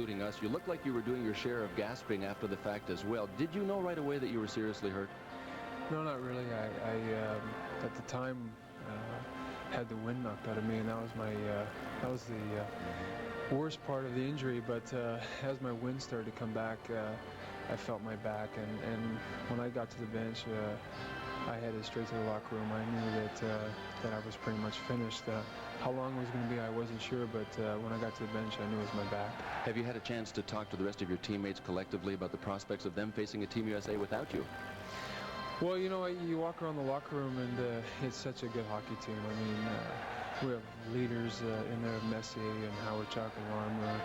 including us. You looked like you were doing your share of gasping after the fact as well. Did you know right away that you were seriously hurt? No, not really. I at the time had the wind knocked out of me, and that was the worst part of the injury. But as my wind started to come back, I felt my back, and when I got to the bench, I headed straight to the locker room. I knew that I was pretty much finished. How long it was going to be, I wasn't sure, but when I got to the bench, I knew it was my back. Have you had a chance to talk to the rest of your teammates collectively about the prospects of them facing a Team USA without you? Well, you know, you walk around the locker room, and it's such a good hockey team. I mean, we have leaders in there, Messier and Howard Chuck and Larmer.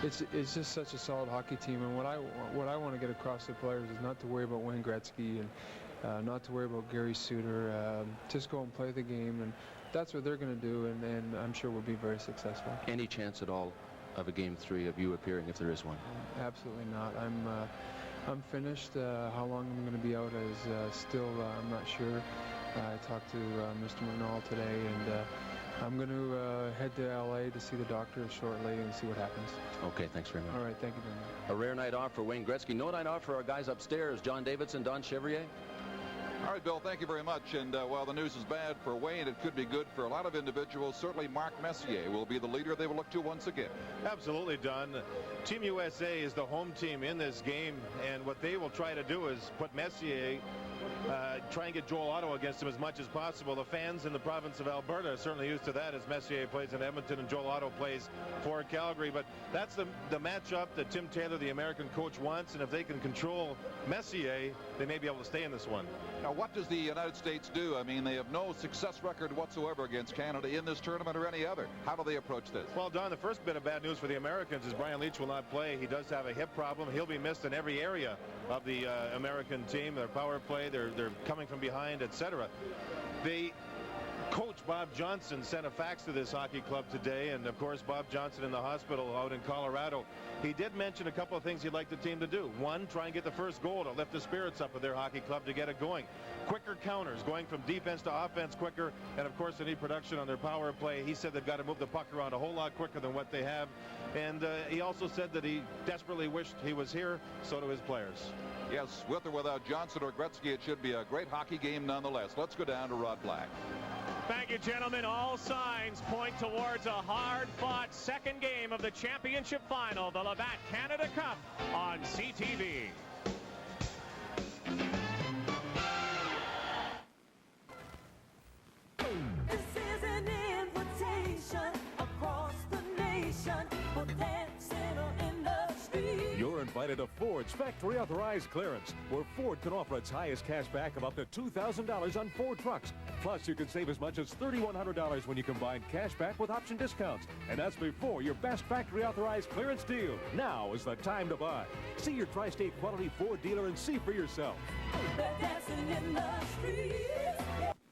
It's just such a solid hockey team, and what I want to get across to the players is not to worry about Wayne Gretzky and not to worry about Gary Suter. Just go and play the game, and that's what they're going to do, and I'm sure we'll be very successful. Any chance at all of a Game 3 of you appearing if there is one? Absolutely not. I'm finished. How long I'm going to be out is still I'm not sure. I talked to Mr. McNall today, and I'm going to head to L.A. to see the doctor shortly and see what happens. Okay, thanks very much. All right, thank you very much. A rare night off for Wayne Gretzky. No night off for our guys upstairs, John Davidson, Don Chevrier. All right, Bill, thank you very much. And while the news is bad for Wayne, it could be good for a lot of individuals. Certainly Mark Messier will be the leader they will look to once again. Absolutely, Don. Team USA is the home team in this game, and what they will try to do is put Messier, try and get Joel Otto against him as much as possible. The fans in the province of Alberta are certainly used to that, as Messier plays in Edmonton and Joel Otto plays for Calgary. But that's the matchup that Tim Taylor, the American coach, wants, and if they can control Messier, they may be able to stay in this one. Now, what does the United States do? I mean, they have no success record whatsoever against Canada in this tournament or any other. How do they approach this? Well, Don, the first bit of bad news for the Americans is Brian Leetch will not play. He does have a hip problem. He'll be missed in every area of the American team. Their power play, they're coming from behind, etc. Coach Bob Johnson sent a fax to this hockey club today, and of course Bob Johnson in the hospital out in Colorado. He did mention a couple of things he'd like the team to do. One, try and get the first goal to lift the spirits up of their hockey club to get it going. Quicker counters, going from defense to offense quicker, and of course they need production on their power play. He said they've got to move the puck around a whole lot quicker than what they have, and he also said that he desperately wished he was here. So do his players. Yes, with or without Johnson or Gretzky, it should be a great hockey game nonetheless. Let's go down to Rod Black. Thank you, gentlemen. All signs point towards a hard-fought second game of the championship final, the Labatt Canada Cup on CTV. This is an invitation across the nation for dancing in the street. You're invited to Ford's factory authorized clearance, where Ford can offer its highest cash back of up to $2,000 on Ford trucks. Plus, you can save as much as $3,100 when you combine cash back with option discounts. And that's before your best factory authorized clearance deal. Now is the time to buy. See your tri-state quality Ford dealer and see for yourself. They're dancing in the street.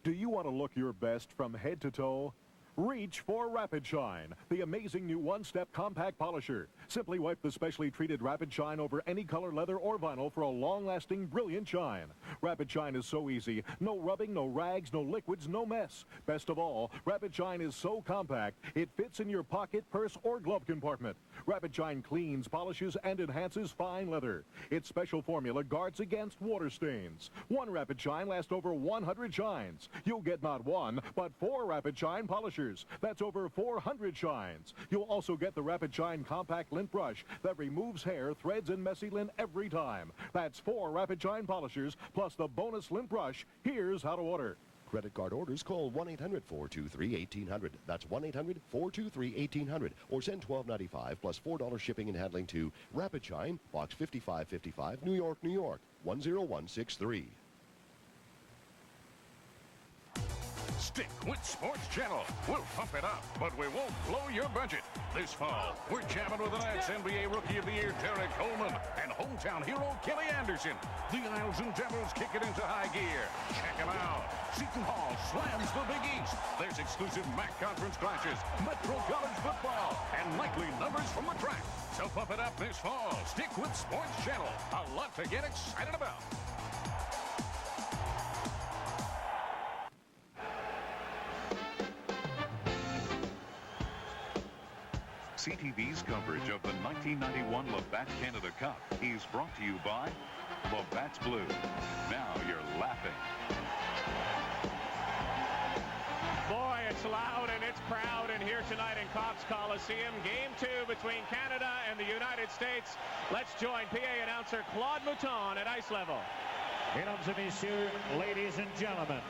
Do you want to look your best from head to toe? Reach for Rapid Shine, the amazing new one-step compact polisher. Simply wipe the specially treated Rapid Shine over any color, leather, or vinyl for a long-lasting, brilliant shine. Rapid Shine is so easy. No rubbing, no rags, no liquids, no mess. Best of all, Rapid Shine is so compact, it fits in your pocket, purse, or glove compartment. Rapid Shine cleans, polishes, and enhances fine leather. Its special formula guards against water stains. One Rapid Shine lasts over 100 shines. You'll get not one, but 4 Rapid Shine polishers. That's over 400 shines. You'll also get the Rapid Shine compact lint brush that removes hair, threads, and messy lint every time. That's 4 Rapid Shine polishers plus the bonus lint brush. Here's how to order. Credit card orders, call 1-800-423-1800. That's 1-800-423-1800. Or send $12.95 plus $4 shipping and handling to Rapid Shine, Box 5555, New York, New York, 10163. Stick with Sports Channel. We'll pump it up, but we won't blow your budget. This fall, we're jamming with the Nats NBA Rookie of the Year, Derek Coleman, and hometown hero, Kelly Anderson. The Isles and Devils kick it into high gear. Check them out. Seton Hall slams the Big East. There's exclusive MAC conference clashes, Metro College football, and likely numbers from the track. So pump it up this fall. Stick with Sports Channel. A lot to get excited about. CTV's coverage of the 19 1991 Labatt Canada Cup is brought to you by Labatt's Blue. Now you're laughing. Boy, it's loud and it's proud in here tonight in Cox Coliseum. Game 2 between Canada and the United States. Let's join PA announcer Claude Mouton at ice level. Mesdames et messieurs, ladies and gentlemen,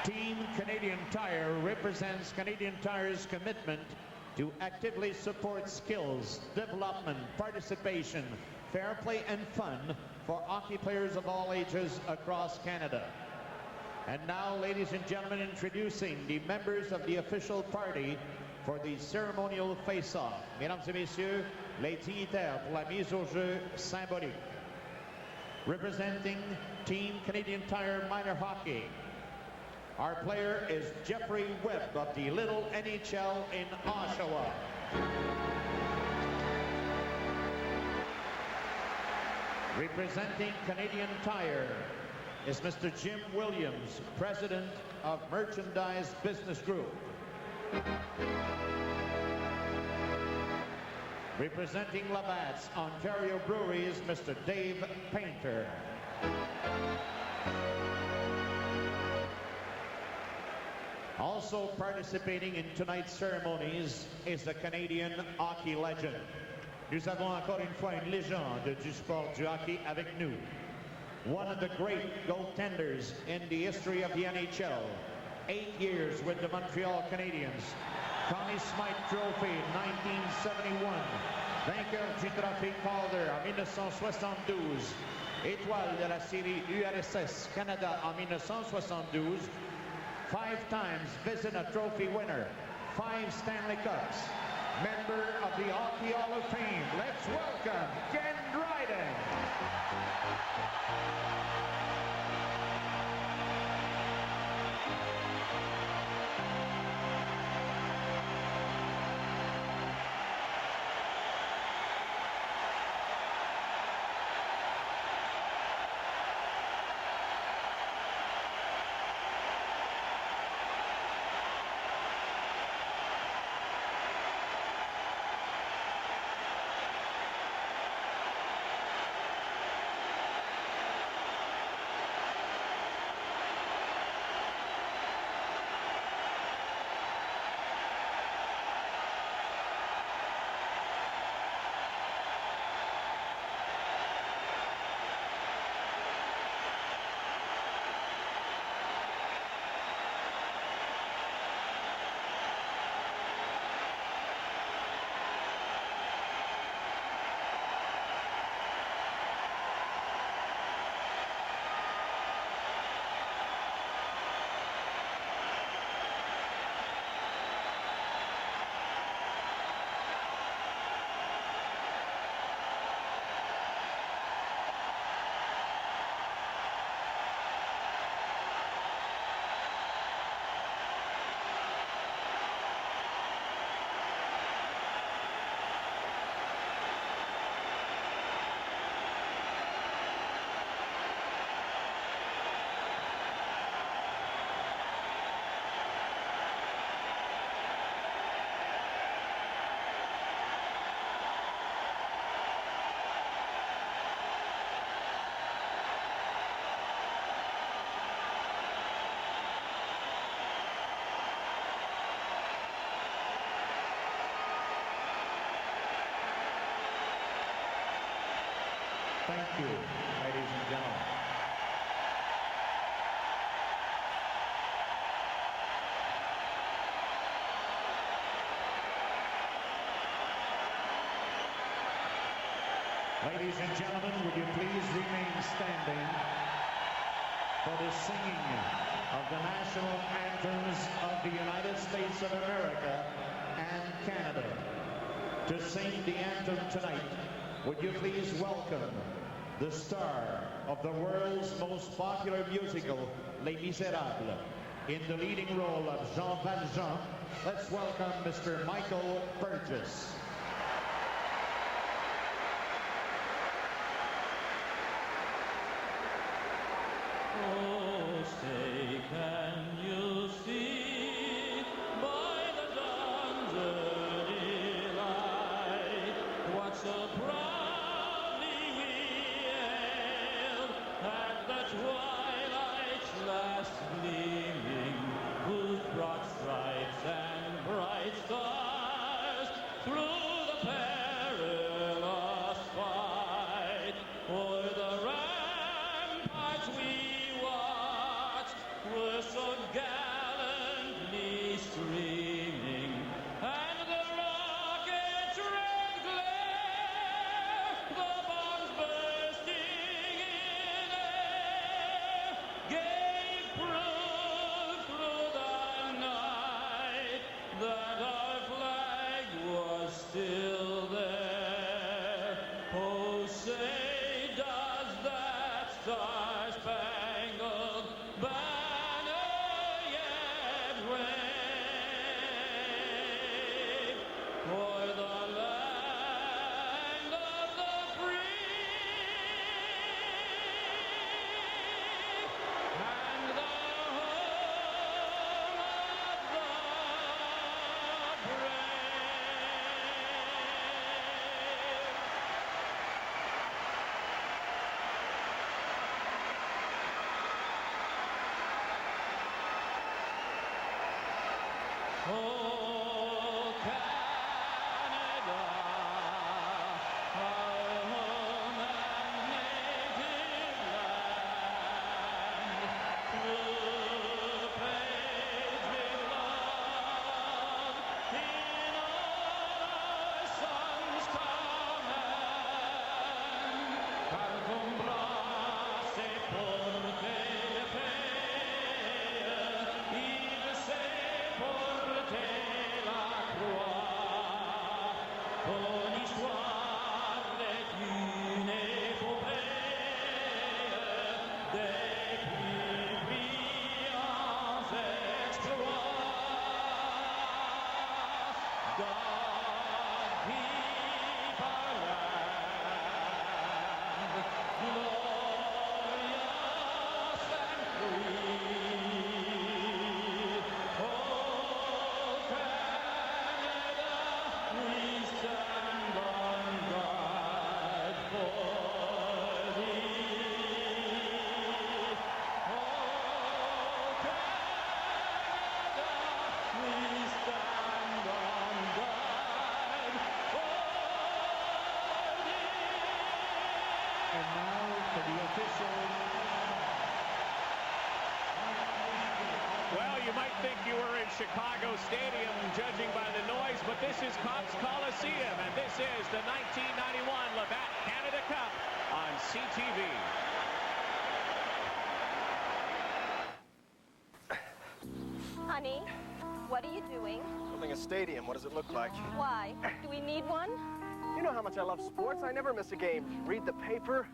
Team Canadian Tire represents Canadian Tire's commitment to actively support skills, development, participation, fair play, and fun for hockey players of all ages across Canada. And now, ladies and gentlemen, introducing the members of the official party for the ceremonial face-off. Mesdames et messieurs, les dignitaires pour la mise au jeu symbolique. Representing Team Canadian Tire Minor Hockey, our player is Jeffrey Webb of the Little NHL in Oshawa. Representing Canadian Tire is Mr. Jim Williams, President of Merchandise Business Group. Representing Labatt's Ontario Breweries, Mr. Dave Painter. Also participating in tonight's ceremonies is the Canadian hockey legend. Nous avons encore une fois une légende du sport du hockey avec nous. One of the great goaltenders in the history of the NHL. 8 years with the Montreal Canadiens. Connie Smythe Trophy, 1971. Vainqueur du Trophée Calder en 1972. Étoile de la série URSS Canada en 1972. 5 times Vezina Trophy winner. 5 Stanley Cups. Member of the Hockey Hall of Fame. Let's welcome Ken Dryden. Thank you, ladies and gentlemen. Ladies and gentlemen, would you please remain standing for the singing of the national anthems of the United States of America and Canada. To sing the anthem tonight, would you please welcome the star of the world's most popular musical, Les Miserables. In the leading role of Jean Valjean, let's welcome Mr. Michael Burgess. Oh, say, can you see by the dawn's early light so proudly we hailed at the twilight's last gleaming, whose broad stripes and bright stars through the perilous fight o'er the ramparts we watched were so gallantly streaming, and the rocket's red glare, the bombs bursting in air, gave proof through the night that our flag was still there. Oh, say does that star-spangled banner yet wave o'er the land of the free and the home of the brave. Oh, Canada, our home and native land, through page with love in all our sons' command. Calcombrase porte le paix, il sait porter la croix. Ton histoire est une épopée des plus brillants exploits. God keep our land glorious and free. Oh, Canada, we stand on guard for thee. Oh, Canada, we stand on guard for thee. And now for the official. Well, you might think you were in Chicago Stadium, judging by the noise, but this is Cox Coliseum, and this is the 1991 Labatt Canada Cup on CTV. Honey, what are you doing? Building a stadium. What does it look like? Why? Do we need one? You know how much I love sports. I never miss a game. Read the paper.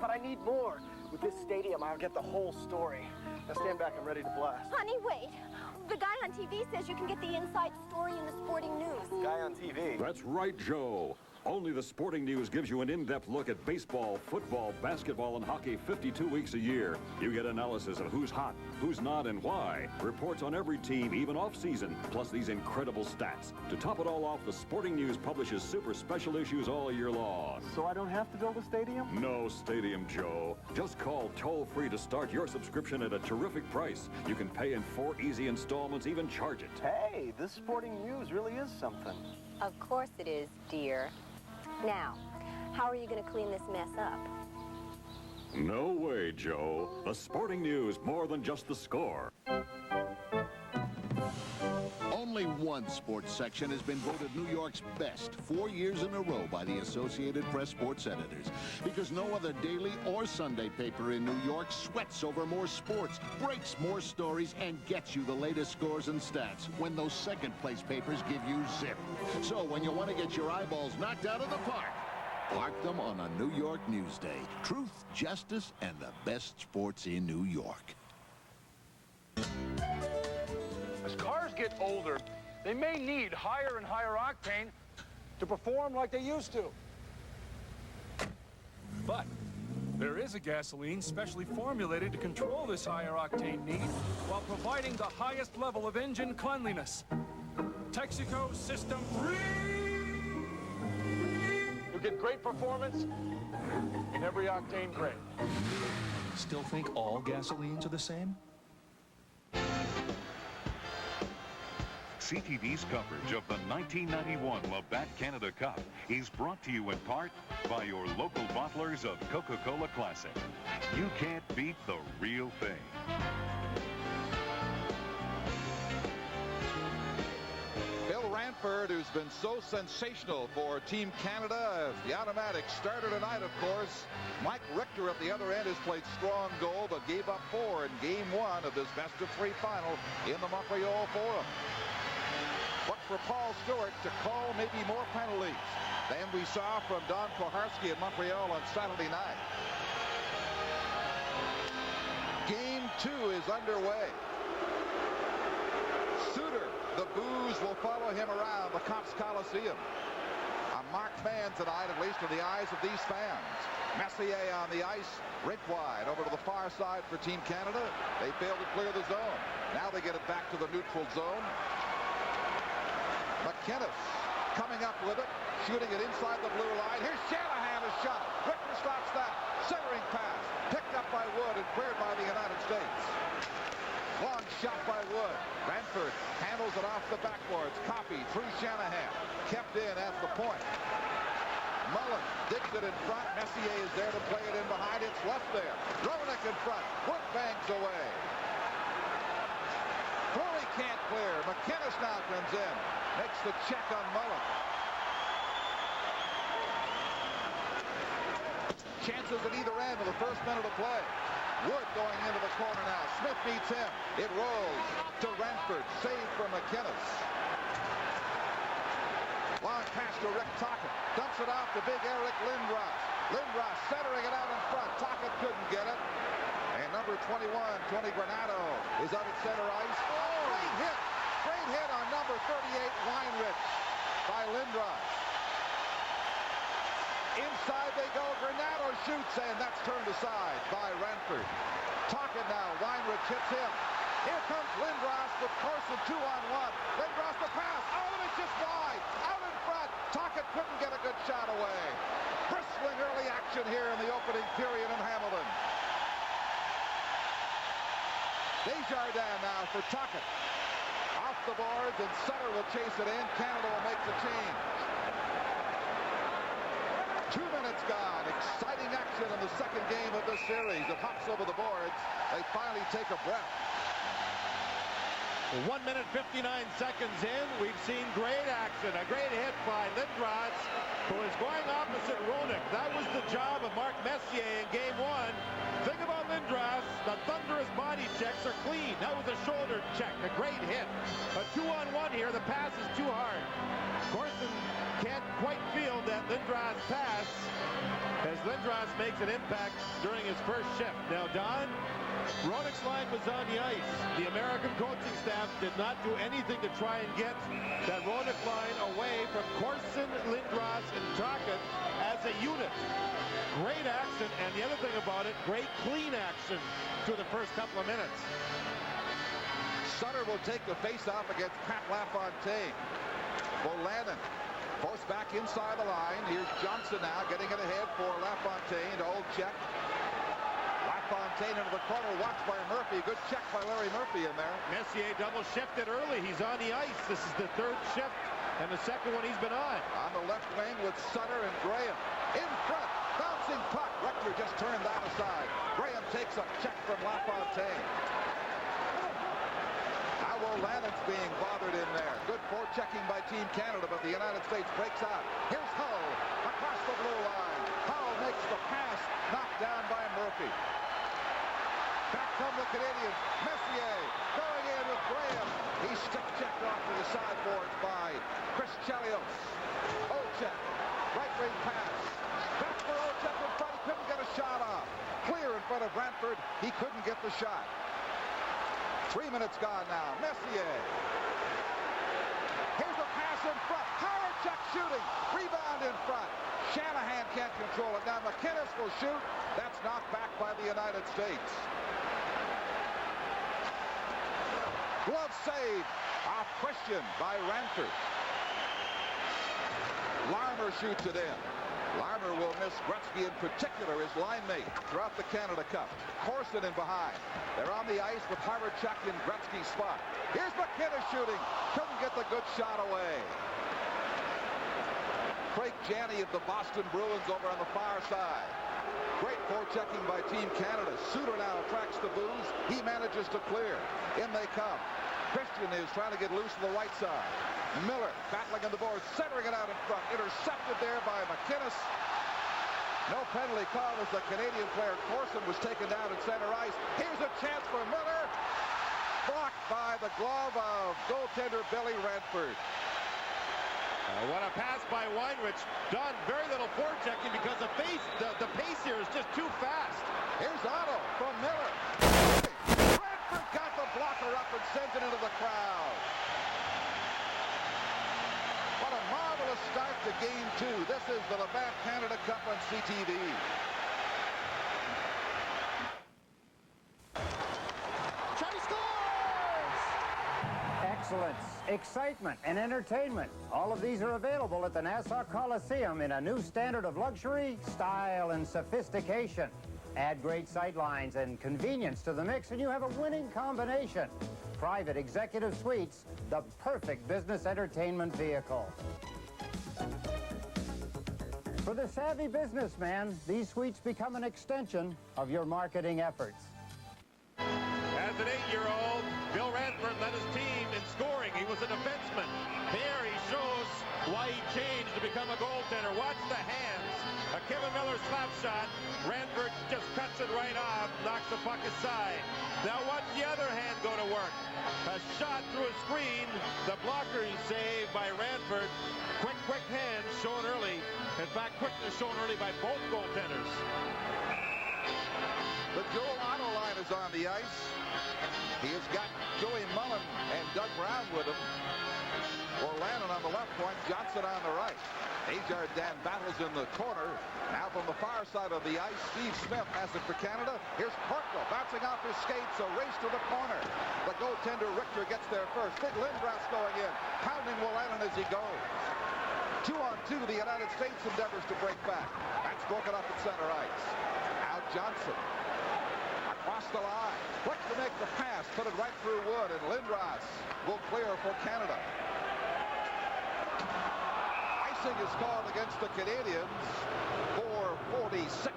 But I need more. With this stadium, I'll get the whole story. Now stand back. I'm ready to blast. Honey, wait. The guy on TV says you can get the inside story in the Sporting News. Guy on TV. That's right, Joe. Only the Sporting News gives you an in-depth look at baseball, football, basketball, and hockey 52 weeks a year. You get analysis of who's hot, who's not, and why. Reports on every team, even off-season, plus these incredible stats. To top it all off, the Sporting News publishes super special issues all year long. So I don't have to build a stadium? No stadium, Joe. Just call toll-free to start your subscription at a terrific price. You can pay in 4 easy installments, even charge it. Hey, this Sporting News really is something. Of course it is, dear. Now, how are you going to clean this mess up? No way, Joe. The Sporting News, more than just the score. Only one sports section has been voted New York's best 4 years in a row by the Associated Press sports editors, because no other daily or Sunday paper in New York sweats over more sports, breaks more stories, and gets you the latest scores and stats when those second-place papers give you zip. So when you want to get your eyeballs knocked out of the park, park them on a New York news day. Truth, justice, and the best sports in New York. As cars get older, they may need higher and higher octane to perform like they used to. But there is a gasoline specially formulated to control this higher octane need while providing the highest level of engine cleanliness. Texaco System 3. get great performance in every octane grade. Still think all gasolines are the same? CTV's coverage of the 1991 Labatt Canada Cup is brought to you in part by your local bottlers of Coca-Cola Classic. You can't beat the real thing. Bill Ranford, who's been so sensational for Team Canada as the automatic starter tonight, of course. Mike Richter at the other end has played strong goal, but gave up 4 in Game 1 of this best-of-3 final in the Montreal Forum. But for Paul Stewart to call maybe more penalties than we saw from Don Koharski in Montreal on Saturday night. Game 2 is underway. Suter, the boos will follow him around the Copps Coliseum. A marked man tonight, at least in the eyes of these fans. Messier on the ice, rink wide over to the far side for Team Canada. They failed to clear the zone. Now they get it back to the neutral zone. McInnes coming up with it, shooting it inside the blue line. Here's Shanahan, a shot. Richter stops that. Centering pass, picked up by Wood and cleared by the United States. Long shot by Wood. Ranford handles it off the backboards. Copied through Shanahan. Kept in at the point. Mullen digs it in front. Messier is there to play it in behind. It's left there. Roenick in front. Wood bangs away. Fleury can't clear. McInnes now comes in. Makes the check on Mullen. Chances at either end of the first minute of play. Wood going into the corner now. Smith beats him. It rolls to Ranford. Saved from McInnes. Long pass to Rick Tocchet. Dumps it off to big Eric Lindros. Lindros centering it out in front. Tocchet couldn't get it. And number 21, Tony Granato, is out at center ice. Oh, great hit. Great hit on number 38, Weinrich, by Lindros. Inside they go. Granato shoots, and that's turned aside by Ranford. Tocchet now. Weinrich hits him. Here comes Lindros with Corson 2-on-1. Lindros the pass. Oh, and it's just wide. Out in front. Tocchet couldn't get a good shot away. Bristling early action here in the opening period in Hamilton. Desjardins now for Tocchet. Off the boards, and Sutter will chase it in. Canada will make the change. 2 minutes gone. Exciting action in the second game of this series. It hops over the boards. They finally take a breath. 1 minute 59 seconds in. We've seen great action. A great hit by Lindros, who is going opposite Roenick. That was the job of Mark Messier in Game 1. Think about Lindros. The thunderous body checks are clean. That was a shoulder check. A great hit. A 2-on-1 here. The pass is too hard. Corson can't quite feel that Lindros pass as Lindros makes an impact during his first shift. Now, Don, Roenick's line was on the ice. The American coaching staff did not do anything to try and get that Roenick line away from Corson, Lindros, and Tocchet as a unit. Great action, and the other thing about it, great clean action through the first couple of minutes. Sutter will take the face-off against Pat LaFontaine. Bolannon forced back inside the line. Here's Johnson now getting it ahead for LaFontaine. Old check. LaFontaine into the corner, watched by Murphy. Good check by Larry Murphy in there. Messier double shifted early. He's on the ice. This is the third shift and the second one he's been on. On the left wing with Sutter and Graham. In front, bouncing puck. Rector just turned that aside. Graham takes a check from LaFontaine. Now Olannon's being bothered in there. Good forechecking by Team Canada, but the United States breaks out. Here's Hull across the blue line. Hull makes the pass, knocked down by Murphy. Back come the Canadians. Messier going in with Graham. He's stick-checked off to the sideboards by Chris Chelios. Olczyk, right wing pass. Back for Olczyk in front. He couldn't get a shot off. Clear in front of Ranford. He couldn't get the shot. 3 minutes gone now. Messier. Here's a pass in front. Howard-Check shooting. Rebound in front. Shanahan can't control it. Now McInnes will shoot. That's knocked back by the United States. Glove save off Christian by Ranford. Larmer shoots it in. Larmer will miss Gretzky in particular, his line mate throughout the Canada Cup. Corson in behind. They're on the ice with Hawerchuk in Gretzky's spot. Here's McKinnon shooting. Couldn't get the good shot away. Craig Janney of the Boston Bruins over on the far side. Great forechecking by Team Canada. Suter now tracks the booze. He manages to clear. In they come. Christian is trying to get loose to the right side. Miller battling on the boards, centering it out in front. Intercepted there by McInnes. No penalty call as the Canadian player Corson was taken down at center ice. Here's a chance for Miller. Blocked by the glove of goaltender Billy Ranford. What a pass by Weinrich. Done very little forechecking because the pace here is just too fast. Here's Otto from Miller. Ranford got the blocker up and sends it into the crowd. What a marvelous start to Game 2. This is the Labatt Canada Cup on CTV. Excellence, excitement, and entertainment. All of these are available at the Nassau Coliseum in a new standard of luxury, style, and sophistication. Add great sightlines and convenience to the mix, and you have a winning combination. Private executive suites, the perfect business entertainment vehicle. For the savvy businessman, these suites become an extension of your marketing efforts. As an 8-year-old, Bill Ranford led his team in scoring. He was a defenseman. Here he shows why he changed to become a goaltender. Watch the hands. A Kevin Miller slap shot. Ranford just cuts it right off, knocks the puck aside. Now watch the other hand go to work. A shot through a screen. The blocker save by Ranford. Quick hands shown early. In fact, quickness shown early by both goaltenders. The Joel Otto line is on the ice. He has got Joey Mullen and Doug Brown with him. Orlandon on the left point, Johnson on the right. Desjardins battles in the corner. Now from the far side of the ice, Steve Smith has it for Canada. Here's Corkle bouncing off his skates, a race to the corner. The goaltender Richter gets there first. Big Lindros going in, pounding Orlandon as he goes. 2-on-2, the United States endeavors to break back. That's broken up at center ice. Now Johnson. Across the line, quick to make the pass, put it right through Wood, and Lindros will clear for Canada. Icing is called against the Canadians. 4:46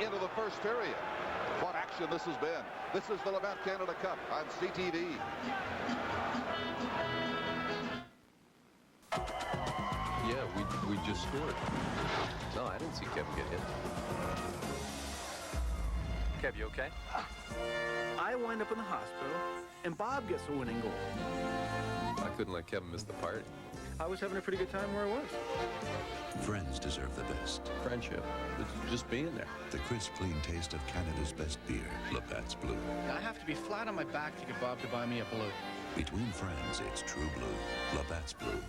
into the first period. What action this has been. This is the Labatt Canada Cup on CTV. Yeah, we just scored. No, I didn't see Kevin get hit. Kev, you okay? I wind up in the hospital, and Bob gets a winning goal. I couldn't let Kevin miss the party. I was having a pretty good time where I was. Friends deserve the best. Friendship. It's just being there. The crisp, clean taste of Canada's best beer, Labatt's Blue. I have to be flat on my back to get Bob to buy me a blue. Between friends, it's true blue. Labatt's Blue.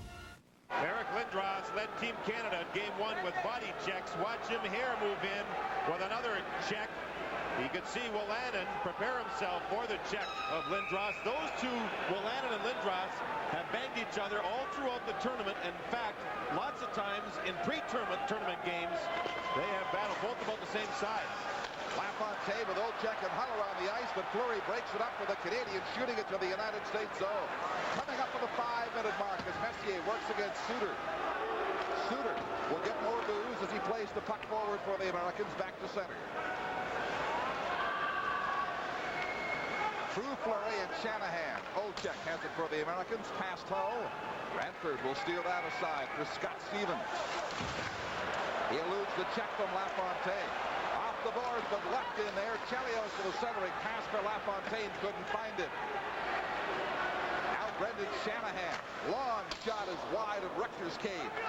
Eric Lindros led Team Canada in Game 1 with body checks. Watch him here move in with another check. You can see Wolanin prepare himself for the check of Lindros. Those two, Wolanin and Lindros, have banged each other all throughout the tournament. In fact, lots of times in pre-tournament games, they have battled both about the same side. LaFontaine with Olczyk and Huller on the ice, but Fleury breaks it up for the Canadians, shooting it to the United States zone. Coming up to the 5-minute mark as Messier works against Suter. Suter will get more booze as he plays the puck forward for the Americans back to center. Through Fleury and Shanahan. Olczyk has it for the Americans. Past Hull. Ranford will steal that aside for Scott Stevens. He eludes the check from LaFontaine. Off the boards, but left in there. Chelios with a centering pass for LaFontaine. Couldn't find it. Now Brendan Shanahan. Long shot is wide of Richter's cage.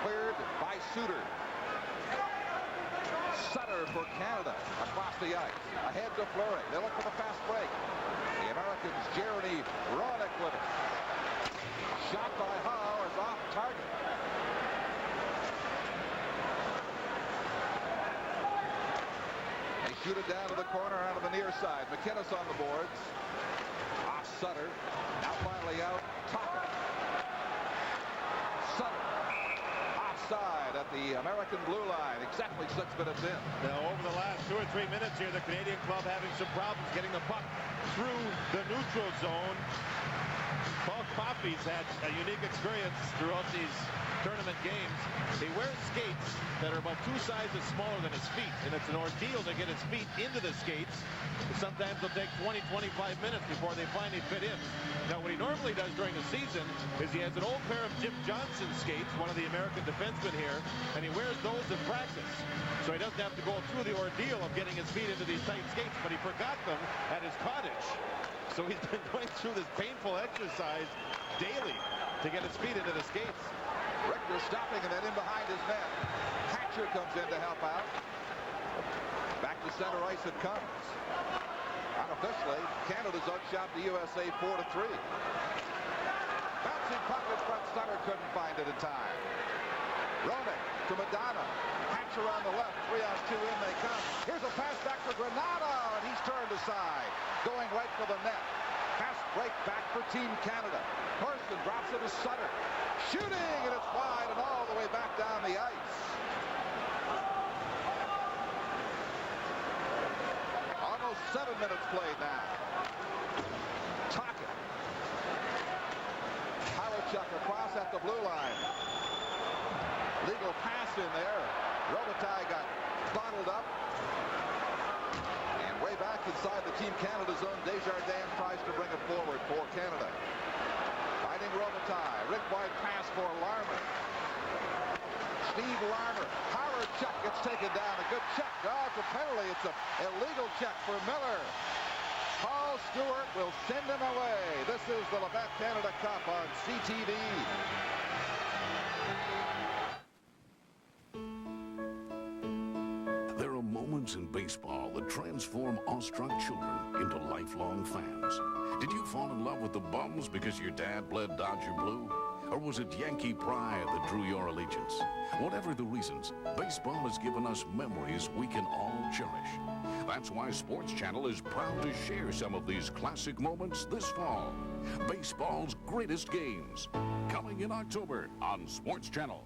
Cleared by Suter. Sutter for Canada across the ice. Ahead to Fleury. They look for the fast break. The Americans, Jeremy Roenick with it. Shot by Howe is off target. They shoot it down to the corner out of the near side. McInnes on the boards. Off Sutter. Now finally out. Tucker. Sutter. Off side at the American blue line, exactly 6 minutes in. Now, over the last 2 or 3 minutes here, the Canadian club having some problems getting the puck through the neutral zone. Paul Coffey's had a unique experience throughout these tournament games. He wears skates that are about 2 sizes smaller than his feet, and it's an ordeal to get his feet into the skates. Sometimes it'll take 20, 25 minutes before they finally fit in. Now, what he normally does during the season is he has an old pair of Jim Johnson skates, one of the American defensemen here, and he wears those in practice. So he doesn't have to go through the ordeal of getting his feet into these tight skates, but he forgot them at his cottage. So he's been going through this painful exercise daily to get his feet into the skates. Richter stopping and then in behind his net. Hatcher comes in to help out. Back to center ice it comes. Unofficially, Canada's outshot the USA 4-3. Bouncing puck in front, Sutter couldn't find it in time. Roenick to Madonna. Hatcher on the left, 3-on-2 in they come. Here's a pass back to Granado, and he's turned aside. Going right for the net. Fast break back for Team Canada. Carson drops it to Sutter. Shooting, and it's wide and all the way back down the ice. Almost 7 minutes played now. Tocchet. Hawerchuk across at the blue line. Legal pass in there. Robitaille got bottled up. And way back inside the Team Canada zone, Desjardins tries to bring it forward for Canada. Fighting Robitaille. Rick wide pass for Larmer. Steve Larmer. Hawerchuk gets taken down. A good check. Oh, it's a penalty. It's an illegal check for Miller. Paul Stewart will send him away. This is the Labatt Canada Cup on CTV. There are moments in baseball that transform awestruck children into lifelong fans. Did you fall in love with the Bums because your dad bled Dodger blue? Or was it Yankee pride that drew your allegiance? Whatever the reasons, baseball has given us memories we can all cherish. That's why Sports Channel is proud to share some of these classic moments this fall. Baseball's greatest games, coming in October on Sports Channel.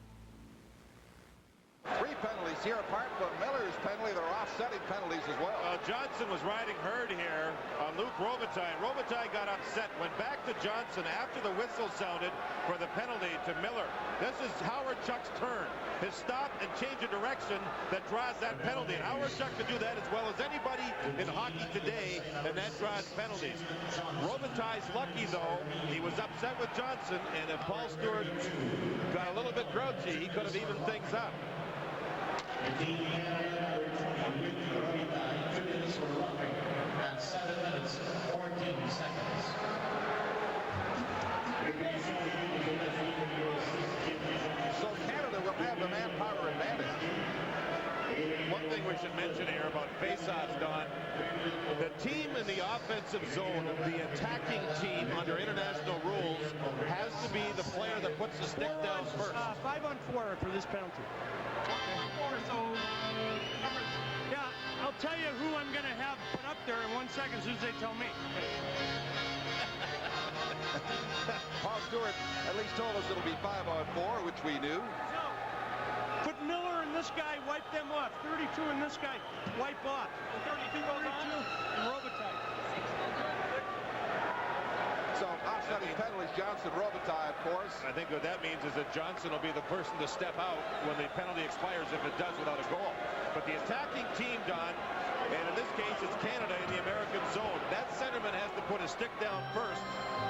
3 penalties here apart from Miller's penalty. They're offsetting penalties as well. Johnson was riding herd here on Luc Robitaille. Robitaille got upset, went back to Johnson after the whistle sounded for the penalty to Miller. This is Hawerchuk's turn. His stop and change of direction that draws that penalty. And Hawerchuk can do that as well as anybody in hockey today, and that draws penalties. Robitaille's lucky, though. He was upset with Johnson, and if Paul Stewart got a little bit grouchy, he could have evened things up. Team Canada fitness for roughing at 7 minutes 14 seconds. So Canada will have the manpower advantage. One thing we should mention here about face-offs, Don, the team in the offensive zone, the attacking team under international rules, has to be the player that puts the stick down first. 5-on-4 for this penalty. Yeah, I'll tell you who I'm going to have put up there in 1 second as soon as they tell me. Paul Stewart at least told us it'll be 5-on-4, which we knew. No. Put Miller and this guy, wipe them off. 32 and this guy, wipe off. 32 and Robitaille. So offsetting penalties, Johnson, Robitaille, of course. I think what that means is that Johnson will be the person to step out when the penalty expires if it does without a goal. But the attacking team, Don, and in this case it's Canada in the American zone, that centerman has to put his stick down first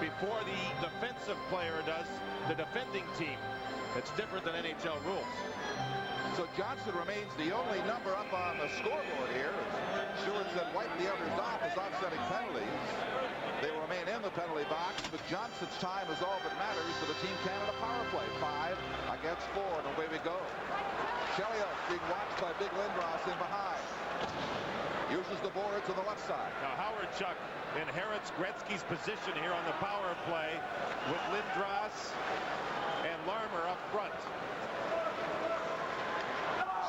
before the defensive player does, the defending team. It's different than NHL rules. So Johnson remains the only number up on the scoreboard here. Stewart said wipe the others off as offsetting penalties. They will remain in the penalty box, but Johnson's time is all that matters for the Team Canada power play. 5 against 4, and away we go. Chelios being watched by Big Lindros in behind. Uses the boards on the left side. Now Hawerchuk inherits Gretzky's position here on the power play with Lindros and Larmer up front.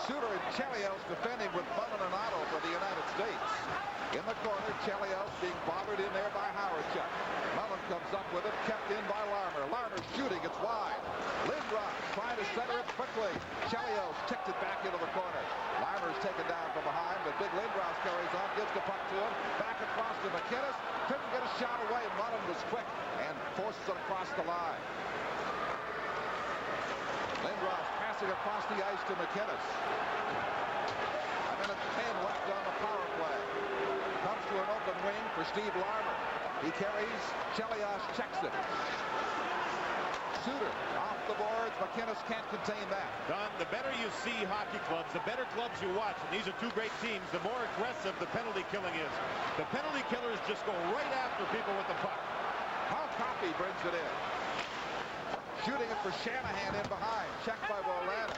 Suter and Chelios defending with Mullen and Otto for the United States. In the corner, Chelios being bothered in there by Howardchuk. Mullen comes up with it, kept in by Larmer. Larmer shooting, it's wide. Lindros trying to center it quickly. Chelios ticked it back into the corner. Larmer's taken down from behind, but big Lindros carries on, gives the puck to him. Back across to McInnes. Couldn't get a shot away. Mullen was quick and forces it across the line. Lindros passing across the ice to McInnes. A minute 10 left on the power play. Comes to an open wing for Steve Larmer. He carries. Chelios checks it. Suter off the boards. McInnes can't contain that. Don, the better you see hockey clubs, the better clubs you watch, and these are two great teams, the more aggressive the penalty killing is. The penalty killers just go right after people with the puck. Paul Coffey brings it in. Shooting it for Shanahan in behind. Checked by Wolanin.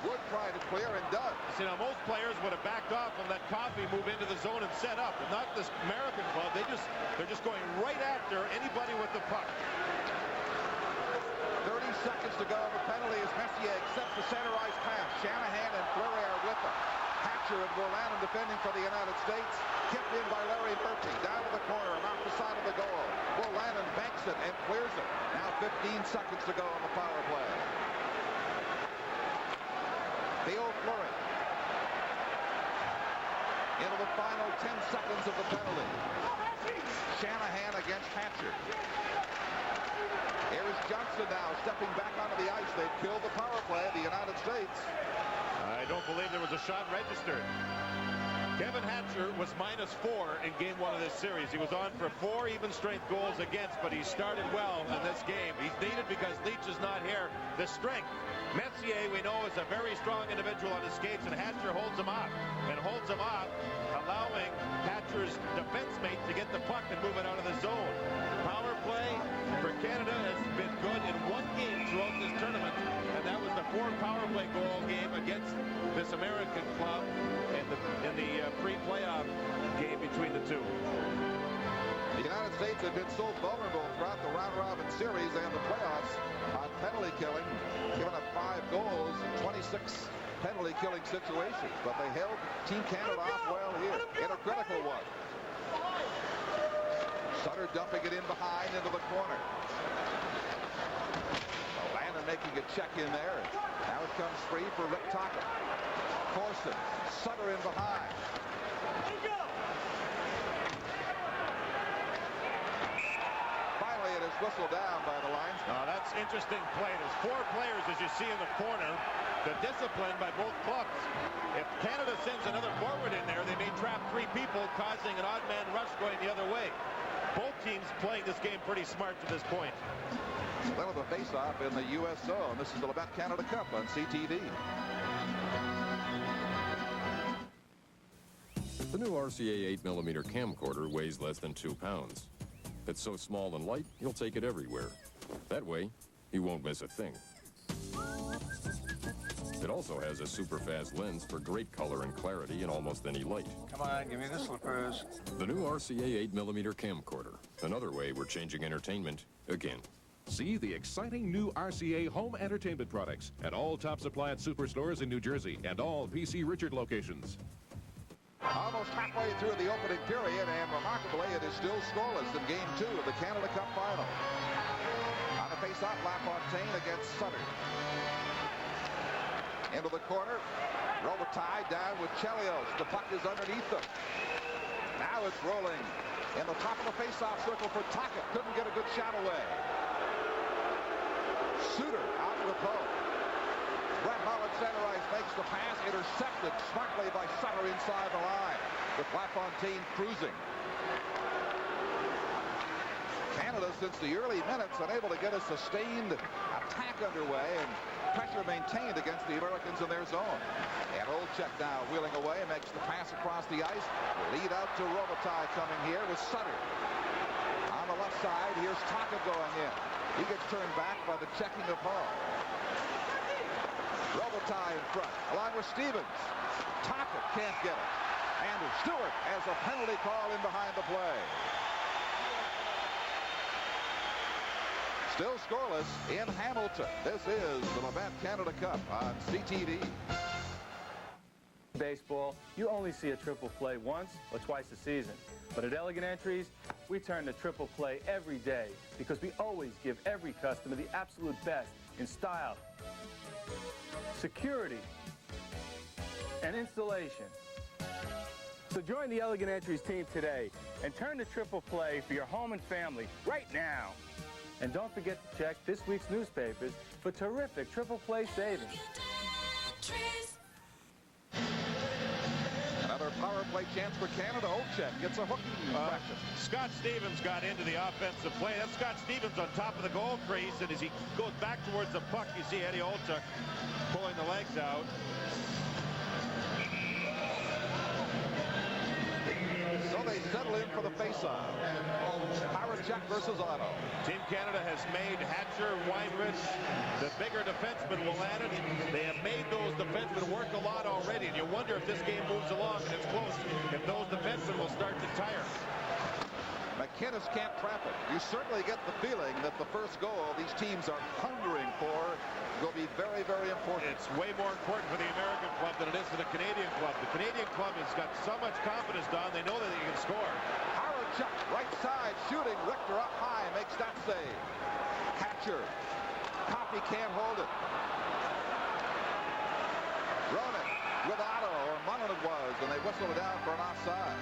Wood trying to clear and does. See, now most players would have backed off and let Coffey move into the zone and set up. But not this American club. They're just going right after anybody with the puck. 30 seconds to go. The penalty is Messier accepts the center ice pass. Shanahan and Fleury are with them. Hatcher and Wolanin defending for the United States. Kicked in by Larry Murphy. Down to the corner and off the side of the goal. Wolanin banks it and clears it. Now 15 seconds to go on the power play. Theo Fleury. Into the final 10 seconds of the penalty. Shanahan against Hatcher. Here's Johnson now stepping back onto the ice. They've killed the power play of the United States. I don't believe there was a shot registered. Kevin Hatcher was -4 in game 1 of this series. He was on for 4 even strength goals against, but he started well in this game. He's needed because Leach is not here. The strength. Messier, we know, is a very strong individual on his skates, and Hatcher holds him off. And holds him off, allowing Hatcher's defense mate to get the puck and move it out of the zone. Power play for Canada has been good in 1 game throughout this tournament, and that was the 4 power play goal game against this American club in the pre-playoff game between the two. The United States have been so vulnerable throughout the round-robin series and the playoffs on penalty killing, giving up 5 goals in 26 penalty killing situations, but they held Team Canada off well here in a critical one. Sutter dumping it in behind into the corner. Landon making a check in there. Now it comes free for Rick Tocchet. Corson, Sutter in behind. Finally, it is whistled down by the lines. Now that's interesting play. There's 4 players, as you see in the corner. The discipline by both clubs. If Canada sends another forward in there, they may trap 3 people, causing an odd man rush going the other way. Both teams playing this game pretty smart to this point. Well, the face-off in the USO, and this is the Labatt Canada Cup on CTV. The new RCA 8mm camcorder weighs less than 2 pounds. It's so small and light, you'll take it everywhere. That way, you won't miss a thing. It also has a super fast lens for great color and clarity in almost any light. Come on, give me the slippers. The new RCA 8mm camcorder. Another way we're changing entertainment again. See the exciting new RCA home entertainment products at all Tops Appliance superstores in New Jersey and all PC Richard locations. Almost halfway through the opening period, and remarkably, it is still scoreless in Game 2 of the Canada Cup Final. On the face-off, LaFontaine against Sutter. Into the corner. Robitaille down with Chelios. The puck is underneath them. Now it's rolling in the top of the face-off circle for Tocchet. Couldn't get a good shot away. Suter out of the post. Brett Hull at center ice makes the pass. Intercepted smartly by Sutter inside the line. With LaFontaine cruising. Canada, since the early minutes, unable to get a sustained attack underway and pressure maintained against the Americans in their zone. And Olczyk now wheeling away, makes the pass across the ice. Lead out to Robitaille coming here with Sutter. On the left side, here's Tocchet going in. He gets turned back by the checking of Hall. Robitaille in front, along with Stevens. Tocchet can't get it. And Stewart has a penalty call in behind the play. Still scoreless in Hamilton. This is the Labatt Canada Cup on CTV. Baseball, you only see a triple play once or twice a season. But at Elegant Entries, we turn to triple play every day because we always give every customer the absolute best in style, security, and installation. So join the Elegant Entries team today and turn to triple play for your home and family right now. And don't forget to check this week's newspapers for terrific triple play savings. Another power play chance for Canada. Olczyk gets a hook practice. Scott Stevens got into the offensive play. That's Scott Stevens on top of the goal crease, and as he goes back towards the puck, you see Eddie Olczyk pulling the legs out. So they settle in for the face-off. Horacek versus Otto. Team Canada has made Hatcher, Weinrich, the bigger defenseman Wolanin. They have made those defensemen work a lot already, and you wonder if this game moves along and it's close, if those defensemen will start to tire. McInnes can't trap it. You certainly get the feeling that the first goal these teams are hungering for will be very, very important. It's way more important for the American club than it is for the Canadian club. The Canadian club has got so much confidence, Don. They know that they can score. Horacek, right side, shooting. Richter up high, makes that save. Hatcher. Coffey can't hold it. Roenick with Otto, or Mullen it was, and they whistle it down for an offside.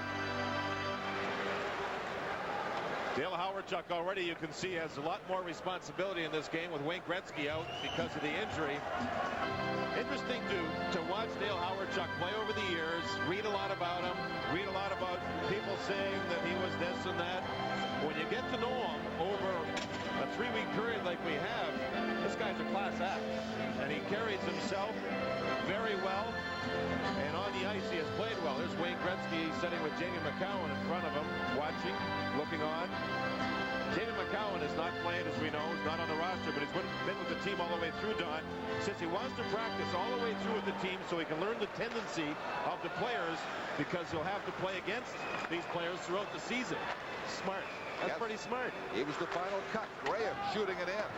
Dale Hawerchuk already, you can see, has a lot more responsibility in this game with Wayne Gretzky out because of the injury. Interesting to watch Dale Hawerchuk play over the years, read a lot about him, read a lot about people saying that he was this and that. When you get to know him over a 3-week period like we have, this guy's a class act. And he carries himself very well. And on the ice, he has played well. There's Wayne Gretzky sitting with Jamie McCowan in front of him, watching, looking on. Jamie McCowan is not playing, as we know. He's not on the roster, but he's been with the team all the way through, Don. Since he wants to practice all the way through with the team so he can learn the tendency of the players, because he'll have to play against these players throughout the season. Smart. That's pretty smart. He was the final cut. Graham shooting it in.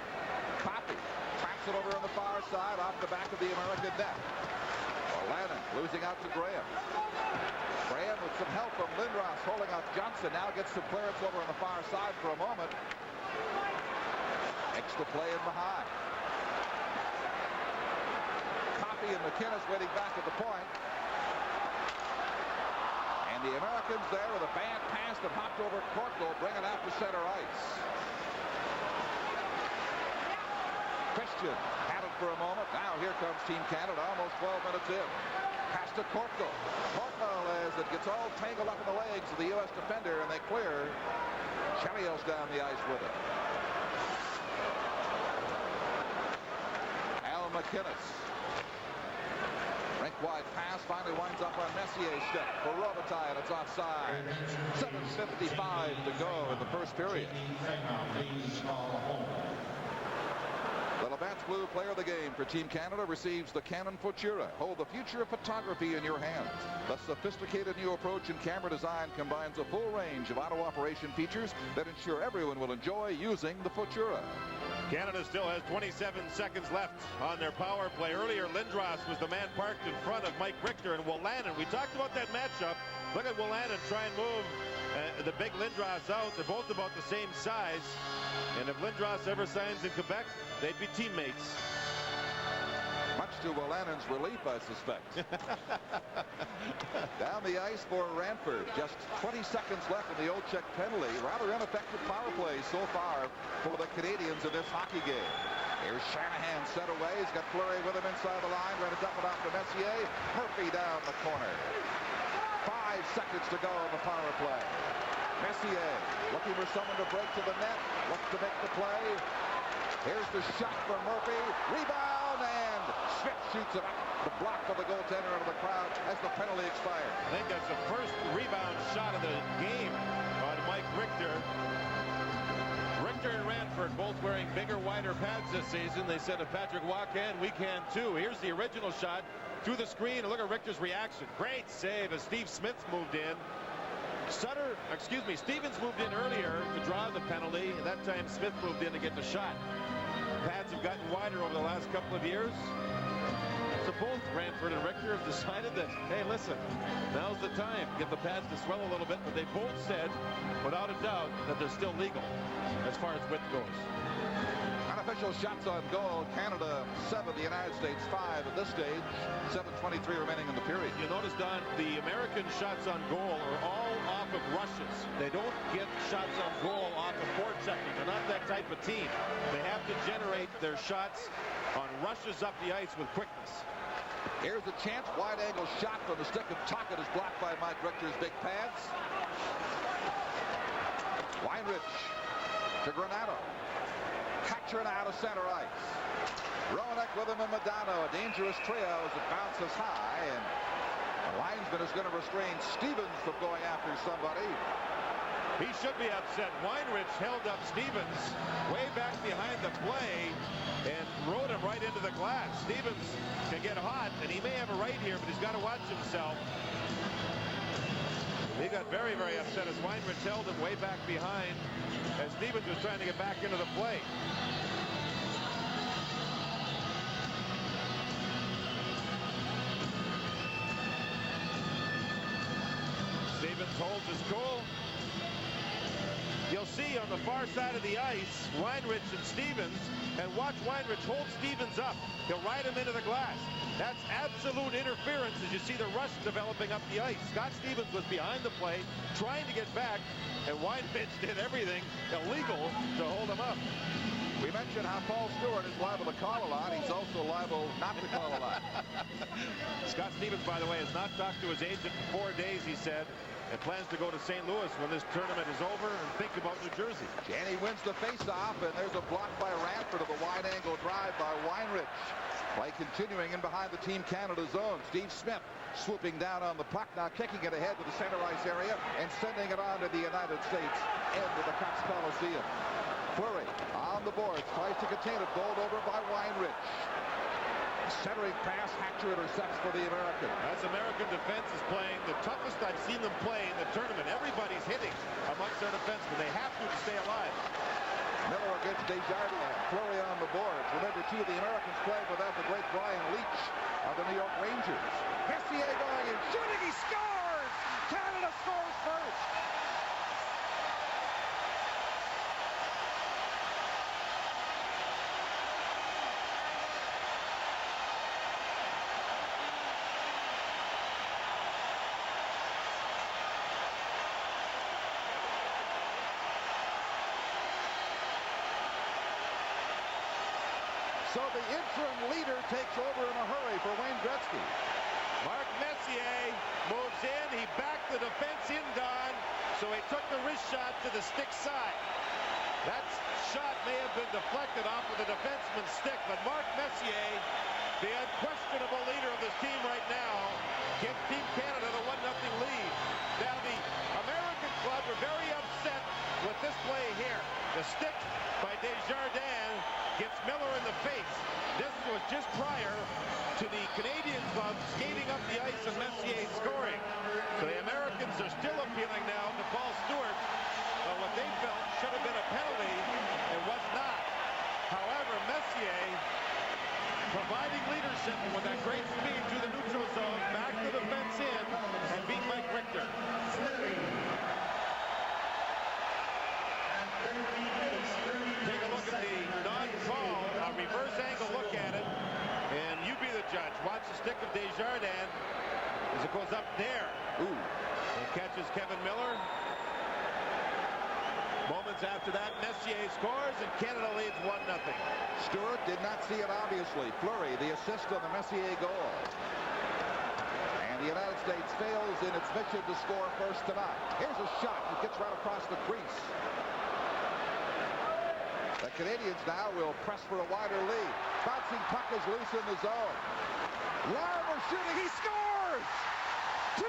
Coffey traps it over on the far side off the back of the American net. Wolanin losing out to Graham. Graham with some help from Lindros holding off Johnson. Now gets some clearance over on the far side for a moment. Extra play in behind. Coffey and McInnes waiting back at the point. And the Americans there with a bad pass that hopped over Kortl, bringing out to center ice. Christian had it for a moment. Now here comes Team Canada, almost 12 minutes in. Pass to Kortl. Kortl as it gets all tangled up in the legs of the U.S. defender, and they clear. Chelios down the ice with it. Al McInnes. Rink-wide pass finally winds up on Messier's step for Robitaille, and it's offside. 7:55 to go in the first period. The Labatt's Blue Player of the Game for Team Canada receives the Canon Futura. Hold the future of photography in your hands. The sophisticated new approach in camera design combines a full range of auto operation features that ensure everyone will enjoy using the Futura. Canada still has 27 seconds left on their power play. Earlier, Lindros was the man parked in front of Mike Richter and Wolanin. We talked about that matchup. Look at Wolanin try and move the big Lindros out. They're both about the same size. And if Lindros ever signs in Quebec, they'd be teammates. Much to Wolanin's relief, I suspect. Down the ice for Ranford. Just 20 seconds left in the Olczyk penalty. Rather ineffective power play so far for the Canadians in this hockey game. Here's Shanahan set away. He's got Fleury with him inside the line. Ready to dump it off to Messier. Murphy down the corner. 5 seconds to go on the power play. Messier looking for someone to break to the net. Looks to make the play. Here's the shot from Murphy. Rebound, and Smith shoots it up. The block of the goaltender out of the crowd as the penalty expired. I think that's the first rebound shot of the game on Mike Richter. Richter and Ranford both wearing bigger, wider pads this season. They said if Patrick Waugh can, we can too. Here's the original shot through the screen, and look at Richter's reaction. Great save as Steve Smith moved in. Stevens moved in earlier to draw the penalty. At that time, Smith moved in to get the shot. Pads have gotten wider over the last couple of years. So both Ranford and Richter have decided that, hey, listen, now's the time. Get the pads to swell a little bit. But they both said, without a doubt, that they're still legal as far as width goes. Unofficial shots on goal. Canada 7, the United States 5 at this stage. 7:23 remaining in the period. You notice, Don, the American shots on goal are all off of rushes. They don't get shots on goal off of forechecking. They're not that type of team. They have to generate their shots on rushes up the ice with quickness. Here's a chance. Wide angle shot from the stick of Tocchet is blocked by Mike Richter's big pads. Weinrich to Granato. Catcher out of center ice. Roenick with him and Modano. A dangerous trio as it bounces high. And the linesman is going to restrain Stevens from going after somebody. He should be upset. Weinrich held up Stevens way back behind the play and rode him right into the glass. Stevens can get hot, and he may have a right here, but he's got to watch himself. He got very, very upset as Weinrich held him way back behind as Stevens was trying to get back into the play. Stevens holds his cool. You'll see on the far side of the ice, Weinrich and Stevens, and watch Weinrich hold Stevens up. He'll ride him into the glass. That's absolute interference as you see the rush developing up the ice. Scott Stevens was behind the play, trying to get back, and Weinrich did everything illegal to hold him up. We mentioned how Paul Stewart is liable to call a lot. He's also liable not to call a lot. Scott Stevens, by the way, has not talked to his agent in 4 days, he said, and plans to go to St. Louis when this tournament is over and think about New Jersey. Janney wins the faceoff, and there's a block by Ranford of a wide-angle drive by Weinrich. Play continuing in behind the Team Canada zone. Steve Smith swooping down on the puck, now kicking it ahead to the center ice area and sending it on to the United States end of the Cox Coliseum. Fleury on the boards, tries to contain it, bowled over by Weinrich. Centering pass, Hatcher intercepts for the American. As American defense is playing the toughest I've seen them play in the tournament. Everybody's hitting amongst their defensemen. They have to stay alive. Miller against Desjardins. Fleury on the boards. Remember, two of the Americans played without the great Brian Leach of the New York Rangers. Messier going in, shooting, he scores! Canada scores first! So the interim leader takes over in a hurry for Wayne Gretzky. Mark Messier moves in. He backed the defense in, Don, so he took the wrist shot to the stick side. That shot may have been deflected off of the defenseman's stick, but Mark Messier, the unquestionable leader of this team right now, gives Team Canada the 1-0 lead. Now the American club were very upset with this play here. The stick by Desjardins gets Miller in the face. This was just prior to the Canadian club skating up the ice and Messier scoring. So the Americans are still appealing now to Paul Stewart on what they felt should have been a penalty. It was not. However, Messier providing leadership with that great speed through the neutral zone, back to the fence in, and beat Mike Richter. Take a look at the non-call, a reverse angle look at it, and you be the judge. Watch the stick of Desjardins as it goes up there. Ooh. And catches Kevin Miller. Moments after that, Messier scores, and Canada leads 1-0. Stewart did not see it, obviously. Fleury, the assist on the Messier goal. And the United States fails in its mission to score first tonight. Here's a shot. It gets right across the crease. The Canadians now will press for a wider lead. Bouncing puck is loose in the zone. Larmer shooting. He scores! 2-0.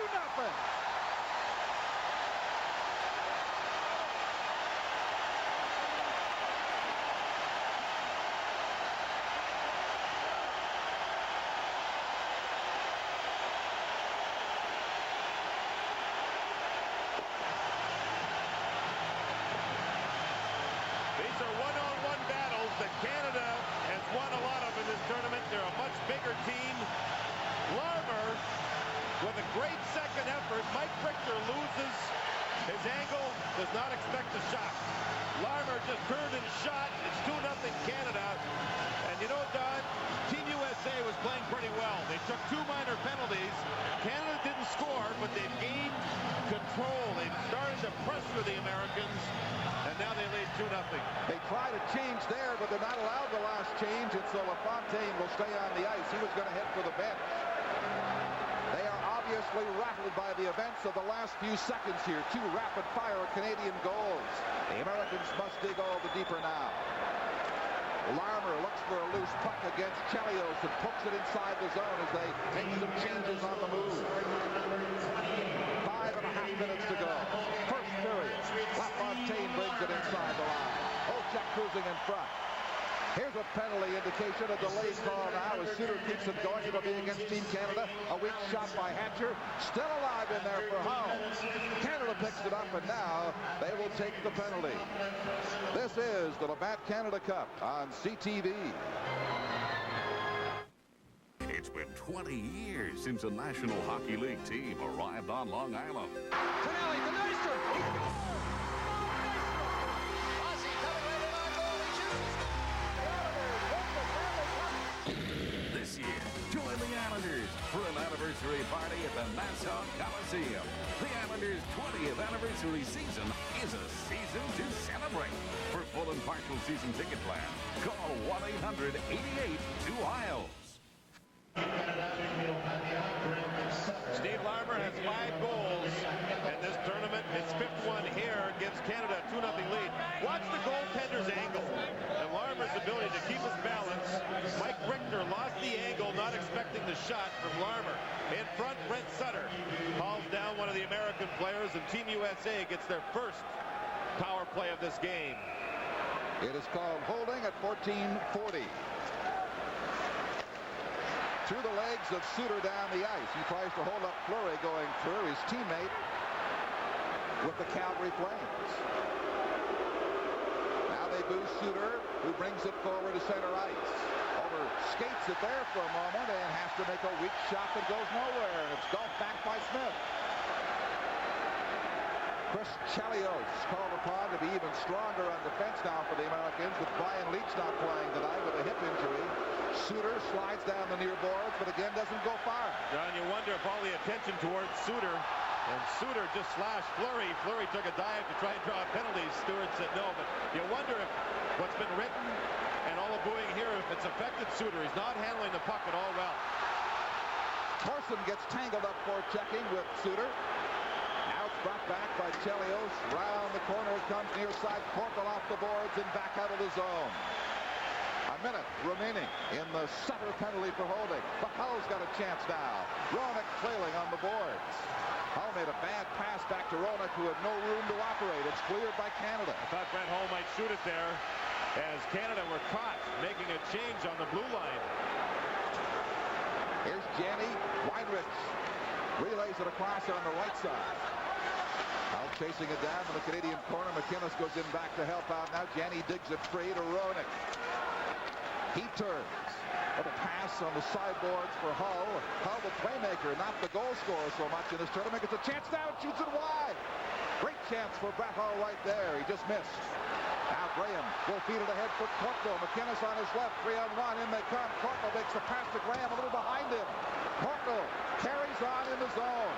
Mike Richter loses his angle, does not expect the shot. Larmer just turned and shot. It's 2-0 Canada. And you know, Don, Team USA was playing pretty well. They took 2 minor penalties. Canada didn't score, but they've gained control. They've started to pressure the Americans, and now they lead 2-0. They try to change there, but they're not allowed the last change, and so LaFontaine will stay on the ice. He was going to head for the bench. They are obviously rattled by the events of the last few seconds here. 2 rapid-fire Canadian goals. The Americans must dig all the deeper now. Larmer looks for a loose puck against Chelios and pokes it inside the zone as they make some changes on the move. 5.5 minutes to go. First period. LaFontaine brings it inside the line. Olczyk cruising in front. Here's a penalty indication, a delayed call now as Suter keeps it going. It'll be against Team Canada. A weak shot by Hatcher. Still alive in there for Hull. Canada picks it up, and now they will take the penalty. This is the Labatt Canada Cup on CTV. It's been 20 years since a National Hockey League team arrived on Long Island. Tonelli, the Nystrom! This year, join the Islanders for an anniversary party at the Nassau Coliseum. The Islanders' 20th anniversary season is a season to celebrate. For full and partial season ticket plan, call 1-800-88-2-ISLES. Steve Larmer has 5 goals in this tournament. His 5th one here gives Canada a 2-0 lead. Watch the goaltender's angle and Larmer's ability to keep his balance. Mike Richter lost the angle, not expecting the shot from Larmer. In front, Brent Sutter hauls down one of the American players, and Team USA gets their first power play of this game. It is called holding at 14:40. Through the legs of Suter down the ice. He tries to hold up Fleury going through his teammate with the Calgary Flames. Now they boost Suter, who brings it forward to center ice. Over skates it there for a moment and has to make a weak shot that goes nowhere. And it's golfed back by Smith. Chris Chelios called upon to be even stronger on defense now for the Americans, with Brian Leetch not playing tonight with a hip injury. Suter slides down the near boards, but again doesn't go far. John, you wonder if all the attention towards Suter, and Suter just slashed Fleury. Fleury took a dive to try and draw penalties. Stewart said no, but you wonder if what's been written and all the booing here, if it's affected Suter. He's not handling the puck at all well. Corson gets tangled up for checking with Suter. Now it's brought back by Chelios. Round the corner comes near side. Corkle off the boards and back out of the zone. A minute remaining in the Sutter penalty for holding. But Hull's got a chance now. Roenick trailing on the boards. Hull made a bad pass back to Roenick, who had no room to operate. It's cleared by Canada. I thought Brent Hull might shoot it there as Canada were caught making a change on the blue line. Here's Janny Weinrich. Relays it across on the right side. Hull chasing it down in the Canadian corner. McInnes goes in back to help out. Now Janny digs it free to Roenick. He turns. But a pass on the sideboards for Hull. Hull the playmaker, not the goal scorer so much in this tournament. Gets a chance now and shoots it wide. Great chance for Brett Hull right there. He just missed. Now Graham will feed it ahead for Corkle. McInnes on his left. 3-on-1. In they come. Corkle makes the pass to Graham a little behind him. Corkle carries on in the zone.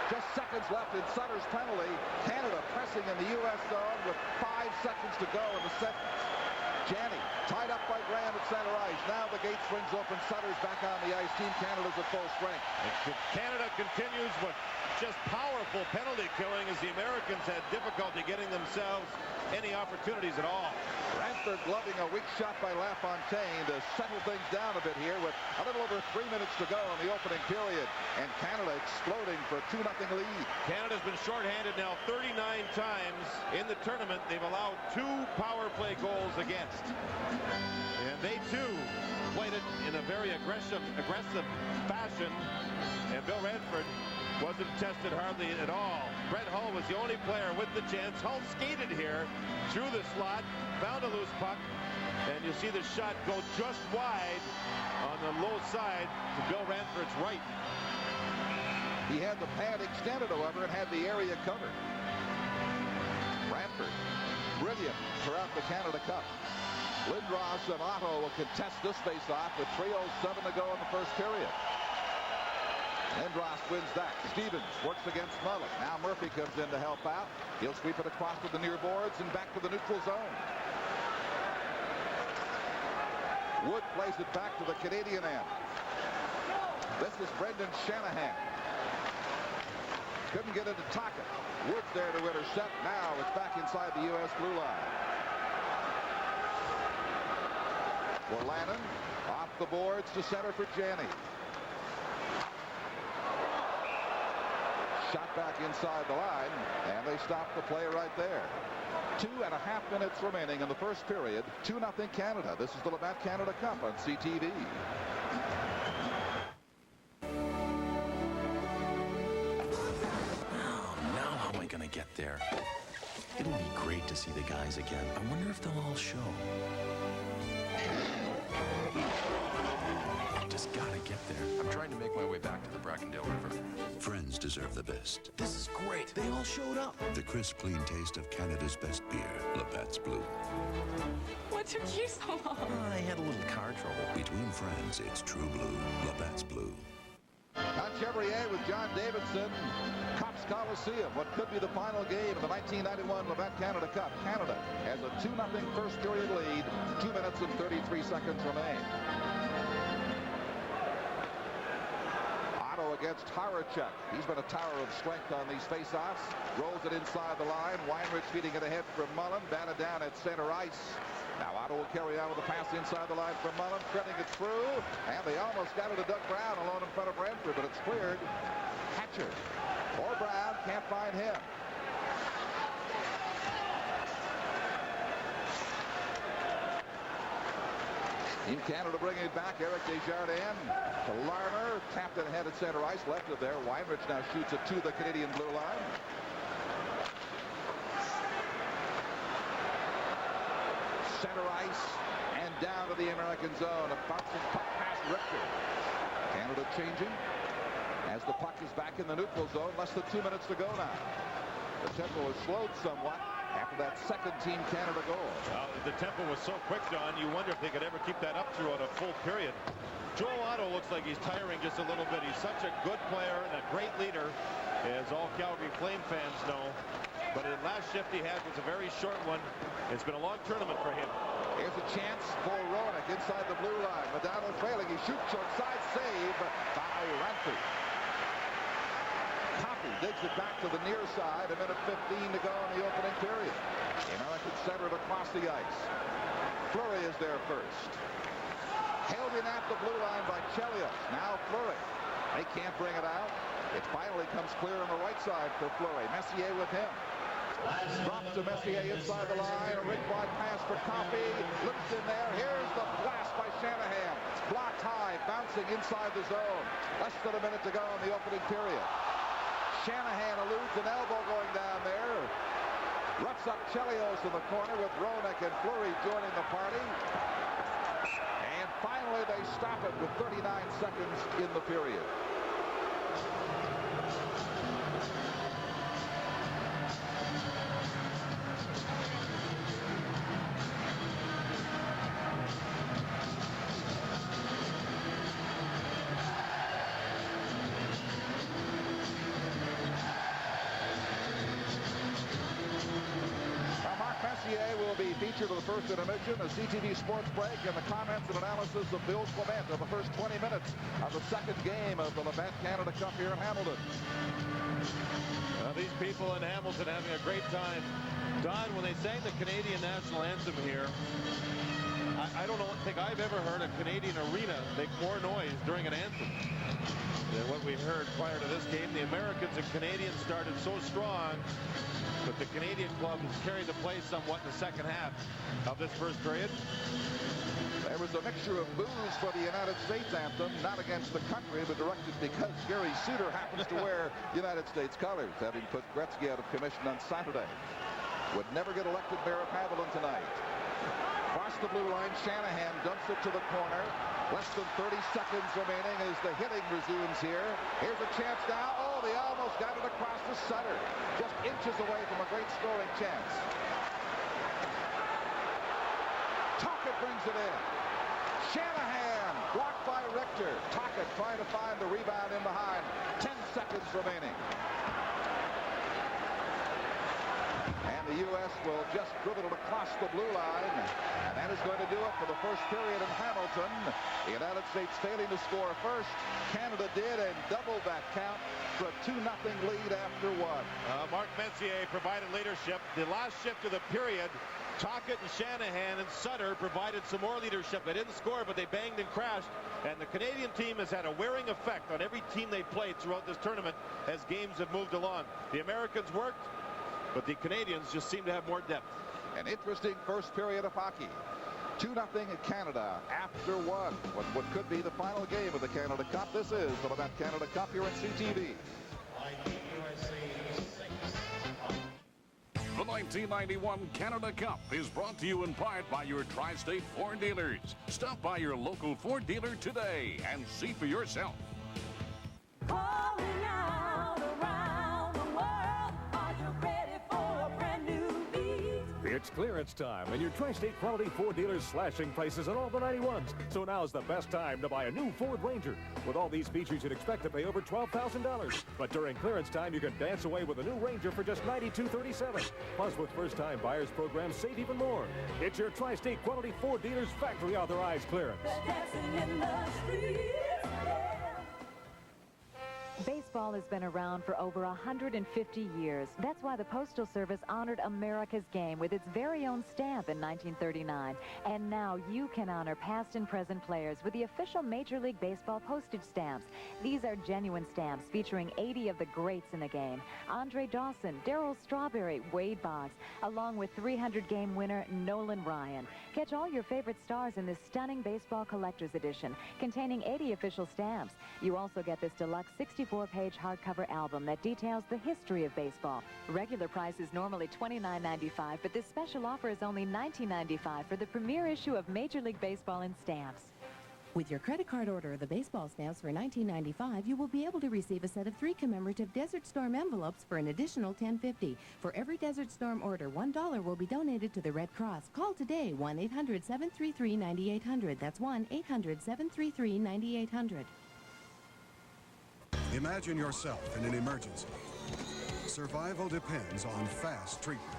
Just seconds left in Sutter's penalty. Canada pressing in the U.S. zone with 5 seconds to go in the second. Janny tied up by Graham at center ice. Now the gate swings open. Sutter's back on the ice. Team Canada's at full strength. Canada continues with just powerful penalty killing as the Americans had difficulty getting themselves any opportunities at all. Ranford gloving a weak shot by LaFontaine to settle things down a bit here with a little over 3 minutes to go in the opening period. And Canada exploding for a 2-0 lead. Canada's been shorthanded now 39 times in the tournament. They've allowed 2 power play goals against. And they too played it in a very aggressive fashion. And Bill Ranford wasn't tested hardly at all. Brett Hull was the only player with the chance. Hull skated here through the slot, found a loose puck, and you see the shot go just wide on the low side to Bill Ranford's right. He had the pad extended, however, and had the area covered. Brantford, brilliant throughout the Canada Cup. Lindros and Otto will contest this face-off with 3:07 to go in the first period. Lindros wins that. Stevens works against Mullen. Now Murphy comes in to help out. He'll sweep it across to the near boards and back to the neutral zone. Wood plays it back to the Canadian end. This is Brendan Shanahan. Couldn't get it to Tocchet. Wood's there to intercept. Now it's back inside the U.S. blue line. For Lannon, off the boards to center for Janney. Shot back inside the line, and they stop the play right there. 2.5 minutes remaining in the first period. 2-0 Canada. This is the Labatt Canada Cup on CTV. Now how am I gonna get there? It'll be great to see the guys again. I wonder if they'll all show. I just gotta get there. I'm trying to make my way back to the Brackendale River. Friends deserve the best. This is great. They all showed up. The crisp, clean taste of Canada's best beer, Labatt's Blue. What took you so long? I had a little car trouble. Between friends, it's true blue. Labatt's Blue. Don Chevrier with John Davidson. Cops Coliseum. What could be the final game of the 1991 Labatt Canada Cup. Canada has a 2-0 first period lead. 2 minutes and 33 seconds remain. Otto against Horacek. He's been a tower of strength on these face-offs. Rolls it inside the line. Weinrich feeding it ahead from Mullen. Batted down at center ice. Now Otto will carry out with a pass inside the line from Mullen, threading it through, and they almost got it to Doug Brown alone in front of Brantford, but it's cleared. Hatcher or Brown, can't find him. Team Canada bringing it back. Eric Desjardins to Larmer, tapped it ahead at center ice, left it there. Weinrich now shoots it to the Canadian blue line. Center ice and down to the American zone. A bouncing puck past Richter. Canada changing as the puck is back in the neutral zone. Less than 2 minutes to go now. The tempo has slowed somewhat after that second Team Canada goal. The tempo was so quick, Don, you wonder if they could ever keep that up throughout a full period. Joel Otto looks like he's tiring just a little bit. He's such a good player and a great leader, as all Calgary Flame fans know. But the last shift he had was a very short one. It's been a long tournament for him. Here's a chance for Roenick inside the blue line. Modano trailing. He shoots short side. Save by Ranford. Coffey digs it back to the near side. 1:15 to go in the opening period. The American centered across the ice. Fleury is there first. Held in at the blue line by Chelios. Now Fleury. They can't bring it out. It finally comes clear on the right side for Fleury. Messier with him. Drops to Messier inside the line. A rig wide pass for Coffey. Looks in there. Here's the blast by Shanahan. Blocked high, bouncing inside the zone. Less than a minute to go in the opening period. Shanahan eludes an elbow going down there. Roughs up Chelios in the corner with Roenick and Fleury joining the party. And finally they stop it with 39 seconds in the period. Featured of the first intermission, a CTV Sports break, and the comments and analysis of Bill Clement of the first 20 minutes of the second game of the Labatt Canada Cup here in Hamilton. These people in Hamilton having a great time. Don, when they sang the Canadian national anthem here, I don't think I've ever heard a Canadian arena make more noise during an anthem than what we heard prior to this game. The Americans and Canadians started so strong, but the Canadian club has carried the play somewhat in the second half of this first period. There was a mixture of boos for the United States anthem, not against the country, but directed because Gary Suter happens to wear United States colors, having put Gretzky out of commission on Saturday. Would never get elected mayor of Hamilton tonight. Across the blue line, Shanahan dumps it to the corner. Less than 30 seconds remaining as the hitting resumes here. Here's a chance now. Oh, they almost got it across to Sutter. Just inches away from a great scoring chance. Tocchet brings it in. Shanahan blocked by Richter. Tocchet trying to find the rebound in behind. 10 seconds remaining. And the U.S. will just dribble it across the blue line. And that is going to do it for the first period in Hamilton. The United States failing to score first. Canada did and doubled that count for a 2-0 lead after one. Mark Messier provided leadership. The last shift of the period, Tocchet and Shanahan and Sutter provided some more leadership. They didn't score, but they banged and crashed. And the Canadian team has had a wearing effect on every team they played throughout this tournament as games have moved along. The Americans worked, but the Canadians just seem to have more depth. An interesting first period of hockey. 2-0 in Canada after one. What could be the final game of the Canada Cup. This is the Labatt Canada Cup here on CTV. The 1991 Canada Cup is brought to you in part by your Tri-State Ford dealers. Stop by your local Ford dealer today and see for yourself. Calling out around the world, are you ready for a brand new beat? It's clearance time, and your Tri-State quality Ford dealers slashing prices on all the 91s. So now's the best time to buy a new Ford Ranger. With all these features, you'd expect to pay over $12,000. But during clearance time, you can dance away with a new Ranger for just $92.37. Plus, with first-time buyers programs, save even more. It's your Tri-State quality Ford dealers factory authorized clearance. Dancing in the streets, yeah. Baseball has been around for over 150 years. That's why the Postal Service honored America's game with its very own stamp in 1939. And now you can honor past and present players with the official Major League Baseball postage stamps. These are genuine stamps featuring 80 of the greats in the game. Andre Dawson, Darryl Strawberry, Wade Boggs, along with 300-game winner Nolan Ryan. Catch all your favorite stars in this stunning baseball collector's edition, containing 80 official stamps. You also get this deluxe 64-page hardcover album that details the history of baseball. Regular price is normally $29.95, but this special offer is only $19.95 for the premier issue of Major League Baseball in stamps. With your credit card order of the baseball stamps for $19.95, you will be able to receive a set of 3 commemorative Desert Storm envelopes for an additional $10.50. For every Desert Storm order, $1 will be donated to the Red Cross. Call today, 1-800-733-9800. That's 1-800-733-9800. Imagine yourself in an emergency. Survival depends on fast treatment.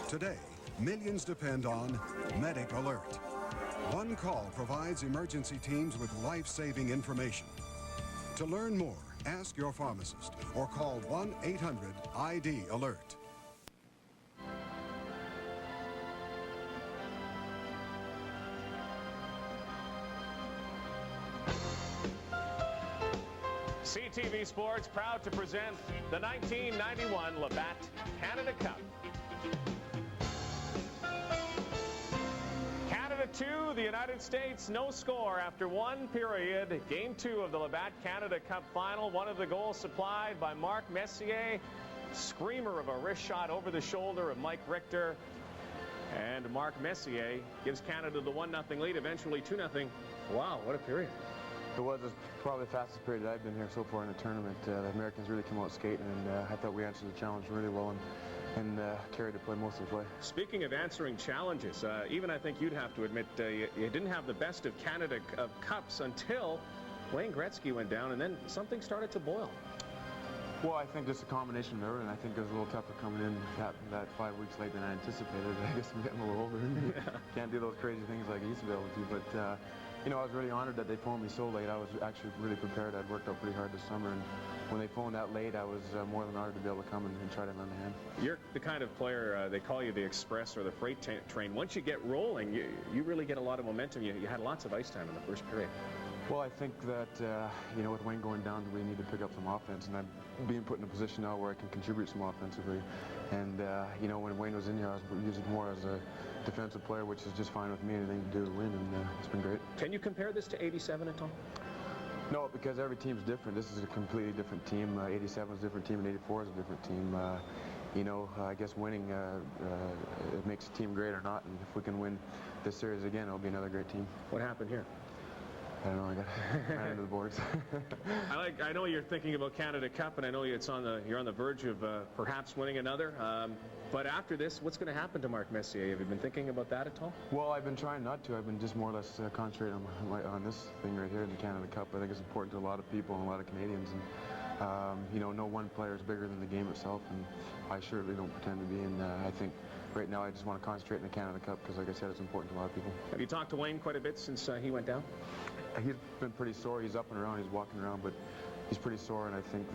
Today, millions depend on Medic Alert. One call provides emergency teams with life-saving information. To learn more, ask your pharmacist or call 1-800-ID-ALERT. CTV Sports proud to present the 1991 Labatt Canada Cup. Canada 2, the United States, no score after one period. Game 2 of the Labatt Canada Cup final. One of the goals supplied by Mark Messier. Screamer of a wrist shot over the shoulder of Mike Richter. And Mark Messier gives Canada the 1-0 lead, eventually 2-0. Wow, what a period. It was probably the fastest period that I've been here so far in the tournament. The Americans really came out skating, and I thought we answered the challenge really well and carried the play most of the play. Speaking of answering challenges, even I think you'd have to admit you didn't have the best of Canada Cups until Wayne Gretzky went down, and then something started to boil. Well, I think just a combination of everything. I think it was a little tougher coming in that 5 weeks later than I anticipated. I guess I'm getting a little older and can't do those crazy things like I used to be able to. But you know, I was really honored that they phoned me so late. I was actually really prepared. I'd worked out pretty hard this summer, and when they phoned that late, I was more than honored to be able to come and try to lend a hand. You're the kind of player, they call you the express or the freight train. Once you get rolling, you really get a lot of momentum. You had lots of ice time in the first period. Well, I think that, you know, with Wayne going down, we need to pick up some offense, and I'm being put in a position now where I can contribute some offensively. And, you know, when Wayne was in here, I was using more as a defensive player, which is just fine with me. Anything to do to win, and it's been great. Can you compare this to 87 at all? No, because every team's different. This is a completely different team. 87 is a different team, and 84 is a different team. You know, I guess winning, it makes a team great or not, and if we can win this series again, it'll be another great team. What happened here? I don't know, I got ran into the boards. I know you're thinking about Canada Cup, and I know you're on the verge of perhaps winning another. But after this, what's going to happen to Mark Messier? Have you been thinking about that at all? Well, I've been trying not to. I've been just more or less concentrating on this thing right here, the Canada Cup. I think it's important to a lot of people and a lot of Canadians. And, you know, no one player is bigger than the game itself, and I surely don't pretend to be. And I think right now I just want to concentrate in the Canada Cup because, like I said, it's important to a lot of people. Have you talked to Wayne quite a bit since he went down? He's been pretty sore. He's up and around. He's walking around, but he's pretty sore, and I think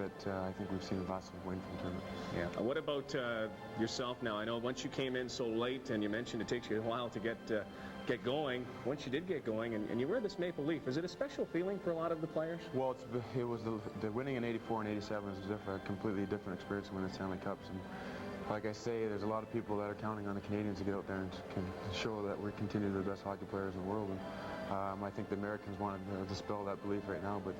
we've seen lots of Wayne from the tournament. Yeah. What about yourself now? I know once you came in so late, and you mentioned it takes you a while to get going. Once you did get going, and you wear this maple leaf, is it a special feeling for a lot of the players? Well, it was the winning in '84 and '87 is a completely different experience than winning Stanley Cups. And like I say, there's a lot of people that are counting on the Canadians to get out there and can show that we continue to be the best hockey players in the world. And I think the Americans want to dispel that belief right now, but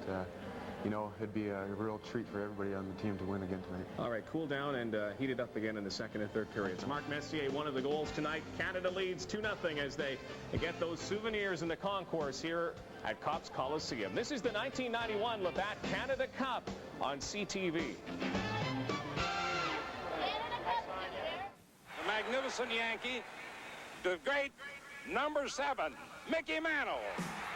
you know, it'd be a real treat for everybody on the team to win again tonight. All right, cool down and heat it up again in the second and third periods. Mark Messier, one of the goals tonight. Canada leads 2-0 as they get those souvenirs in the concourse here at Copps Coliseum. This is the 1991 Labatt Canada Cup on CTV. The magnificent Yankee, the great number 7, Mickey Mantle.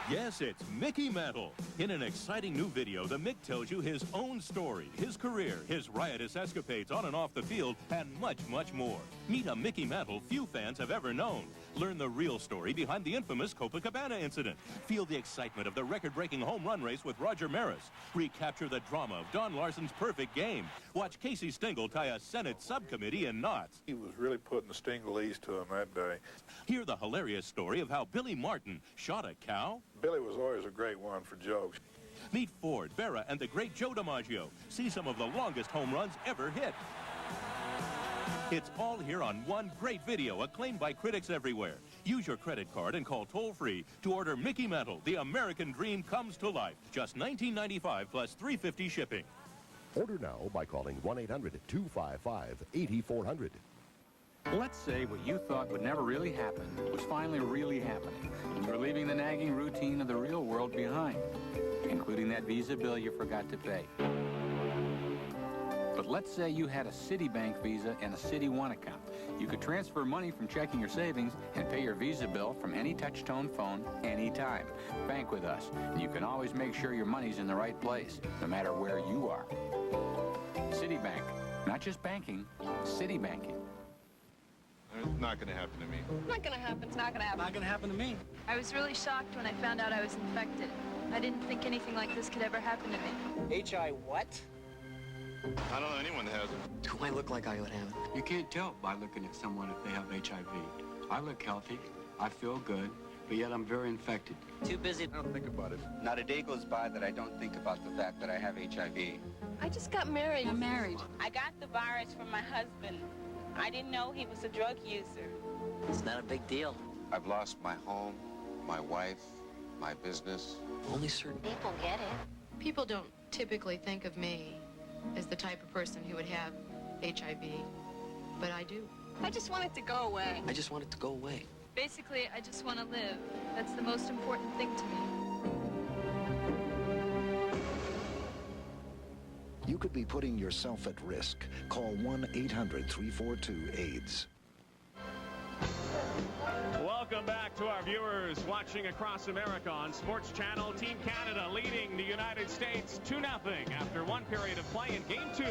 Yes, it's Mickey Mantle. In an exciting new video, the Mick tells you his own story, his career, his riotous escapades on and off the field, and much, much more. Meet a Mickey Mantle few fans have ever known. Learn the real story behind the infamous Copacabana incident. Feel the excitement of the record-breaking home run race with Roger Maris. Recapture the drama of Don Larsen's perfect game. Watch Casey Stengel tie a Senate subcommittee in knots. He was really putting the Stinglese to him that day. Hear the hilarious story of how Billy Martin shot a cow. Billy was always a great one for jokes. Meet Ford, Berra, and the great Joe DiMaggio. See some of the longest home runs ever hit. It's all here on one great video, acclaimed by critics everywhere. Use your credit card and call toll-free to order Mickey Mantle. The American dream comes to life. Just $19.95 plus $3.50 shipping. Order now by calling 1-800-255-8400. Let's say what you thought would never really happen was finally really happening, and you're leaving the nagging routine of the real world behind, including that Visa bill you forgot to pay. But let's say you had a Citibank Visa and a Citi One account. You could transfer money from checking your savings and pay your Visa bill from any touch-tone phone anytime. Bank with us, and you can always make sure your money's in the right place, no matter where you are. Citibank. Not just banking, Citi banking. It's not going to happen to me. Not gonna happen. It's not gonna happen. Not gonna happen to me. I was really shocked when I found out I was infected. I didn't think anything like this could ever happen to me. H.I. what? I don't know anyone that has it. Do I look like I would have it? You can't tell by looking at someone if they have HIV. I look healthy, I feel good, but yet I'm very infected. Too busy. I don't think about it. Not a day goes by that I don't think about the fact that I have HIV. I just got married. I'm married. I got the virus from my husband. I didn't know he was a drug user. It's not a big deal. I've lost my home, my wife, my business. Only certain people get it. People don't typically think of me as the type of person who would have HIV, but I do. I just want it to go away. I just want it to go away. Basically, I just want to live. That's the most important thing to me. You could be putting yourself at risk. Call 1-800-342-AIDS. Welcome back to our viewers watching across America on Sports Channel. Team Canada leading the United States 2-0 after one period of play in Game 2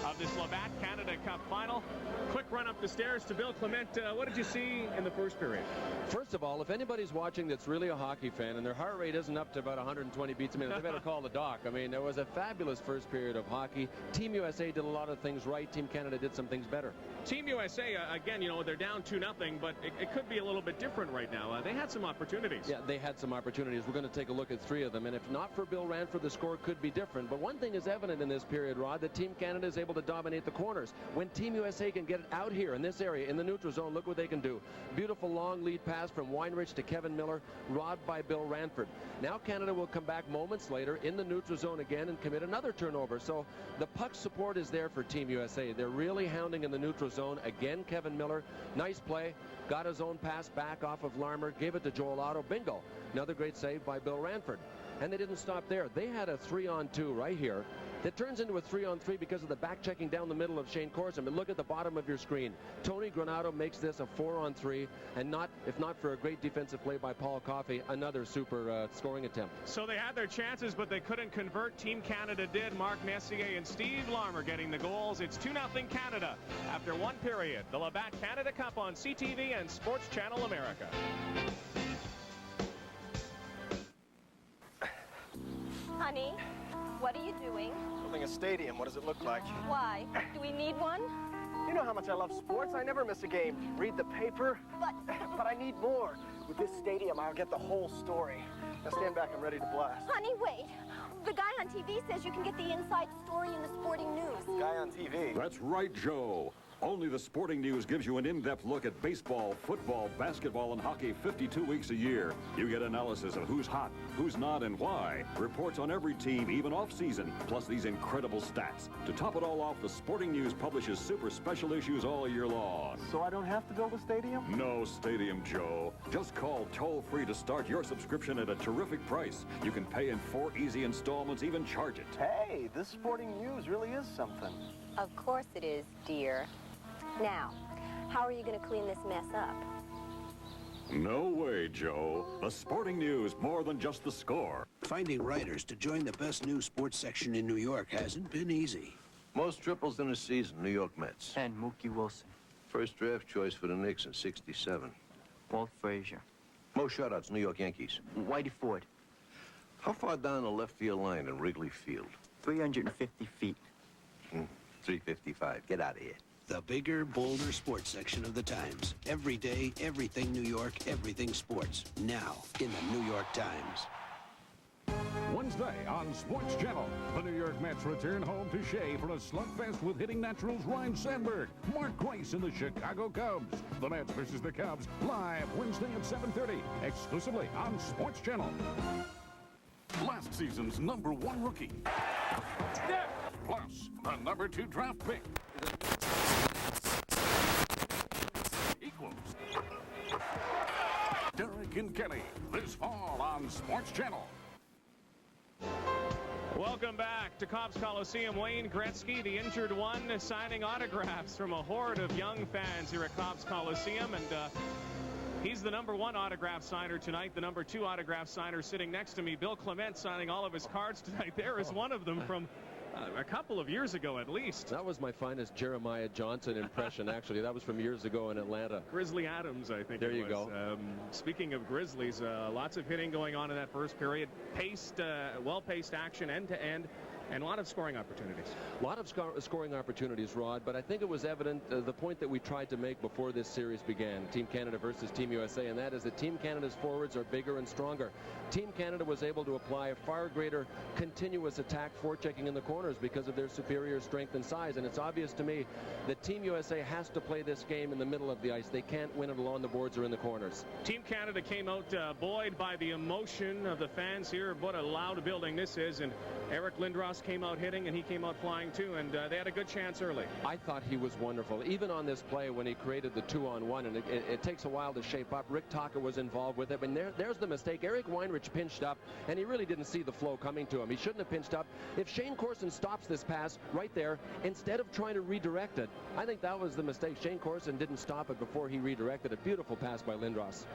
of this Labatt Canada Cup final. Quick run up the stairs to Bill Clement. What did you see in the first period? First of all, if anybody's watching that's really a hockey fan and their heart rate isn't up to about 120 beats a minute, they better call the doc. I mean, there was a fabulous first period of hockey. Team USA did a lot of things right. Team Canada did some things better. Team USA, again, you know, they're down 2-0, but it could be a little bit different right now. They had some opportunities. Yeah, they had some opportunities. We're going to take a look at 3 of them, and if not for Bill Ranford, the score could be different. But one thing is evident in this period, Rod, that Team Canada is able to dominate the corners. When Team USA can get it out here in this area, in the neutral zone, look what they can do. Beautiful long lead pass from Weinrich to Kevin Miller, robbed by Bill Ranford. Now Canada will come back moments later in the neutral zone again and commit another turnover. So the puck support is there for Team USA. They're really hounding in the neutral zone. Again, Kevin Miller, nice play, got his own pass back off of Larmer, gave it to Joel Otto. Bingo. Another great save by Bill Ranford. And they didn't stop there. They had a 3-on-2 right here that turns into a 3-on-3 because of the back checking down the middle of Shane Corson. And look at the bottom of your screen. Tony Granato makes this a 4-on-3, and if not for a great defensive play by Paul Coffey, another super scoring attempt. So they had their chances, but they couldn't convert. Team Canada did. Mark Messier and Steve Larmer getting the goals. It's 2-0 Canada after one period. The Labatt Canada Cup on CTV and Sports Channel America. Honey, what are you doing? Building a stadium. What does it look like? Why? Do we need one? You know how much I love sports. I never miss a game. Read the paper. But I need more. With this stadium, I'll get the whole story. Now stand back. I'm ready to blast. Honey, wait. The guy on TV says you can get the inside story in the Sporting News. Guy on TV? That's right, Joe. Only the Sporting News gives you an in-depth look at baseball, football, basketball, and hockey 52 weeks a year. You get analysis of who's hot, who's not, and why. Reports on every team, even off-season, plus these incredible stats. To top it all off, the Sporting News publishes super special issues all year long. So I don't have to build a stadium? No stadium, Joe. Just call toll-free to start your subscription at a terrific price. You can pay in 4 easy installments, even charge it. Hey, this Sporting News really is something. Of course it is, dear. Now, how are you going to clean this mess up? No way, Joe. The Sporting News, more than just the score. Finding writers to join the best news sports section in New York hasn't been easy. Most triples in a season, New York Mets. And Mookie Wilson. First draft choice for the Knicks in '67. Walt Frazier. Most shutouts, New York Yankees. Whitey Ford. How far down the left field line in Wrigley Field? 350 feet. 355. Get out of here. The bigger, bolder sports section of the Times. Every day, everything New York, everything sports. Now, in the New York Times. Wednesday on Sports Channel, the New York Mets return home to Shea for a slugfest with hitting Naturals Ryne Sandberg, Mark Grace, and the Chicago Cubs. The Mets versus the Cubs, live Wednesday at 7:30, exclusively on Sports Channel. Last season's #1 rookie, plus the #2 draft pick, equals Derek and Kenny this fall on Sports Channel. Welcome back to Cobb's Coliseum. Wayne Gretzky, the injured one, signing autographs from a horde of young fans here at Cobb's Coliseum. And he's the #1 autograph signer tonight. The #2 autograph signer sitting next to me, Bill Clement, signing all of his cards tonight. There is one of them from a couple of years ago, at least. That was my finest Jeremiah Johnson impression, actually. That was from years ago in Atlanta. Grizzly Adams, I think. There it you was. go. Speaking of Grizzlies, lots of hitting going on in that first period. Well-paced action end to end. And a lot of scoring opportunities. A lot of scoring opportunities, Rod, but I think it was evident the point that we tried to make before this series began, Team Canada versus Team USA, and that is that Team Canada's forwards are bigger and stronger. Team Canada was able to apply a far greater continuous attack forechecking in the corners because of their superior strength and size, and it's obvious to me that Team USA has to play this game in the middle of the ice. They can't win it along the boards or in the corners. Team Canada came out buoyed by the emotion of the fans here. What a loud building this is, and Eric Lindros came out hitting, and he came out flying too, and they had a good chance early. I thought he was wonderful, even on this play when he created the 2-on-1, and it takes a while to shape up. Rick Taka was involved with it, and there's the mistake. Eric Weinrich pinched up, and he really didn't see the flow coming to him. He shouldn't have pinched up. If Shane Corson stops this pass right there, instead of trying to redirect it, I think that was the mistake. Shane Corson didn't stop it before he redirected it. Beautiful pass by Lindros.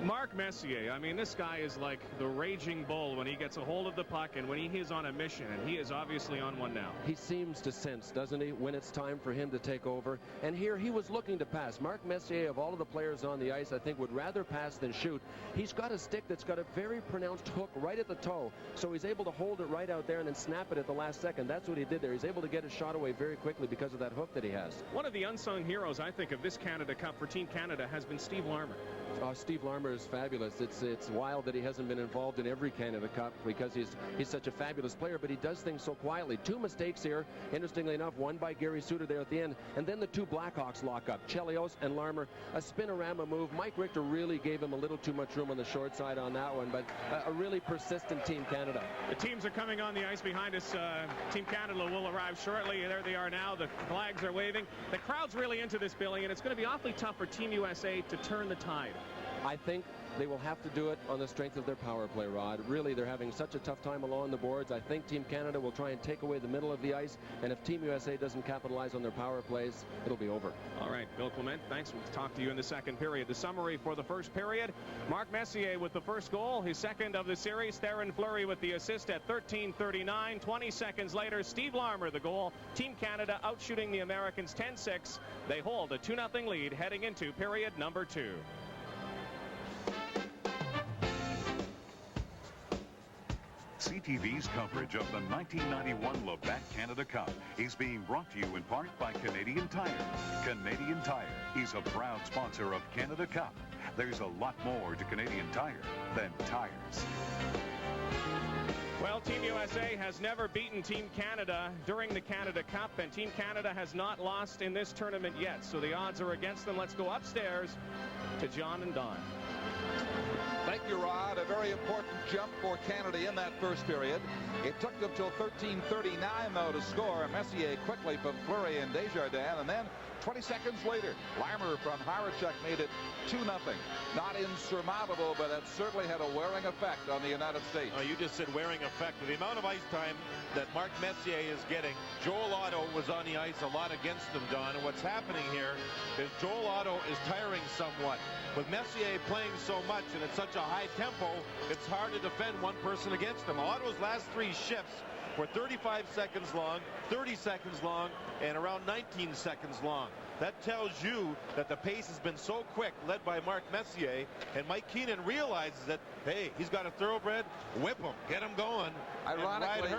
Mark Messier, I mean, this guy is like the raging bull when he gets a hold of the puck and when he is on a mission, and he is obviously on one now. He seems to sense, doesn't he, when it's time for him to take over. And here he was looking to pass. Mark Messier, of all of the players on the ice, I think would rather pass than shoot. He's got a stick that's got a very pronounced hook right at the toe, so he's able to hold it right out there and then snap it at the last second. That's what he did there. He's able to get his shot away very quickly because of that hook that he has. One of the unsung heroes, I think, of this Canada Cup for Team Canada has been Steve Larmer. Oh, Steve Larmer is fabulous. It's wild that he hasn't been involved in every Canada Cup because he's such a fabulous player, but he does things so quietly. 2 mistakes here, interestingly enough, one by Gary Suter there at the end, and then the 2 Blackhawks lock up. Chelios and Larmer, a spinorama move. Mike Richter really gave him a little too much room on the short side on that one, but a really persistent Team Canada. The teams are coming on the ice behind us. Team Canada will arrive shortly. There they are now. The flags are waving. The crowd's really into this, Billy, and it's going to be awfully tough for Team USA to turn the tide. I think they will have to do it on the strength of their power play, Rod. Really, they're having such a tough time along the boards. I think Team Canada will try and take away the middle of the ice, and if Team USA doesn't capitalize on their power plays, it'll be over. All right, Bill Clement, thanks. We'll talk to you in the second period. The summary for the first period: Mark Messier with the first goal, his second of the series. Theoren Fleury with the assist at 13:39. 20 seconds later, Steve Larmer the goal. Team Canada outshooting the Americans 10-6. They hold a 2-0 lead heading into period number 2. CTV's coverage of the 1991 Labatt Canada Cup is being brought to you in part by Canadian Tire. Canadian Tire is a proud sponsor of Canada Cup. There's a lot more to Canadian Tire than tires. Well, Team USA has never beaten Team Canada during the Canada Cup, and Team Canada has not lost in this tournament yet, so the odds are against them. Let's go upstairs to John and Don. Thank you, Rod. A very important jump for Canada in that first period. It took them till 13:39, though, to score. Messier quickly from Fleury and Desjardins, and then 20 seconds later, Larmer from Harachuk made it 2-0. Not insurmountable, but it certainly had a wearing effect on the United States. Oh, you just said wearing effect. The amount of ice time that Mark Messier is getting, Joel Otto was on the ice a lot against him, Don. And what's happening here is Joel Otto is tiring somewhat. With Messier playing so much and at such a high tempo, it's hard to defend one person against him. Otto's last 3 shifts were 35 seconds long, 30 seconds long, and around 19 seconds long. That tells you that the pace has been so quick, led by Mark Messier, and Mike Keenan realizes that, hey, he's got a thoroughbred, whip him, get him going. Ironically,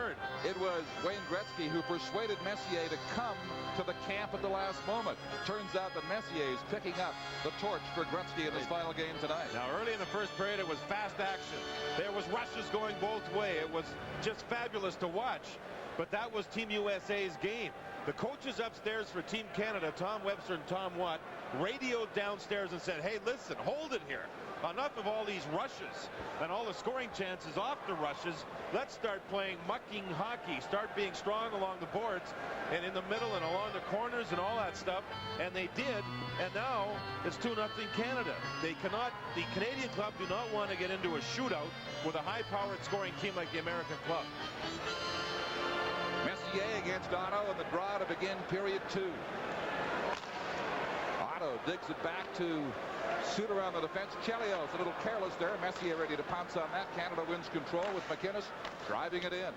it was Wayne Gretzky who persuaded Messier to come to the camp at the last moment. Turns out that Messier is picking up the torch for Gretzky in his final game tonight. Now, early in the first period, it was fast action. There was rushes going both ways. It was just fabulous to watch. But that was Team USA's game. The coaches upstairs for Team Canada, Tom Webster and Tom Watt, radioed downstairs and said, hey, listen, hold it here. Enough of all these rushes and all the scoring chances off the rushes. Let's start playing mucking hockey. Start being strong along the boards and in the middle and along the corners and all that stuff. And they did. And now it's 2-0 Canada. The Canadian club do not want to get into a shootout with a high-powered scoring team like the American club. Messier against Otto in the draw to begin period 2. Otto digs it back to suit around the defense. Chelios a little careless there. Messier ready to pounce on that. Canada wins control with McInnes driving it in.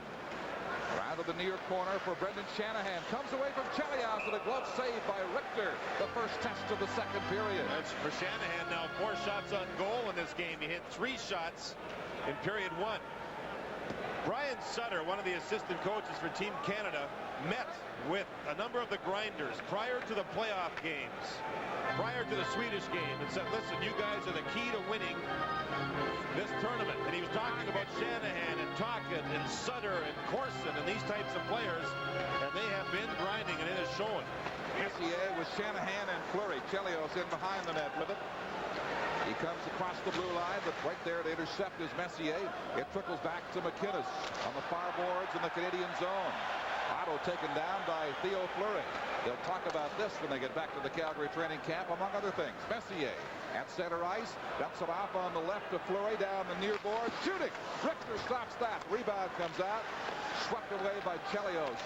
Around to the near corner for Brendan Shanahan. Comes away from Chelios and a glove save by Richter. The first test of the second period. That's for Shanahan now. 4 shots on goal in this game. He hit 3 shots in period 1. Brian Sutter, one of the assistant coaches for Team Canada, met with a number of the grinders prior to the playoff games, prior to the Swedish game, and said, listen, you guys are the key to winning this tournament. And he was talking about Shanahan and Tocchet and Sutter and Corson and these types of players, and they have been grinding, and it is showing. Messier with Shanahan and Fleury. Chelios in behind the net with it. He comes across the blue line, but right there to intercept is Messier. It trickles back to McInnes on the far boards in the Canadian zone. Otto taken down by Theo Fleury. They'll talk about this when they get back to the Calgary training camp, among other things. Messier at center ice, dumps it off on the left to Fleury down the near board. Shooting! Richter stops that. Rebound comes out. Swept away by Chelios.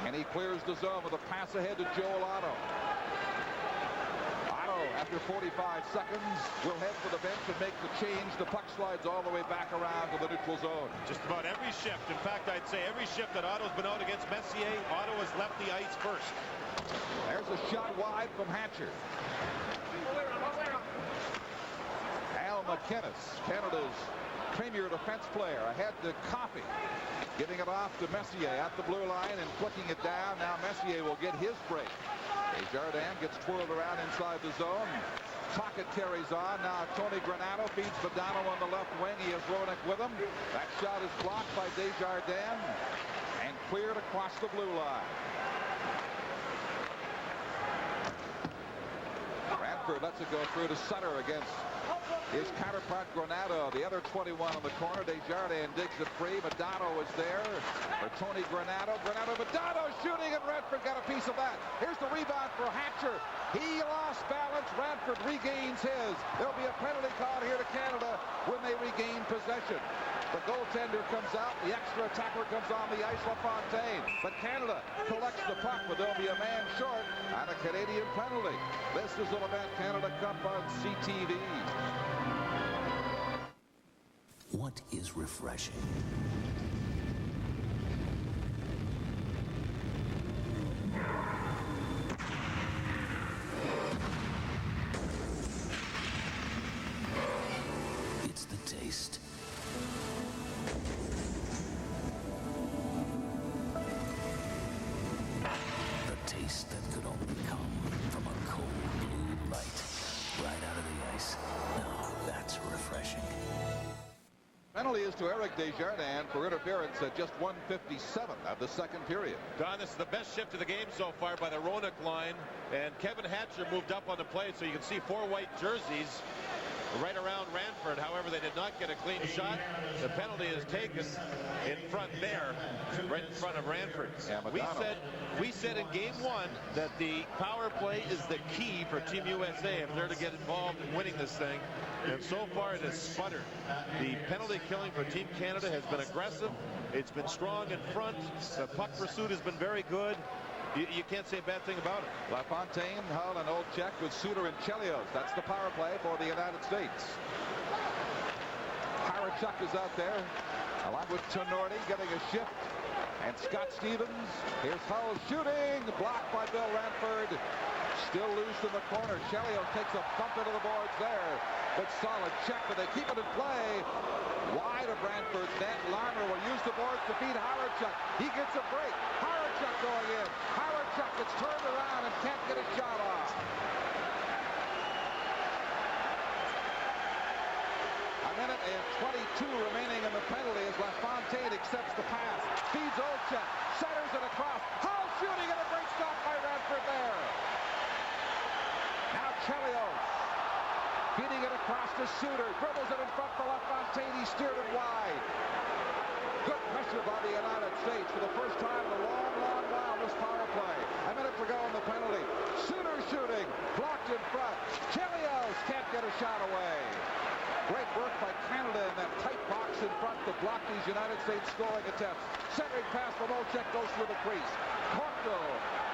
And he clears the zone with a pass ahead to Joel Otto. After 45 seconds, will head for the bench and make the change. The puck slides all the way back around to the neutral zone. Just about every shift. In fact, I'd say every shift that Otto's been out against Messier, Otto has left the ice first. There's a shot wide from Hatcher. Al McInnes, Canada's premier defense player, ahead to Coffey. Giving it off to Messier at the blue line and flicking it down. Now Messier will get his break. Desjardins gets twirled around inside the zone. Tocchet carries on. Now Tony Granato feeds Badano on the left wing. He has Roenick with him. That shot is blocked by Desjardins and cleared across the blue line. Ranford lets it go through to Sutter against his counterpart Granado. The other 21 on the corner. Desjardins digs it free. Modano is there for Tony Granado. Modano shooting, and Ranford got a piece of that. Here's the rebound for Hatcher. He lost balance. Ranford regains his. There'll be a penalty called here to Canada when they regain possession. The goaltender comes out. The extra attacker comes on the ice, LaFontaine. But Canada collects the puck, but there'll be a man short and a Canadian penalty. This is the Labatt Canada Cup on CTV. What is refreshing? It's the taste. The taste that could only come from a cold blue light right out of the ice. Now that's refreshing. Penalty is to Eric Desjardins for interference at just 1:57 of the second period. Don, this is the best shift of the game so far by the Roenick line. And Kevin Hatcher moved up on the play, so you can see 4 white jerseys right around Ranford. However, they did not get a clean shot. The penalty is taken in front there, right in front of Ranford. We said in game 1 that the power play is the key for Team USA if they're to get involved in winning this thing. And so far it has sputtered. The penalty killing for Team Canada has been aggressive. It's been strong in front. The puck pursuit has been very good. You can't say a bad thing about it. LaFontaine, Hull, and Olczyk with Suter and Chelios. That's the power play for the United States. Harachuk is out there, along with Tenorti getting a shift. And Scott Stevens. Here's Hull shooting. Blocked by Bill Ranford. Still loose in the corner. Chelios takes a bump into the boards there. But solid check, but they keep it in play. Wide of Ranford's net. Larner will use the boards to feed Harachuk. He gets a break. Harachuk going in. Harachuk gets turned around and can't get a shot off. A minute and 22 remaining in the penalty as LaFontaine accepts the pass. Feeds Olczyk. Centers it across. Hull shooting, and a great stop by Ranford there. Now Chelios. Feeding it across to Suter. Dribbles it in front for LaFontaine. He steered it wide. Good pressure by the United States for the first time in a long, long while this power play. A minute to go in the penalty. Suter shooting. Blocked in front. Chelios can't get a shot away. Great work by Canada in that tight box in front to block these United States scoring attempts. Centering pass from Olczyk goes through the crease. Corto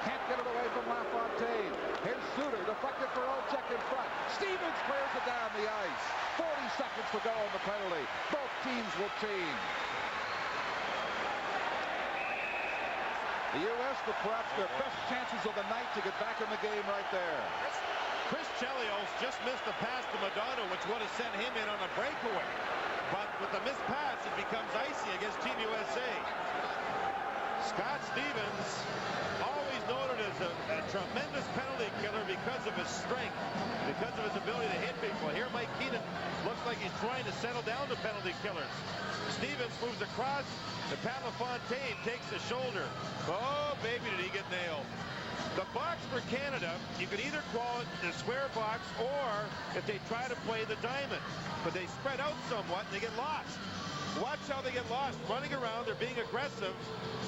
can't get it away from LaFontaine. Here's Suter, deflected for Olczyk in front. Stevens clears it down the ice. 40 seconds to go in the penalty. Both teams will change. The U.S. with perhaps their best chances of the night to get back in the game right there. Chris Chelios just missed the pass to Modano, which would have sent him in on a breakaway. But with the missed pass, it becomes icy against Team USA. Scott Stevens, always noted as a tremendous penalty killer because of his strength, because of his ability to hit people. Here Mike Keenan looks like he's trying to settle down the penalty killers. Stevens moves across. The Pat LaFontaine takes the shoulder. Oh, baby, did he get nailed. The box for Canada, you can either call it the square box or if they try to play the diamond. But they spread out somewhat and they get lost. Watch how they get lost. Running around, they're being aggressive.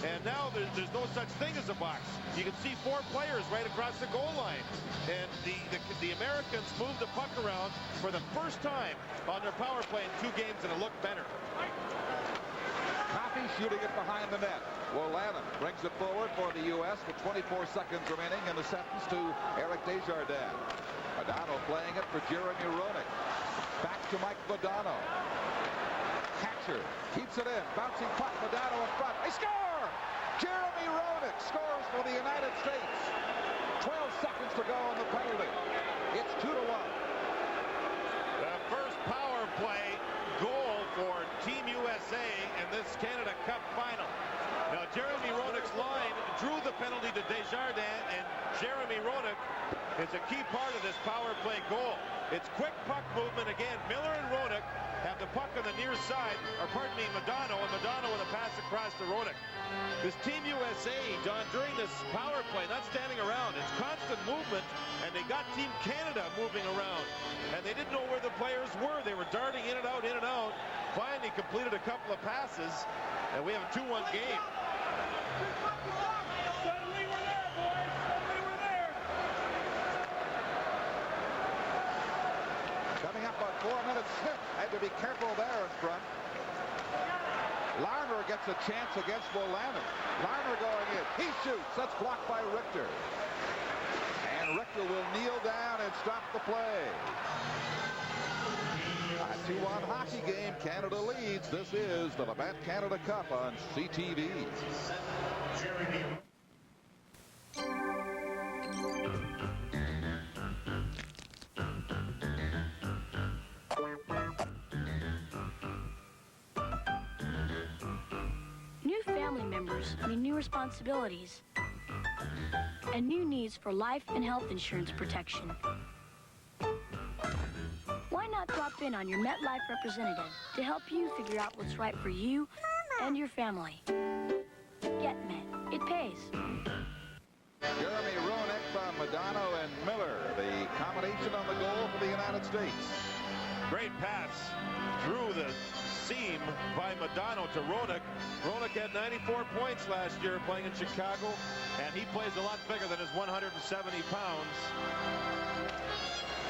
And now there's no such thing as a box. You can see 4 players right across the goal line. And the Americans moved the puck around for the first time on their power play in 2 games, and it looked better. Coffey shooting it behind the net. Wolanin brings it forward for the U.S. with 24 seconds remaining in the sentence to Eric Desjardins. Modano playing it for Jeremy Roenick. Back to Mike Modano. Hatcher keeps it in. Bouncing puck. Modano in front. They score! Jeremy Roenick scores for the United States. 12 seconds to go on the penalty. It's 2-1. The first power play goal for Team USA in this Canada Cup final. Now Jeremy Roenick's line drew the penalty to Desjardins, and Jeremy Roenick is a key part of this power play goal. It's quick puck movement again. Miller and Roenick have the puck on the near side, or pardon me, Modano, and Modano with a pass across to Roenick. This Team USA, John, during this power play, not standing around, it's constant movement, and they got Team Canada moving around. And they didn't know where the players were. They were darting in and out, in and out. Finally completed a couple of passes, and we have a 2-1 game. Suddenly we're there, boys. Suddenly we're there. Coming up on 4 minutes, Smith had to be careful there in front. Larner gets a chance against Wolanin. Larner going in. He shoots. That's blocked by Richter. And Richter will kneel down and stop the play. A 2-1 hockey game. Canada leads. This is the Labatt Canada Cup on CTV. New family members mean new responsibilities and new needs for life and health insurance protection. Why not drop in on your MetLife representative to help you figure out what's right for you and your family? Get Met. It pays. Jeremy Roenick from Modano and Miller. The combination on the goal for the United States. Great pass through the seam by Modano to Roenick. Roenick had 94 points last year playing in Chicago, and he plays a lot bigger than his 170 pounds.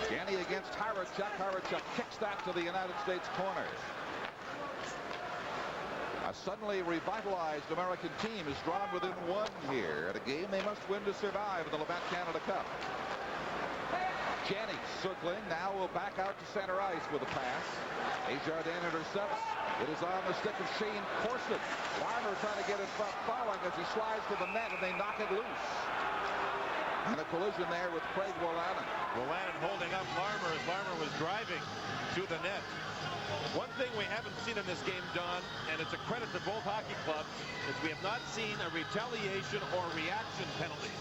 Janney against Harachuck. Harachuck kicks that to the United States corner. A suddenly revitalized American team is drawn within one here at a game they must win to survive in the Labatt Canada Cup. Janney circling, now will back out to center ice with a pass. Desjardins intercepts. It is on the stick of Shane Corson. Larner trying to get in front, following as he slides to the net, and they knock it loose. And a collision there with Craig Wolanin. Wolanin holding up Larmer as Larmer was driving to the net. One thing we haven't seen in this game, Don, and it's a credit to both hockey clubs, is we have not seen a retaliation or reaction penalty.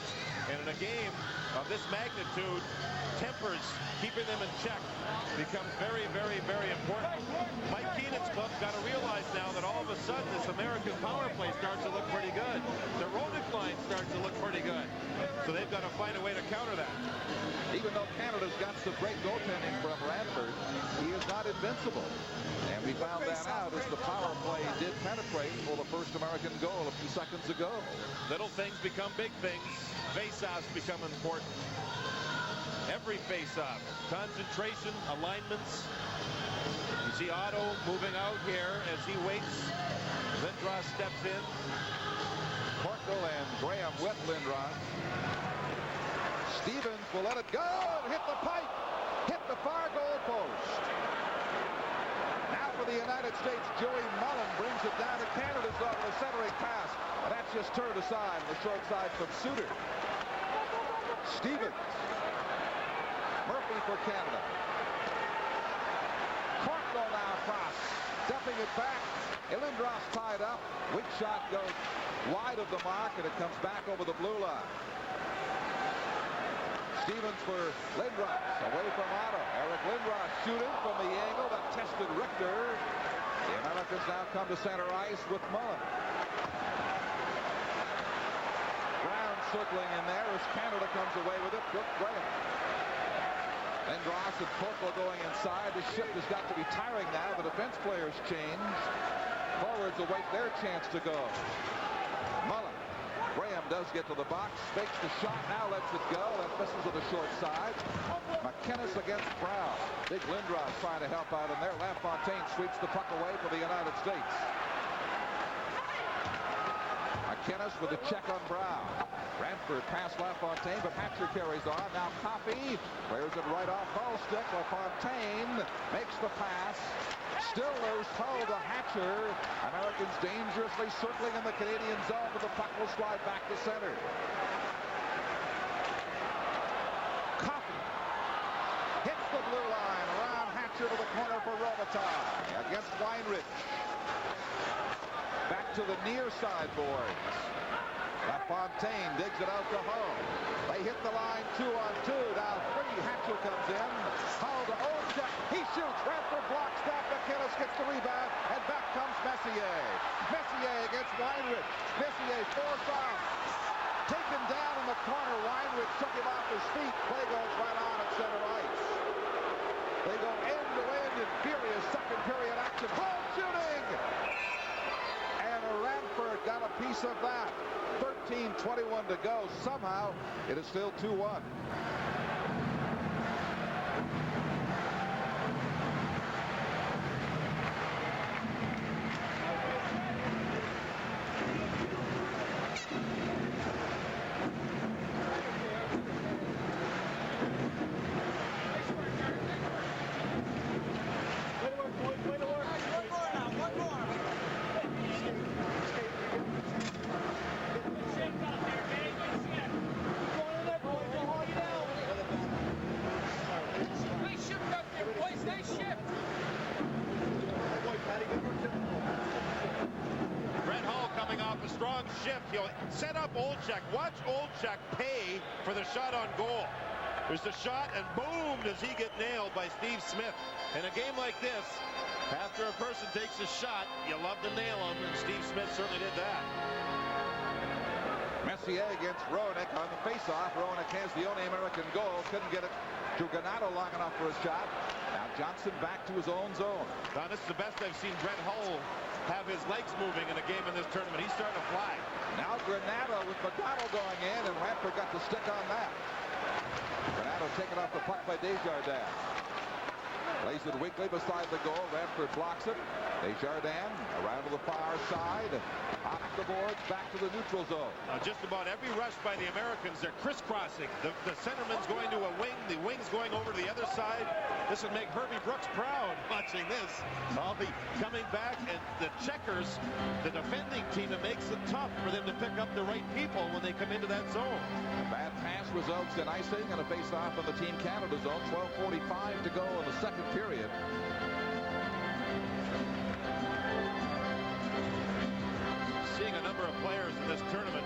And in a game of this magnitude, tempers, keeping them in check, becomes very, very, very important. Mike Keenan's club's got to realize now that all of a sudden this American power play starts to look pretty good. The Roenick line starts to look pretty good. So they've got to find a way to counter that. Even though Canada's got some great goaltending from Ranford, he is not invincible. And we found that out as the power play did penetrate for the first American goal a few seconds ago. Little things become big things. Face-offs become important. Every face-off. Concentration, alignments. You see Otto moving out here as he waits. Lindros steps in. Corkle and Graham with Lindros. Stevens will let it go. Hit the pipe. Hit the far goal post. Now for the United States, Joey Mullen brings it down to Canada's off the centering pass. And that's just turned aside on the short side from Suter. Stevens. Murphy for Canada. Corkle now across. Dumping it back. Lindros tied up. Weak shot goes wide of the mark, and it comes back over the blue line. Stevens for Lindros. Away from Otto. Eric Lindros shooting from the angle that tested Richter. The Americans now come to center ice with Mullen. Brown circling in there as Canada comes away with it. Brooke Graham. Lindros and Corkle going inside. The shift has got to be tiring now. The defense players change. Forwards await their chance to go. Mullen. Graham does get to the box. Fakes the shot. Now lets it go. That misses to the short side. McInnes against Brown. Big Lindros trying to help out in there. LaFontaine sweeps the puck away for the United States. McInnes with a check on Brown. Ranford past LaFontaine, but Hatcher carries on. Now Coffey clears it right off ball stick. LaFontaine makes the pass. Still loose. Hull to Hatcher. Americans dangerously circling in the Canadian zone, but the puck will slide back to center. Coffey hits the blue line. Around Hatcher to the corner for Robitaille against Weinrich. Back to the near side boards. LaFontaine digs it out to Hull. They hit the line 2-on-2. Now Hatchell comes in. Hull to Olczyk. He shoots. Ranford blocks that. McInnes gets the rebound. And back comes Messier. Messier against Weinrich. Messier forced off. Taken down in the corner. Weinrich took him off his feet. Play goes right on at center ice. They go end to end in furious second period action. Hull shooting! And Ranford got a piece of that. 13:21 to go. Somehow it is still 2-1. Shift. He'll set up Olczyk. Watch Olczyk pay for the shot on goal. There's the shot, and boom, does he get nailed by Steve Smith. In a game like this, after a person takes a shot, you love to nail him, and Steve Smith certainly did that. Messier against Roenick on the faceoff. Roenick has the only American goal. Couldn't get it to Granato long enough for a shot. Now Johnson back to his own zone. Now, this is the best I've seen Brett Hull have his legs moving in a game in this tournament. He's starting to fly. Now Granato with McDonald going in, and Ranford got the stick on that. Granato taken off the puck by Desjardins. Plays it weakly beside the goal. Ranford blocks it. Desjardins around to the far side. Off the boards, back to the neutral zone. Just about every rush by the Americans, they're crisscrossing. The centerman's going to a wing. The wing's going over to the other side. This would make Herbie Brooks proud watching this. All the coming back, and the checkers, the defending team, it makes it tough for them to pick up the right people when they come into that zone. Bad pass results in icing and a face-off in the Team Canada zone. 12:45 to go in the second period. Seeing a number of players in this tournament,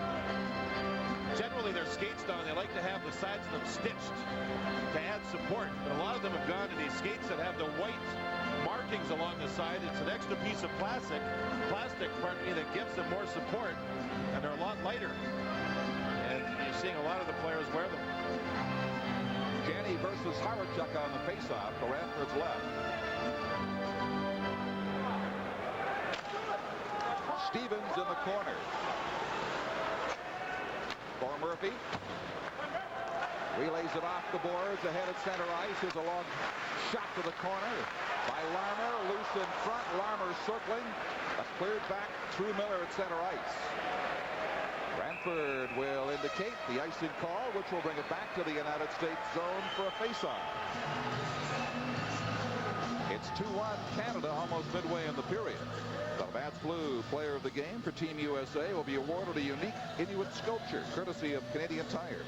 generally their skates down, they like to have the sides of them stitched to add support, but a lot of them have gone to these skates that have the white markings along the side. It's an extra piece of plastic, that gives them more support, and they're a lot lighter, and you're seeing a lot of the players wear them. Janney versus Howardchuk on the faceoff for Ranford's left. Stevens in the corner. For Murphy. Relays it off the boards ahead at center ice. Here's a long shot to the corner by Larmer. Loose in front. Larmer circling. That's cleared back through Miller at center ice. Ranford will indicate the icing call, which will bring it back to the United States zone for a faceoff. It's 2-1 Canada almost midway in the period. The Bats Blue player of the game for Team USA will be awarded a unique Inuit sculpture courtesy of Canadian Tire.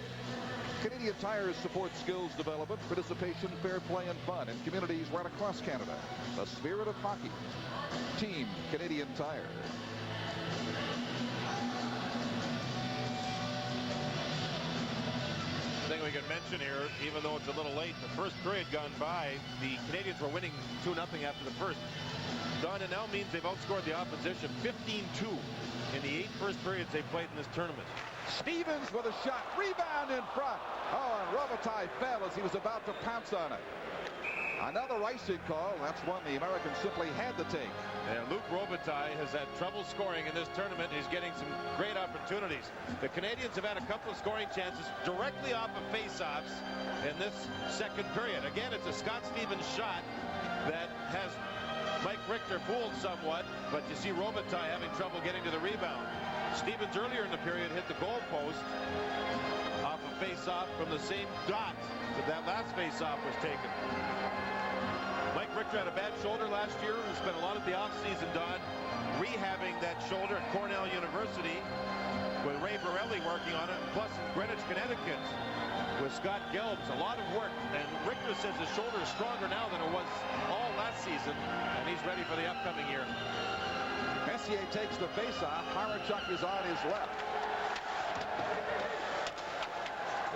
Canadian Tire supports skills development, participation, fair play, and fun in communities right across Canada. The spirit of hockey. Team Canadian Tire. Thing we can mention here, even though it's a little late, the first period gone by, the Canadians were winning 2-0 after the first. Don, it now means they've outscored the opposition 15-2 in the 8 first periods they played in this tournament. Stevens with a shot. Rebound in front. Oh, and Robitaille fell as he was about to pounce on it. Another icing call. That's one the Americans simply had to take. And Luc Robitaille has had trouble scoring in this tournament. He's getting some great opportunities. The Canadians have had a couple of scoring chances directly off of face-offs in this second period. Again, it's a Scott Stevens shot that has Mike Richter fooled somewhat, but you see Robitaille having trouble getting to the rebound. Stevens earlier in the period hit the goal post off a face-off from the same dot that last face-off was taken. Mike Richter had a bad shoulder last year. He spent a lot of the offseason, Don, rehabbing that shoulder at Cornell University with Ray Borelli working on it, plus in Greenwich, Connecticut with Scott Gelbs. A lot of work, and Richter says his shoulder is stronger now than it was all last season, and he's ready for the upcoming year. Messier takes the face-off. Harachuk is on his left.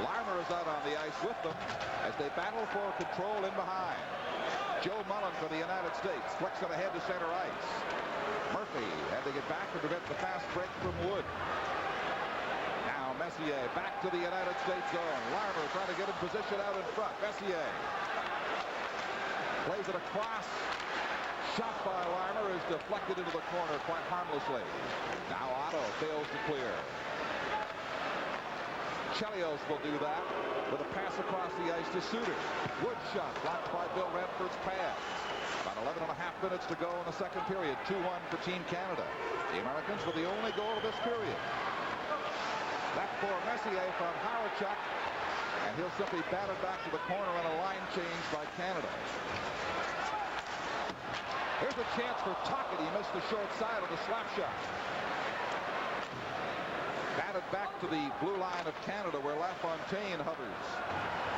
Larmer is out on the ice with them as they battle for control in behind. Joe Mullen for the United States flicks it ahead to center ice. Murphy had to get back to prevent the fast break from Wood. Now Messier back to the United States zone. Larmer trying to get in position out in front. Messier plays it across. Shot by Larmer is deflected into the corner quite harmlessly. Now Otto fails to clear. Chelios will do that with a pass across the ice to Suter. Wood shot blocked by Bill Ranford's pass. About 11 and a half minutes to go in the second period. 2-1 for Team Canada. The Americans with the only goal of this period. That for Messier from Harachuk. And he'll simply bat it back to the corner on a line change by Canada. Here's a chance for Tocchet. He missed the short side of the slap shot. Batted back to the blue line of Canada where LaFontaine hovers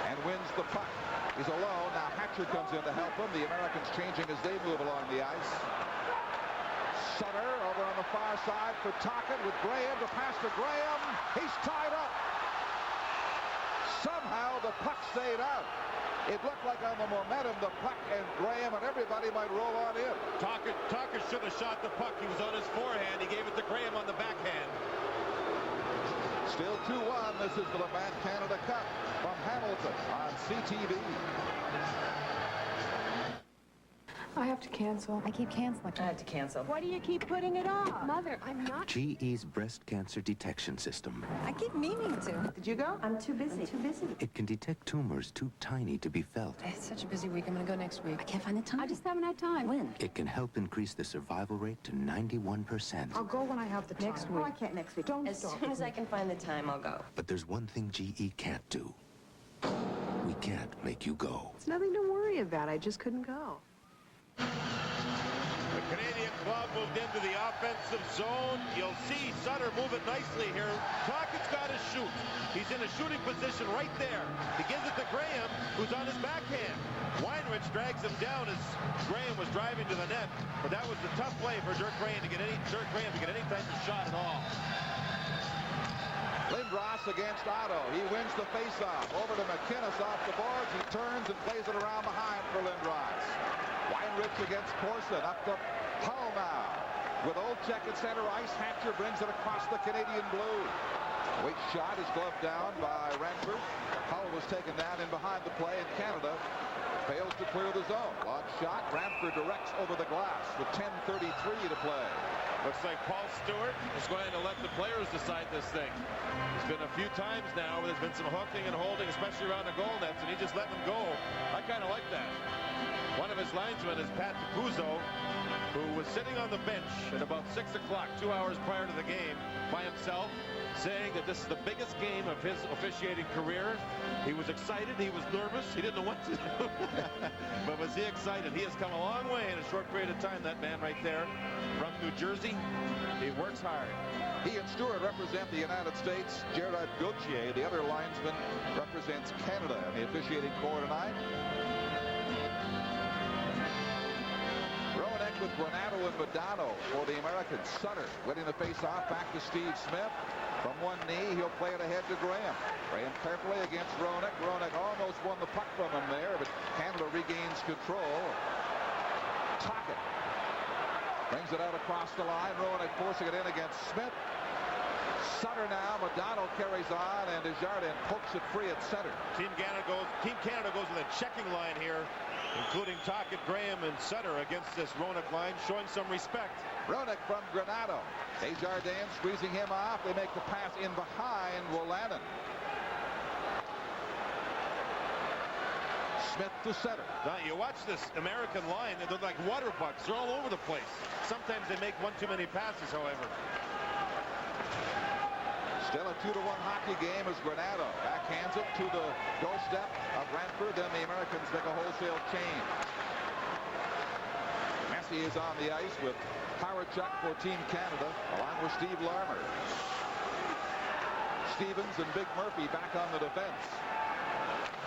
and wins the puck. He's alone. Now Hatcher comes in to help him. The Americans changing as they move along the ice. Sutter over on the far side for Tocchet with Graham to pass to Graham. He's tied up. Somehow the puck stayed out. It looked like on the momentum the puck and Graham and everybody might roll on in. Tocchet should have shot the puck. He was on his forehand. He gave it to Graham on the backhand. Still 2-1. This is the Labatt Canada Cup from Hamilton on CTV. I have to cancel. I keep canceling. I have to cancel. Why do you keep putting it off? Mother, I'm not. GE's breast cancer detection system. I keep meaning to. Did you go? I'm too busy. It can detect tumors too tiny to be felt. It's such a busy week. I'm going to go next week. I can't find the time. I just haven't had time. When? It can help increase the survival rate to 91%. I'll go when I have the time. Next week. Oh, I can't next week. Don't As stop. soon as I can find the time, I'll go. But there's one thing GE can't do. We can't make you go. It's nothing to worry about. I just couldn't go. The Canadian club moved into the offensive zone. You'll see Sutter move it nicely here. Tocchet's got to shoot. He's in a shooting position right there. He gives it to Graham, who's on his backhand. Weinrich drags him down as Graham was driving to the net. But that was the tough play for Dirk Graham to get any type of shot at all. Lindros against Otto. He wins the faceoff. Over to McInnes off the boards. He turns and plays it around behind for Lindros. Weinrich against Corson. Up to Hull now. With Olczyk at center ice, Hatcher brings it across the Canadian blue. Weak shot is gloved down by Ranford. Hull was taken down in behind the play, and Canada fails to clear the zone. Long shot. Ranford directs over the glass with 10:33 to play. Looks like Paul Stewart is going to let the players decide this thing. There's been a few times now where there's been some hooking and holding, especially around the goal nets, and he just let them go. I kind of like that. One of his linesmen is Pat Capuzzo, who was sitting on the bench at about 6 o'clock, 2 hours prior to the game, by himself, saying that this is the biggest game of his officiating career. He was excited. He was nervous. He didn't know what to do. But was he excited? He has come a long way in a short period of time, that man right there from New Jersey. He works hard. He and Stewart represent the United States. Gerard Gauthier, the other linesman, represents Canada in the officiating corps tonight. Roenick with Granato and Modano for the Americans. Sutter winning the face-off back to Steve Smith. From one knee, he'll play it ahead to Graham. Graham carefully against Roenick. Roenick almost won the puck from him there, but Canada regains control. Tocchet brings it out across the line. Roenick forcing it in against Smith. Sutter now. Modano carries on, and Desjardins pokes it free at center. Team Canada goes with a checking line here, including Tocchet, Graham, and Sutter against this Roenick line, showing some respect. Roenick from Granato. Desjardins squeezing him off. They make the pass in behind Wolanin. Smith to center. Now you watch this American line, they're like water bucks. They're all over the place. Sometimes they make one too many passes, however. Still a 2-1 hockey game as Granato backhands it to the doorstep of Ranford. Then the Americans make a wholesale change. Messier is on the ice with Harachuk for Team Canada, along with Steve Larmer. Stevens and Big Murphy back on the defense.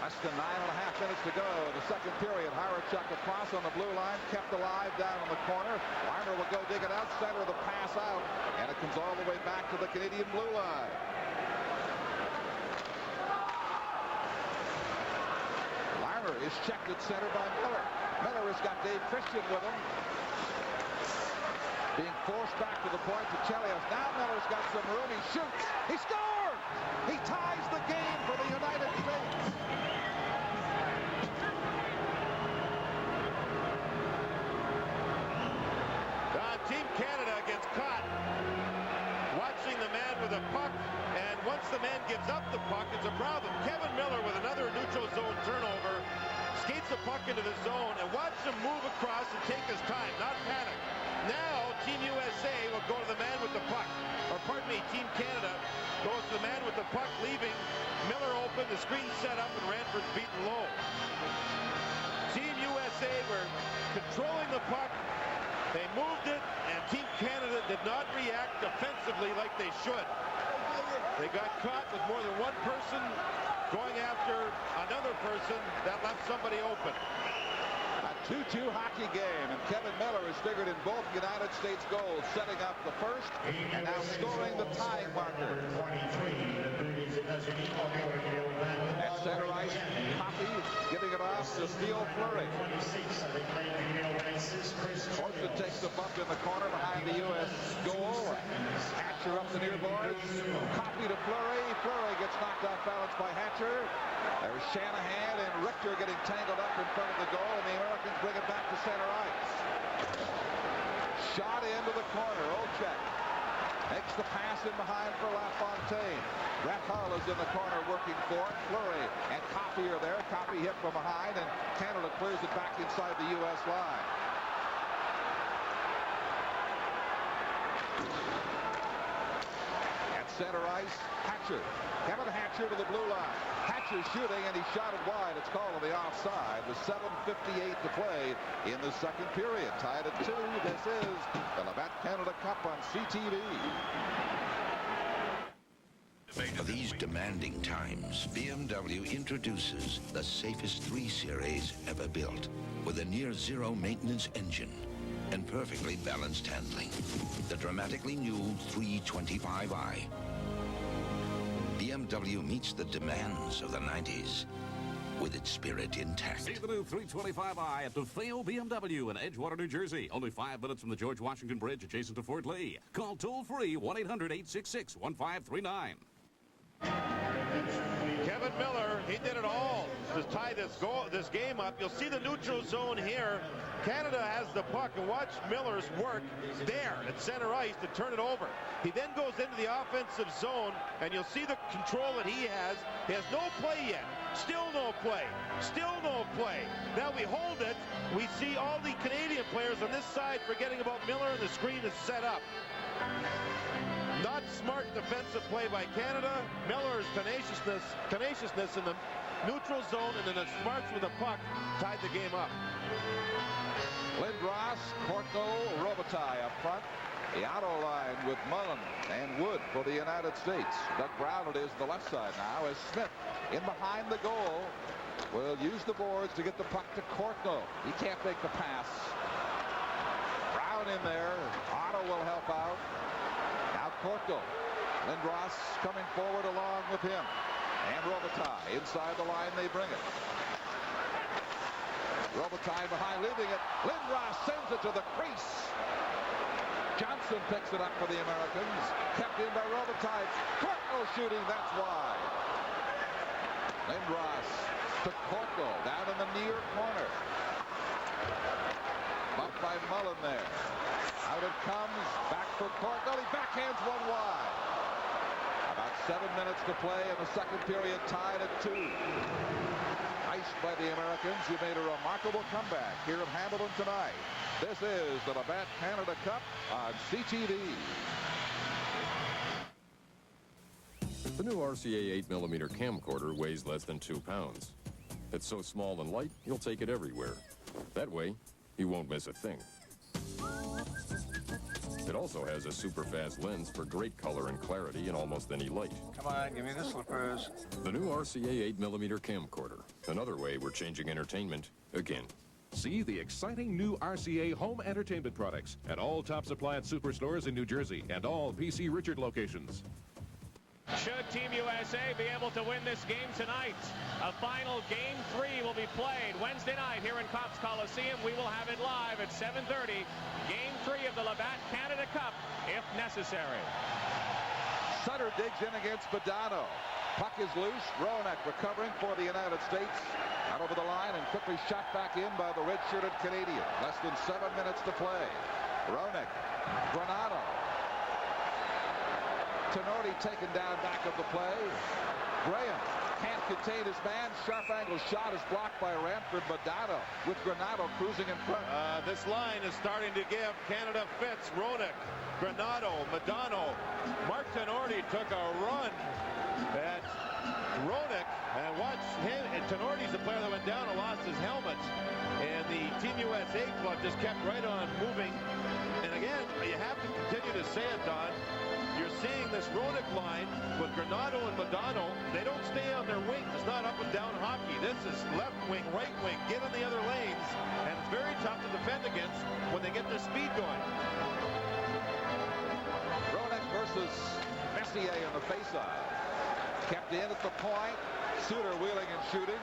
Less than 9.5 minutes to go in the second period. Hyrachuk across on the blue line, kept alive down in the corner. Larmer will go dig it out, center the pass out, and it comes all the way back to the Canadian blue line. Larmer is checked at center by Miller. Miller has got Dave Christian with him. Being forced back to the point to Chelios. Now Miller's got some room. He shoots. He scores! He ties the game for the United States. Team Canada gets caught watching the man with a puck, and once the man gives up the puck, it's a problem. Kevin Miller with another neutral zone turnover skates the puck into the zone, and watch him move across and take his time, not panic. Now Team USA will go to the man with the puck, or pardon me, Team Canada goes to the man with the puck, leaving Miller open, the screen set up, and Ranford's beaten low. Team USA were controlling the puck. They moved it, and Team Canada did not react defensively like they should. They got caught with more than one person going after another person that left somebody open. A 2-2 hockey game, and Kevin Miller is figured in both United States goals, setting up the first and now scoring the tying marker. At center ice, Coffey giving it off to Steele Fleury. Horton takes the bump in the corner behind the U.S. goal. Hatcher up the near boards. Coffey to Fleury. Fleury gets knocked off balance by Hatcher. There's Shanahan and Richter getting tangled up in front of the goal, and the Americans bring it back to center ice. Shot into the corner. Olchek makes the pass in behind for LaFontaine. Brett Hull is in the corner working for it. Fleury and Coffey are there. Coffey hit from behind, and Canada clears it back inside the U.S. line. At center ice, Hatcher. Kevin Hatcher to the blue line. Hatcher shooting, and he shot it wide. It's called on the offside with 7:58 to play in the second period. Tied at 2. This is the Labatt Canada Cup on CTV. For these demanding times, BMW introduces the safest 3 Series ever built with a near-zero maintenance engine and perfectly balanced handling. The dramatically new 325i. BMW meets the demands of the 90s with its spirit intact. See the new 325i at DeFeo BMW in Edgewater, New Jersey. Only 5 minutes from the George Washington Bridge adjacent to Fort Lee. Call toll-free 1-800-866-1539. Kevin Miller, he did it all to tie this game up. You'll see the neutral zone here. Canada has the puck, and watch Miller's work there at center ice to turn it over. He then goes into the offensive zone, and you'll see the control that he has. He has no play yet. Still no play. Still no play. Now we hold it. We see all the Canadian players on this side forgetting about Miller, and the screen is set up. Not smart defensive play by Canada. Miller's tenaciousness in the neutral zone, and then the smarts with the puck tied the game up. Lindros, Courtnall, Robitaille up front. The auto line with Mullen and Wood for the United States. Doug Brown it is the left side now as Smith in behind the goal will use the boards to get the puck to Courtnall. He can't make the pass. Brown in there. Otto will help out. Now Courtnall. Lindros coming forward along with him. And Robitaille inside the line, they bring it. Robitaille behind, leaving it. Lindros sends it to the crease. Johnson picks it up for the Americans. Kept in by Robitaille. Courtnall shooting, that's wide. Lindros to Courtnall down in the near corner. Bumped by Mullen there. Out it comes, back for Courtnall. He backhands one wide. About 7 minutes to play in the second period, tied at 2. Iced by the Americans, who made a remarkable comeback here in Hamilton tonight. This is the Labatt Canada Cup on CTV. The new RCA 8mm camcorder weighs less than 2 pounds. It's so small and light, you'll take it everywhere. That way, you won't miss a thing. It also has a super fast lens for great color and clarity in almost any light. Come on, give me the slippers. The new RCA 8mm camcorder. Another way we're changing entertainment again. See the exciting new RCA home entertainment products at all Tops Appliance superstores in New Jersey and all P.C. Richard locations. Should Team USA be able to win this game tonight? A final Game 3 will be played Wednesday night here in Copps Coliseum. We will have it live at 7:30. Game 3 of the Labatt Canada Cup, if necessary. Sutter digs in against Badano. Puck is loose. Roenick recovering for the United States. Out over the line and quickly shot back in by the red-shirted Canadian. Less than 7 minutes to play. Roenick. Granato. Tenorti taken down back of the play. Graham can't contain his man. Sharp angle shot is blocked by Ranford. Badano with Granato cruising in front. This line is starting to give Canada fits. Roenick, Granato, Modano. Mark Tenorti took a run at Roenick, and watch him. And Tenorti's the player that went down and lost his helmet. And the Team USA club just kept right on moving. And again, you have to continue to say it, Don. You're seeing this Roenick line with Granato and Modano. They don't stay on their wings. It's not up and down hockey. This is left wing, right wing, get in the other lanes. And it's very tough to defend against when they get their speed going. Roenick versus Messier in the faceoff. Kept in at the point. Suter wheeling and shooting.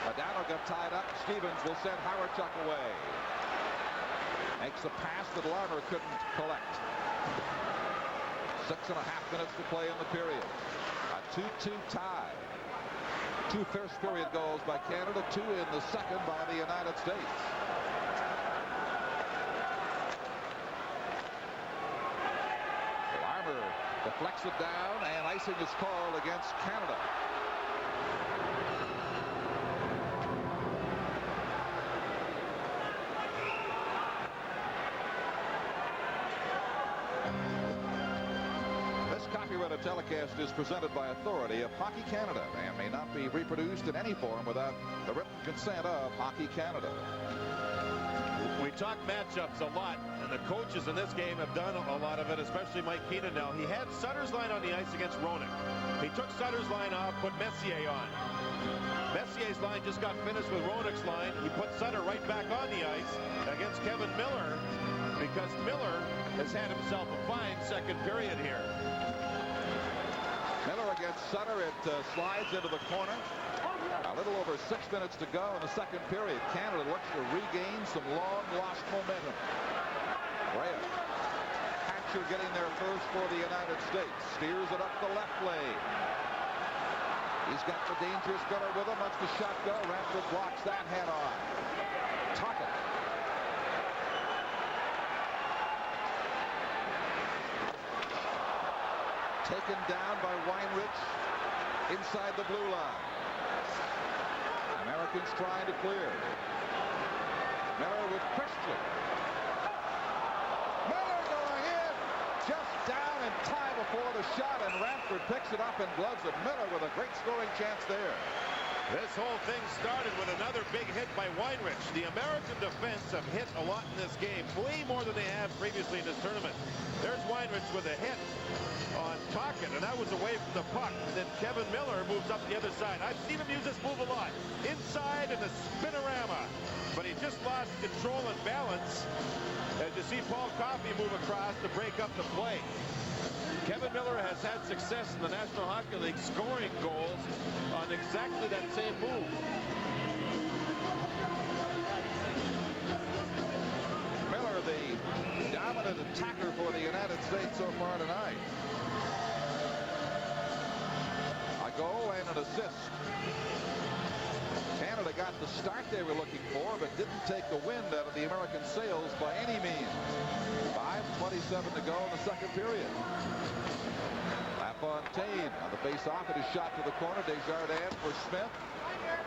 Modano got tied up. Stevens will send Hawerchuk away. Makes a pass that Larmer couldn't collect. 6.5 minutes to play in the period. A 2-2 tie. 2 first period goals by Canada, 2 in the second by the United States. Larmer deflects it down, and icing is called against Canada. Copyrighted telecast is presented by authority of Hockey Canada and may not be reproduced in any form without the written consent of Hockey Canada. We talk matchups a lot, and the coaches in this game have done a lot of it, especially Mike Keenan now. He had Sutter's line on the ice against Roenick. He took Sutter's line off, put Messier on. Messier's line just got finished with Roenick's line. He put Sutter right back on the ice against Kevin Miller because Miller has had himself a fine second period here. Miller against Sutter. It slides into the corner. A little over 6 minutes to go in the second period. Canada looks to regain some long-lost momentum. Graham. Hatcher getting there first for the United States. Steers it up the left lane. He's got the dangerous gunner with him. Lets the shot go. Ranford blocks that head on. Tocchet. Taken down by Weinrich inside the blue line. Americans trying to clear. Miller with Christian. Miller going in. Just down in time before the shot, and Ranford picks it up and gloves it. Miller with a great scoring chance there. This whole thing started with another big hit by Weinrich. The American defense have hit a lot in this game, way more than they have previously in this tournament. There's Weinrich with a hit on Tocchet, and that was away from the puck. And then Kevin Miller moves up the other side. I've seen him use this move a lot. Inside in the spinorama. But he just lost control and balance as you see Paul Coffey move across to break up the play. Kevin Miller has had success in the National Hockey League scoring goals on exactly that same move. Miller, the dominant attacker for the United States so far tonight. A goal and an assist. Canada got the start they were looking for, but didn't take the wind out of the American sails by any means. 5:27 to go in the second period. LaFontaine on the face-off. It is shot to the corner. Desjardins for Smith.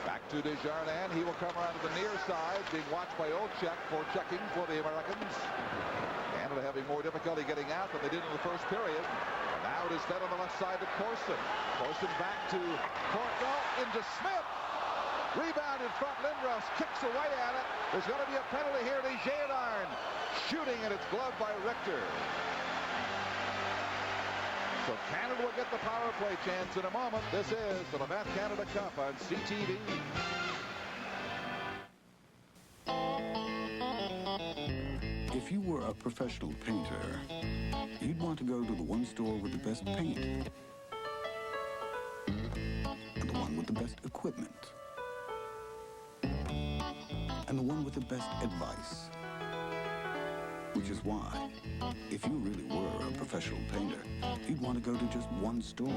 Back to Desjardins. He will come around to the near side, being watched by Olczyk for checking for the Americans. Canada having more difficulty getting out than they did in the first period. And now it is fed on the left side to Corson. Corson back to Portno into Smith. Rebound in front. Lindros kicks away at it. There's going to be a penalty here. Desjardins shooting, and it's gloved by Richter. So Canada will get the power play chance in a moment. This is the Labatt Canada Cup on CTV. If you were a professional painter, you'd want to go to the one store with the best paint and the one with the best equipment and the one with the best advice. Which is why, if you really were a professional painter, you'd want to go to just one store,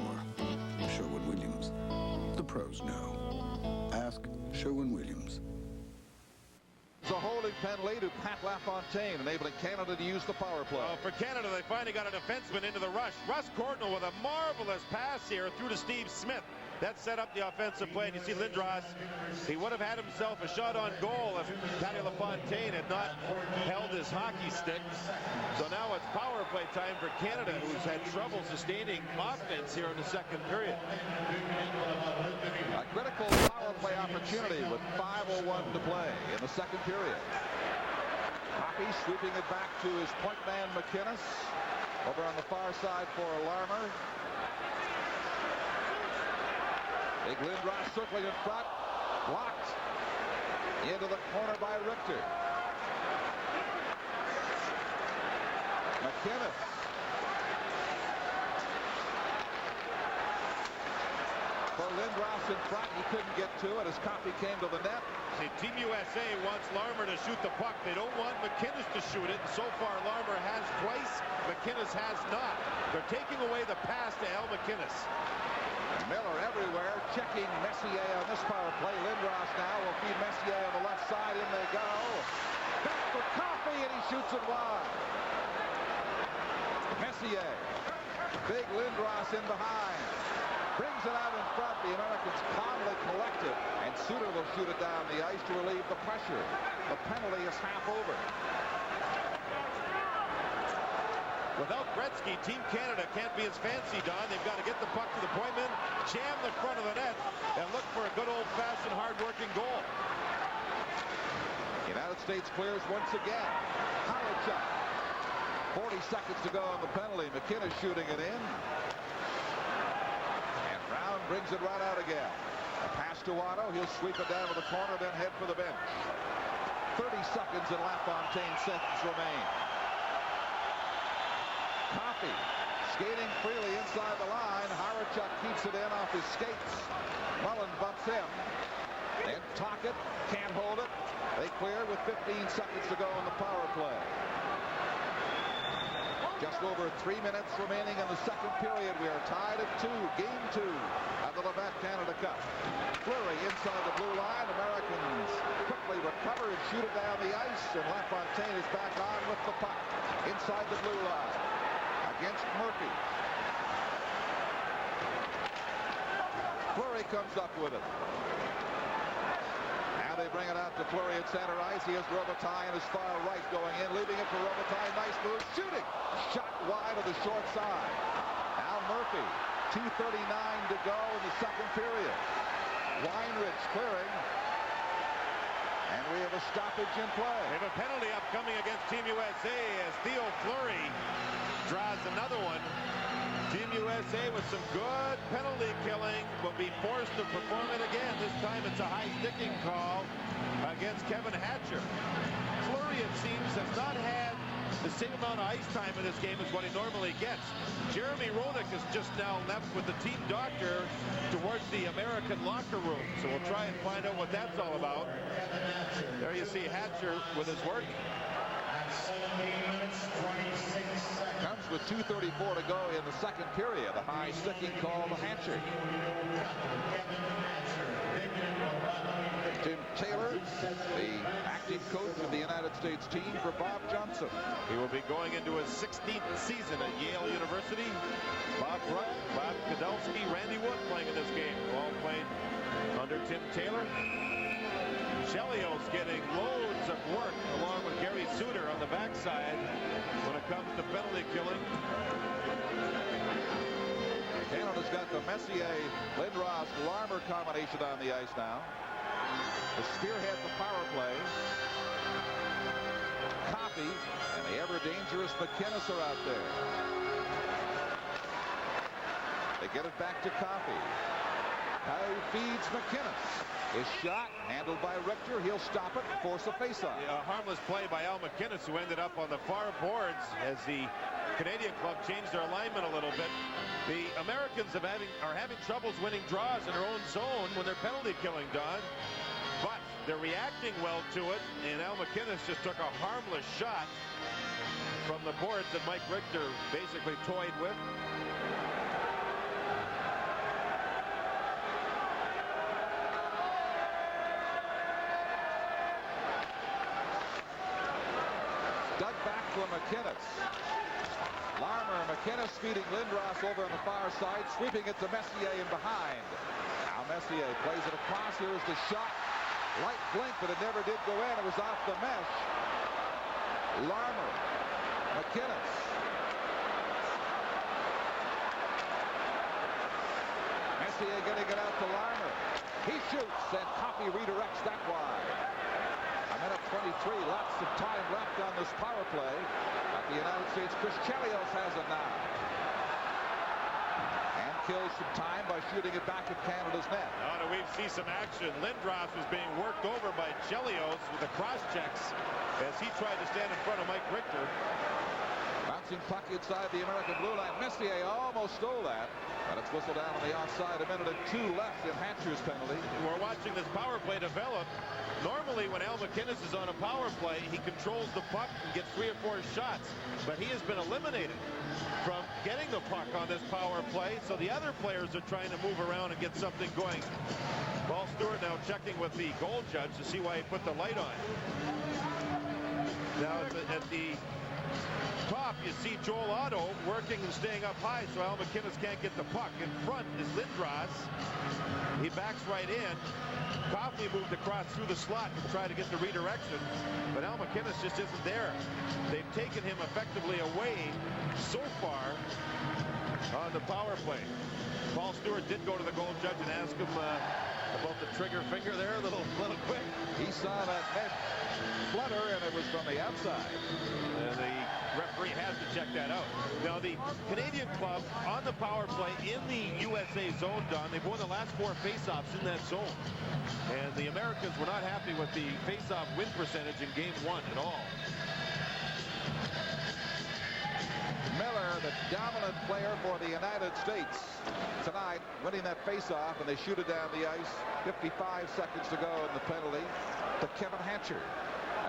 Sherwin-Williams. The pros know. Ask Sherwin-Williams. It's a holding penalty to Pat LaFontaine, enabling Canada to use the power play. Well, for Canada, they finally got a defenseman into the rush. Russ Courtnall with a marvelous pass here through to Steve Smith. That set up the offensive play. And you see Lindros, he would have had himself a shot on goal if Patty LaFontaine had not held his hockey stick. So now it's power play time for Canada, who's had trouble sustaining offense here in the second period. A critical power play opportunity with 5:01 to play in the second period. Hockey sweeping it back to his point man McInnes. Over on the far side for Larmer. Big Lindros circling in front. Blocked. Into the corner by Richter. McInnes. For Lindros in front. He couldn't get to it as Coffey came to the net. See, Team USA wants Larmer to shoot the puck. They don't want McInnes to shoot it. So far, Larmer has twice. McInnes has not. They're taking away the pass to Al McInnes. Miller everywhere, checking Messier on this power play. Lindros now will feed Messier on the left side. In they go. Back for Coffey, and he shoots it wide. Messier. Big Lindros in behind. Brings it out in front. The Americans calmly collect it. And Suter will shoot it down the ice to relieve the pressure. The penalty is half over. Without Gretzky, Team Canada can't be as fancy, Don. They've got to get the puck to the point man, jam the front of the net, and look for a good old-fashioned, hard-working goal. United States clears once again. Howard-Chuck. 40 seconds to go on the penalty. McInnes shooting it in. And Brown brings it right out again. A pass to Otto. He'll sweep it down to the corner, then head for the bench. 30 seconds and LaFontaine's seconds remain. Coffey skating freely inside the line. Howard-Chuck keeps it in off his skates. Mullen bumps him. And Tocchet can't hold it. They clear with 15 seconds to go in the power play. Just over 3 minutes remaining in the second period. We are tied at 2. Game 2 of the Labatt Canada Cup. Fleury inside the blue line. Americans quickly recover and shoot it down the ice. And LaFontaine is back on with the puck inside the blue line. Against Murphy. Fleury comes up with it. Now they bring it out to Fleury at center ice. He has Robitaille in his far right going in, leaving it for Robitaille. Nice move. Shooting. Shot wide of the short side. Al Murphy. 2:39 to go in the second period. Weinrich clearing. And we have a stoppage in play. They have a penalty upcoming against Team USA as Theo Fleury draws another one. Team USA with some good penalty killing will be forced to perform it again. This time it's a high sticking call against Kevin Hatcher. Fleury, it seems, has not had the same amount of ice time in this game as what he normally gets. Jeremy Roenick is just now left with the team doctor towards the American locker room. So we'll try and find out what that's all about. There you see Hatcher with his work. Comes with 2:34 to go in the second period. A high sticking call to Hatcher. Tim Taylor, the active coach of the United States team for Bob Johnson. He will be going into his 16th season at Yale University. Bob Bruck, Bob Kadelsky, Randy Wood playing in this game. All played under Tim Taylor. Chelios getting loads of work along with Gary Suter on the backside when it comes to penalty killing. Canada's got the Messier, Lindros, Larmer combination on the ice now. The spearhead the power play. Coffey and the ever dangerous McInnes are out there. get it back to Coffey. Coffey feeds McInnes. His shot handled by Richter. He'll stop it and force a faceoff. A harmless play by Al McInnes, who ended up on the far boards as the Canadian club changed their alignment a little bit. The Americans are having troubles winning draws in their own zone when they're penalty killing, Don. But they're reacting well to it, and Al McInnes just took a harmless shot from the boards that Mike Richter basically toyed with. Dug back for McInnes. Larmer, McInnes feeding Lindros over on the far side, sweeping it to Messier in behind. Now Messier plays it across. Here's the shot. Light blink, but it never did go in. It was off the mesh. Larmer, McInnes. Messier getting it out to Larmer. He shoots, and Coffey redirects that wide. A minute 23, lots of time left on this power play. At the United States, Chris Chelios has it now. And kills some time by shooting it back at Canada's net. Oh, we see some action. Lindros was being worked over by Chelios with the cross checks as he tried to stand in front of Mike Richter. Bouncing puck inside the American blue line. Messier almost stole that, but it's whistled down on the offside. A minute and 2 left in Hatcher's penalty. We're watching this power play develop. Normally, when Al McInnes is on a power play, he controls the puck and gets 3 or 4 shots. But he has been eliminated from getting the puck on this power play. So the other players are trying to move around and get something going. Paul Stewart now checking with the goal judge to see why he put the light on. Now at the top, you see Joel Otto working and staying up high, so Al McInnes can't get the puck. In front is Lindros. He backs right in. Coffey moved across through the slot to try to get the redirection, but Al McInnes just isn't there. They've taken him effectively away so far on the power play. Paul Stewart did go to the goal judge and ask him about the trigger finger there a little quick. He saw that mesh flutter, and it was from the outside. And the referee has to check that out. Now, the Canadian club on the power play in the USA zone, Don, they've won the last 4 faceoffs in that zone. And the Americans were not happy with the faceoff win percentage in game 1 at all. Miller, the dominant player for the United States tonight, winning that faceoff, and they shoot it down the ice. 55 seconds to go in the penalty to Kevin Hatcher.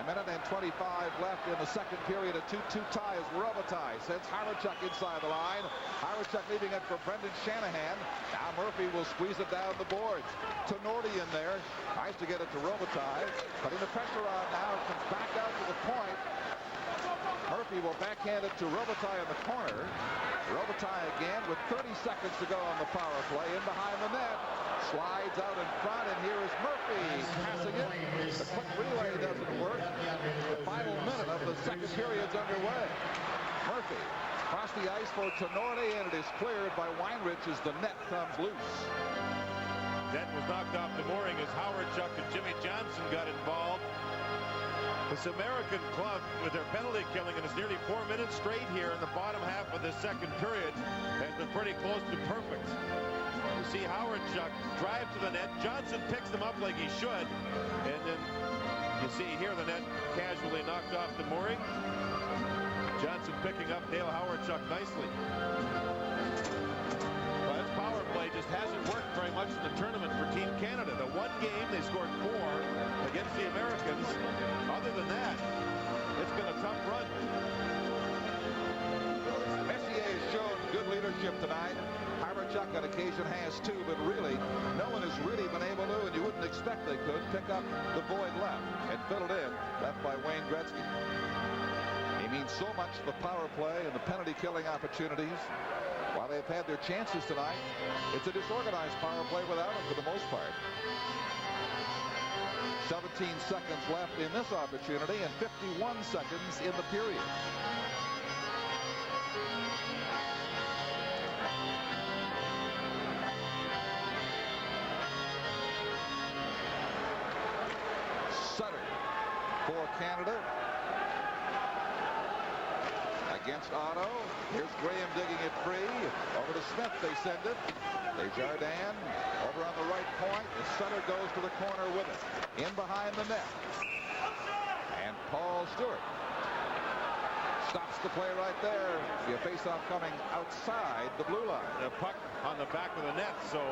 A minute and 25 left in the second period. A 2-2 tie as Robitaille sends Howardchuk inside the line. Howardchuk leaving it for Brendan Shanahan. Now Murphy will squeeze it down the boards. Tenorti in there. Tries to get it to Robitaille. Putting the pressure on now. Comes back out to the point. Murphy will backhand it to Robitaille in the corner. Robitaille again with 30 seconds to go on the power play. In behind the net. Slides out in front, and here is Murphy passing it. The quick relay doesn't work. The final minute of the second period's underway. Murphy across the ice for Tenorti, and it is cleared by Weinrich as the net comes loose. Net was knocked off the mooring as Howardchuk and Jimmy Johnson got involved. This American club, with their penalty killing, and it's nearly 4 minutes straight here in the bottom half of the second period, has been pretty close to perfect. You see Howardchuk drive to the net. Johnson picks them up like he should. And then you see here the net casually knocked off the mooring. Johnson picking up Dale Howardchuk nicely. Well, this power play just hasn't worked very much in the tournament for Team Canada. The one game they scored 4 against the Americans. Other than that, it's been a tough run. Messier has shown good leadership tonight. Howardchuk on occasion has too, but really, no one has really been able to, and you wouldn't expect they could, pick up the void left and fill it in, left by Wayne Gretzky. He means so much to the power play and the penalty killing opportunities. While they've had their chances tonight, it's a disorganized power play without him for the most part. 17 seconds left in this opportunity and 51 seconds in the period. Sutter for Canada. Against Otto. Here's Graham digging it free. Over to Smith, they send it. Desjardins over on the right point. The Sutter goes to the corner with it. In behind the net. And Paul Stewart stops the play right there. The face-off coming outside the blue line. The puck on the back of the net, so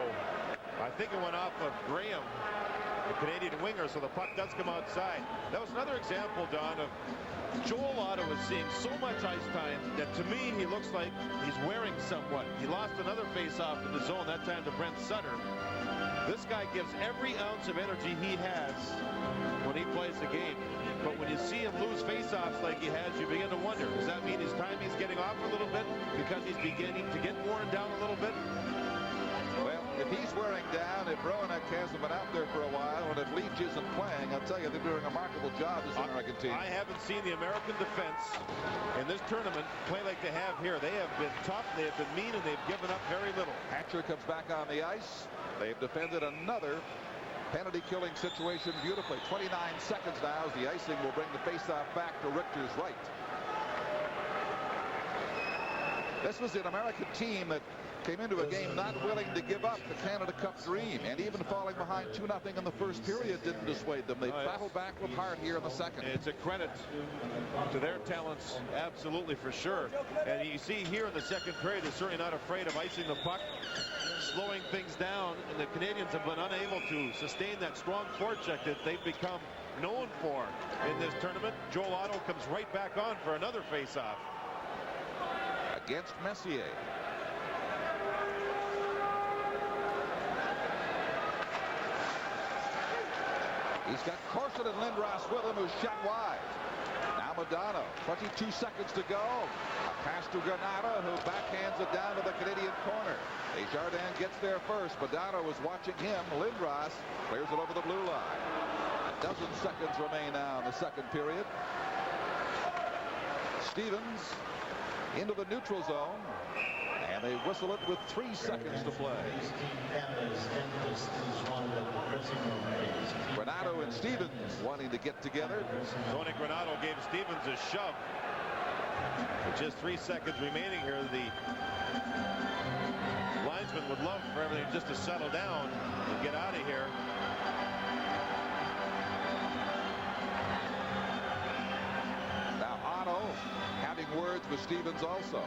I think it went off of Graham, the Canadian winger, so the puck does come outside. That was another example, Don, of Joel Otto is seeing so much ice time that to me he looks like he's wearing somewhat. He lost another face-off in the zone, that time to Brent Sutter. This guy gives every ounce of energy he has when he plays the game. But when you see him lose face-offs like he has, you begin to wonder, does that mean his timing's getting off a little bit because he's beginning to get worn down a little bit? Well, if he's wearing down, if Roenick hasn't been out there for a while, and if Leach isn't playing, I'll tell you, they're doing a remarkable job, this American team. I haven't seen the American defense in this tournament play like they have here. They have been tough, they have been mean, and they've given up very little. Hatcher comes back on the ice. They've defended another penalty-killing situation beautifully. 29 seconds now as the icing will bring the face-off back to Richter's right. This was an American team that came into a game not willing to give up the Canada Cup dream, and even falling behind 2-0 in the first period didn't dissuade them. They battled back with heart here in the second. It's a credit to their talents, absolutely, for sure. And you see here in the second period, they're certainly not afraid of icing the puck, slowing things down, and the Canadians have been unable to sustain that strong forecheck that they've become known for in this tournament. Joel Otto comes right back on for another face-off. Against Messier. He's got Corson and Lindros with him, who's shot wide. Now Modano, 22 seconds to go. A pass to Granato, who backhands it down to the Canadian corner. Desjardins gets there first. Modano was watching him. Lindros clears it over the blue line. A dozen seconds remain now in the second period. Stevens into the neutral zone. And they whistle it with 3 seconds to play. Granato and Stevens wanting to get together. Tony Granato gave Stevens a shove. With just 3 seconds remaining here, the linesman would love for everything just to settle down and get out of here. Now Otto having words with Stevens also.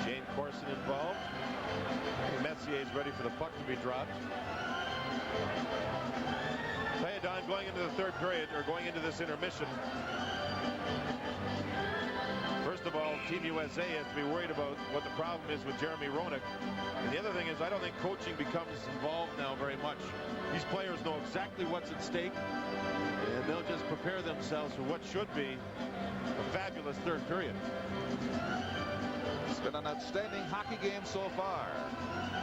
Shane Corson involved. Messier is ready for the puck to be dropped. Tell you, Don, going into the third period, or going into this intermission, first of all, Team USA has to be worried about what the problem is with Jeremy Roenick. And the other thing is, I don't think coaching becomes involved now very much. These players know exactly what's at stake, and they'll just prepare themselves for what should be a fabulous third period. It's been an outstanding hockey game so far.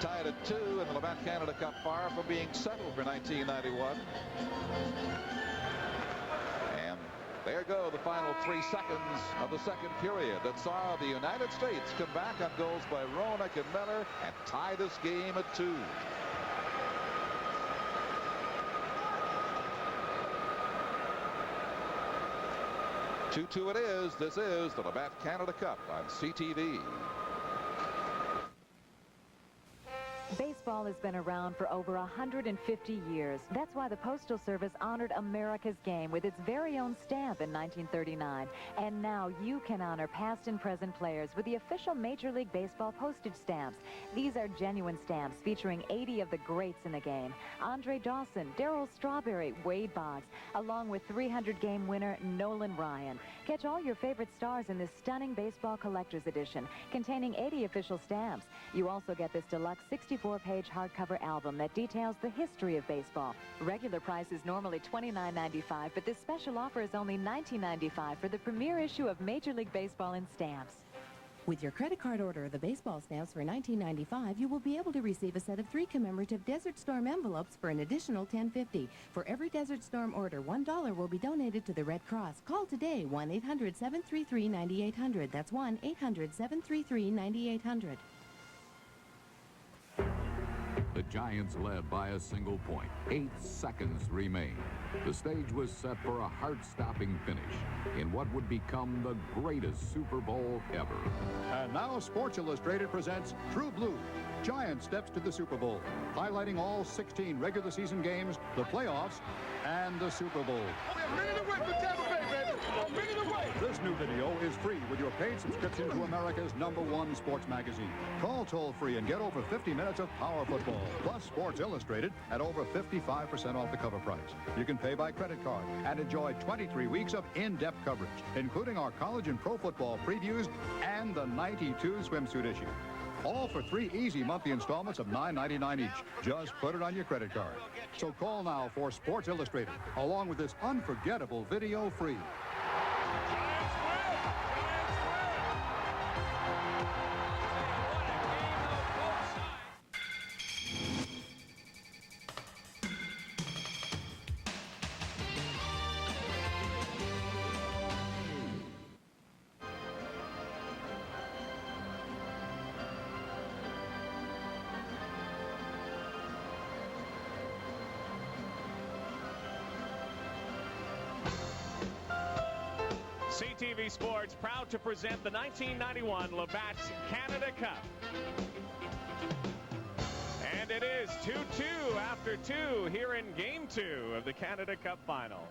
Tied at 2 in the Labatt Canada Cup, far from being settled for 1991. And there go the final 3 seconds of the second period that saw the United States come back on goals by Roenick and Miller and tie this game at 2. Two it is. This is the Labatt Canada Cup on CTV. Baseball has been around for over 150 years. That's why the Postal Service honored America's game with its very own stamp in 1939. And now you can honor past and present players with the official Major League Baseball postage stamps. These are genuine stamps featuring 80 of the greats in the game. Andre Dawson, Darryl Strawberry, Wade Boggs, along with 300-game winner Nolan Ryan. Catch all your favorite stars in this stunning baseball collector's edition containing 80 official stamps. You also get this deluxe 64-page hardcover album that details the history of baseball. Regular price is normally $29.95, but this special offer is only $19.95 for the premiere issue of Major League Baseball in stamps. With your credit card order of the baseball stamps for $19.95, you will be able to receive a set of 3 commemorative Desert Storm envelopes for an additional $10.50. For every Desert Storm order, $1 will be donated to the Red Cross. Call today, 1-800-733-9800. That's 1-800-733-9800. The The Giants led by a single point. 8 seconds remain. The stage was set for a heart-stopping finish in what would become the greatest Super Bowl ever. And now Sports Illustrated presents True Blue. Giant steps to the Super Bowl, highlighting all 16 regular season games, the playoffs, and the Super Bowl. This new video is free with your paid subscription to America's #1 sports magazine. Call toll-free and get over 50 minutes of power football, plus Sports Illustrated at over 55% off the cover price. You can pay by credit card and enjoy 23 weeks of in-depth coverage, including our college and pro football previews and the 92 swimsuit issue. All for 3 easy monthly installments of $9.99 each. Just put it on your credit card. So call now for Sports Illustrated, along with this unforgettable video free. CTV Sports proud to present the 1991 Labatt Canada Cup. And it is 2-2 after 2 here in Game 2 of the Canada Cup Final.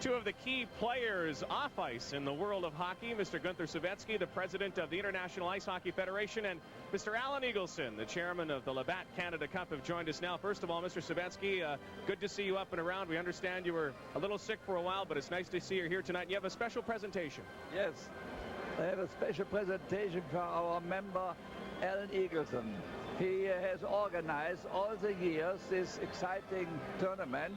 2 of the key players off ice in the world of hockey, Mr. Gunther Savetsky, the president of the International Ice Hockey Federation, and Mr. Alan Eagleson, the chairman of the Labatt Canada Cup, have joined us now. First of all, Mr. Savetsky, good to see you up and around. We understand you were a little sick for a while, but it's nice to see you here tonight. You have a special presentation. Yes, I have a special presentation for our member, Alan Eagleson. He has organized all the years this exciting tournament,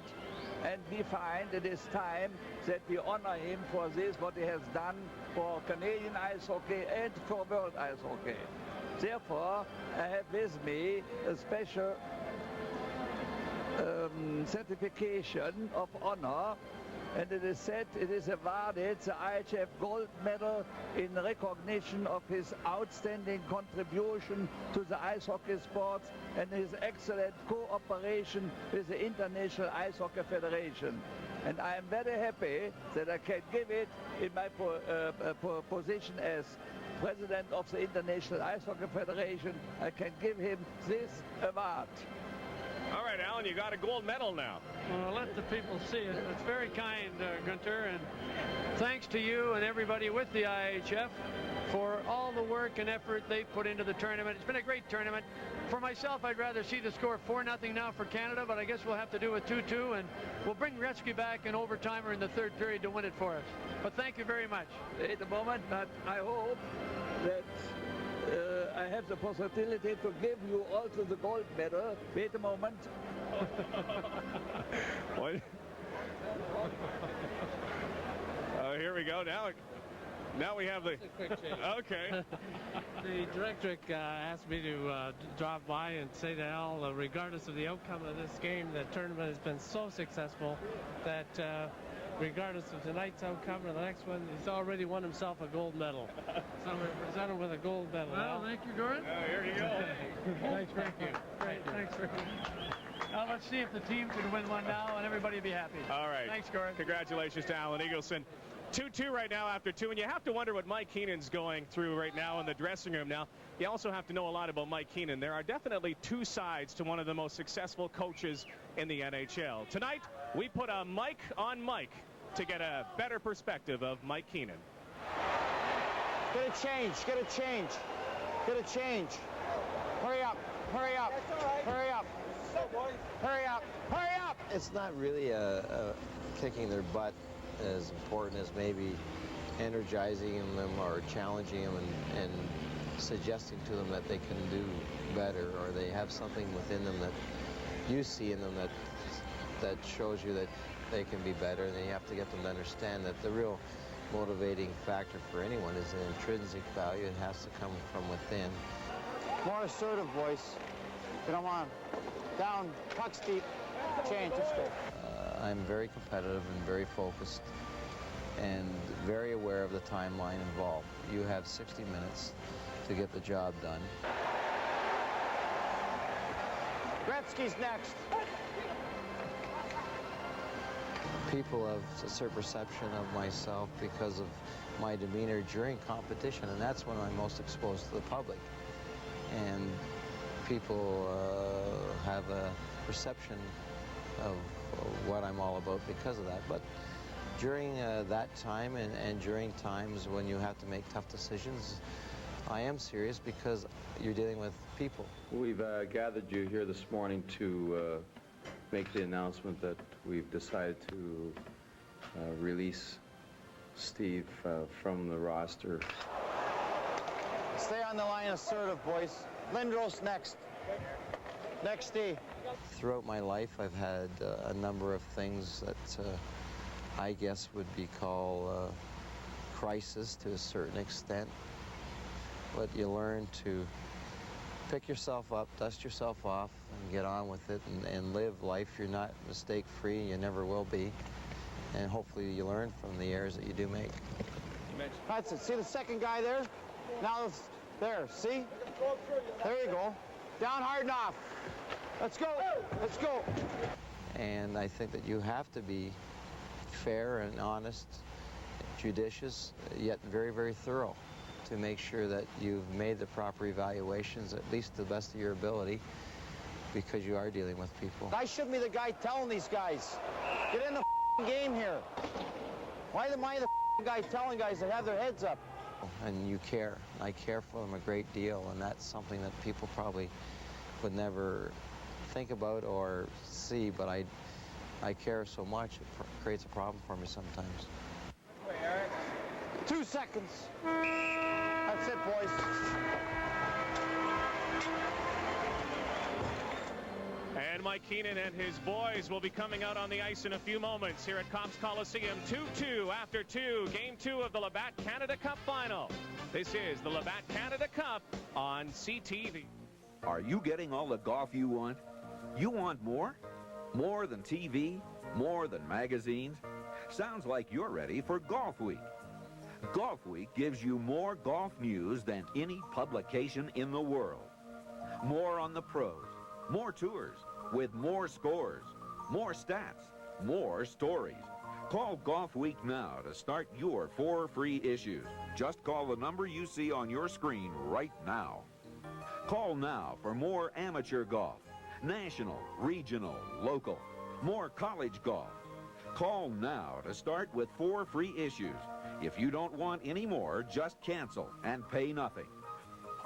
and we find it is time that we honor him for this, what he has done for Canadian ice hockey and for world ice hockey. Therefore, I have with me a special certification of honor, and it is said it is awarded the IHF Gold Medal in recognition of his outstanding contribution to the ice hockey sport and his excellent cooperation with the International Ice Hockey Federation. And I am very happy that I can give it in my position as President of the International Ice Hockey Federation. I can give him this award. All right, Alan, you got a gold medal now. Well, let the people see it. It's very kind, Gunther, and thanks to you and everybody with the IHF for all the work and effort they put into the tournament. It's been a great tournament. For myself, I'd rather see the score 4-0 now for Canada, but I guess we'll have to do it 2-2, and we'll bring Gretzky back in overtime or in the third period to win it for us. But thank you very much. At the moment, but I hope that I have the possibility to give you also the gold medal. Wait a moment. What? Here we go. Now we have the... Okay. The directorate asked me to drop by and say to Al, regardless of the outcome of this game, the tournament has been so successful that regardless of tonight's outcome or the next one, he's already won himself a gold medal. So we present him with a gold medal. Well, thank you, Gordon. Here you go. Thanks, thank you. Great, thanks very much. Now let's see if the team can win one now, and everybody will be happy. All right. Thanks, Gordon. Congratulations to Alan Eagleson. 2-2 right now after 2, and you have to wonder what Mike Keenan's going through right now in the dressing room. Now, you also have to know a lot about Mike Keenan. There are definitely 2 sides to one of the most successful coaches in the NHL. Tonight, we put a mic on Mike to get a better perspective of Mike Keenan. Get a change, get a change, get a change. Hurry up, hurry up, hurry up, hurry up, hurry up. It's not really a kicking their butt as important as maybe energizing them or challenging them and suggesting to them that they can do better, or they have something within them that you see in them that shows you that they can be better, and then you have to get them to understand that the real motivating factor for anyone is the intrinsic value. It has to come from within. More assertive voice. Come on. Down, puck's deep. Change, let's go. I'm very competitive and very focused and very aware of the timeline involved. You have 60 minutes to get the job done. Gretzky's next. People have a certain perception of myself because of my demeanor during competition, and that's when I'm most exposed to the public. And people have a perception of what I'm all about because of that. But during that time and during times when you have to make tough decisions, I am serious because you're dealing with people. We've gathered you here this morning to make the announcement that we've decided to release Steve from the roster. Stay on the line assertive, boys. Lindros next. Next, Steve. Throughout my life, I've had a number of things that I guess would be called crisis to a certain extent. But you learn to pick yourself up, dust yourself off, and get on with it and live life. You're not mistake-free. You never will be. And hopefully you learn from the errors that you do make. That's it. See the second guy there? Now, there. See? There you go. Down hard and off. Let's go. Let's go. And I think that you have to be fair and honest, judicious, yet very, very thorough to make sure that you've made the proper evaluations, at least to the best of your ability, because you are dealing with people. I shouldn't be the guy telling these guys. Get in the game here. Why am I the guy telling guys that have their heads up? And you care. I care for them a great deal, and that's something that people probably would never think about or see, but I care so much, it creates a problem for me sometimes. 2 seconds. That's it, boys. And Mike Keenan and his boys will be coming out on the ice in a few moments here at Copps Coliseum. 2-2 after 2. Game 2 of the Labatt Canada Cup Final. This is the Labatt Canada Cup on CTV. Are you getting all the golf you want? You want more? More than TV? More than magazines? Sounds like you're ready for Golf Week. Golf Week gives you more golf news than any publication in the world. More on the pros, more tours, with more scores, more stats, more stories. Call Golf Week now to start your 4 free issues. Just call the number you see on your screen right now. Call now for more amateur golf, national, regional, local, more college golf. Call now to start with 4 free issues. If you don't want any more, just cancel and pay nothing.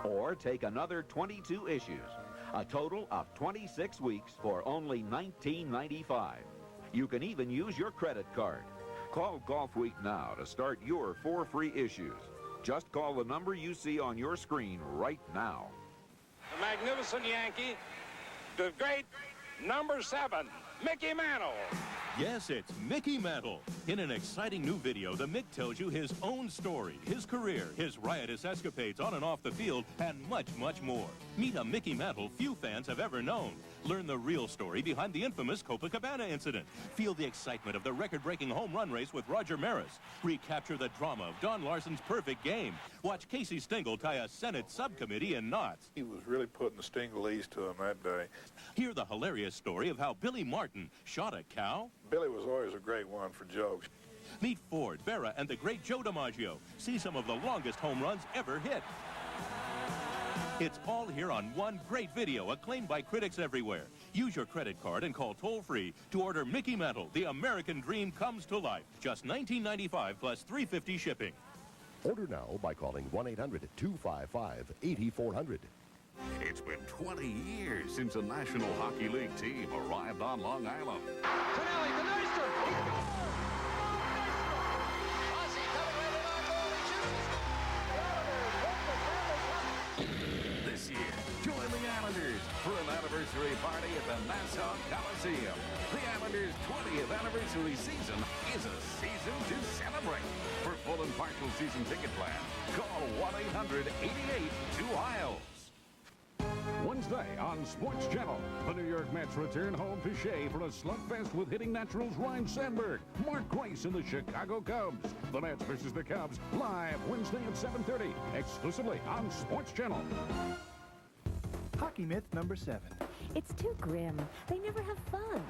Or take another 22 issues, a total of 26 weeks for only $19.95. You can even use your credit card. Call Golf Week now to start your 4 free issues. Just call the number you see on your screen right now. The magnificent Yankee, the great number 7, Mickey Mantle. Yes, it's Mickey Mantle. In an exciting new video, the Mick tells you his own story, his career, his riotous escapades on and off the field, and much, much more. Meet a Mickey Mantle few fans have ever known. Learn the real story behind the infamous Copacabana incident. Feel the excitement of the record-breaking home run race with Roger Maris. Recapture the drama of Don Larsen's perfect game. Watch Casey Stengel tie a Senate subcommittee in knots. He was really putting the stinglese to him that day. Hear the hilarious story of how Billy Martin shot a cow. Billy was always a great one for jokes. Meet Ford, Berra, and the great Joe DiMaggio. See some of the longest home runs ever hit. It's all here on one great video, acclaimed by critics everywhere. Use your credit card and call toll-free to order Mickey Mantle. The American dream comes to life. Just $19.95 plus $3.50 shipping. Order now by calling 1-800-255-8400. It's been 20 years since a National Hockey League team arrived on Long Island. Tonelli, the Nystrom. This year, join the Islanders for an anniversary party at the Nassau Coliseum. The Islanders' 20th anniversary season is a season to celebrate. For full and partial season ticket plan, call 1-800-88-2-ISLES. Wednesday on Sports Channel, the New York Mets return home to Shea for a slugfest with hitting Naturals Ryne Sandberg, Mark Grace, and the Chicago Cubs. The Mets versus the Cubs, live Wednesday at 7:30, exclusively on Sports Channel. Hockey myth number 7. It's too grim. They never have fun.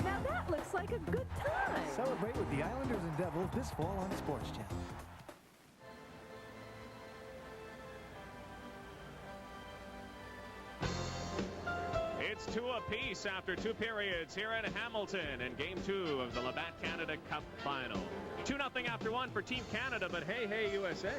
Now that looks like a good time. Celebrate with the Islanders and Devils this fall on Sports Channel. It's 2 apiece after 2 periods here at Hamilton in Game 2 of the Labatt Canada Cup Final. 2-0 after 1 for Team Canada, but hey, USA.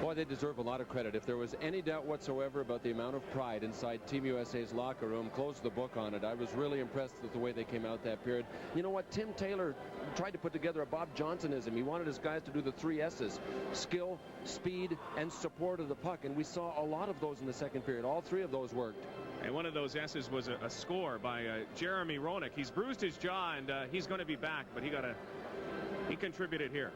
Boy, they deserve a lot of credit. If there was any doubt whatsoever about the amount of pride inside Team USA's locker room, close the book on it. I was really impressed with the way they came out that period. You know what? Tim Taylor tried to put together a Bob Johnsonism. He wanted his guys to do the 3 S's: skill, speed, and support of the puck. And we saw a lot of those in the second period. All 3 of those worked. And one of those S's was a score by Jeremy Roenick. He's bruised his jaw, and he's going to be back, but he contributed here.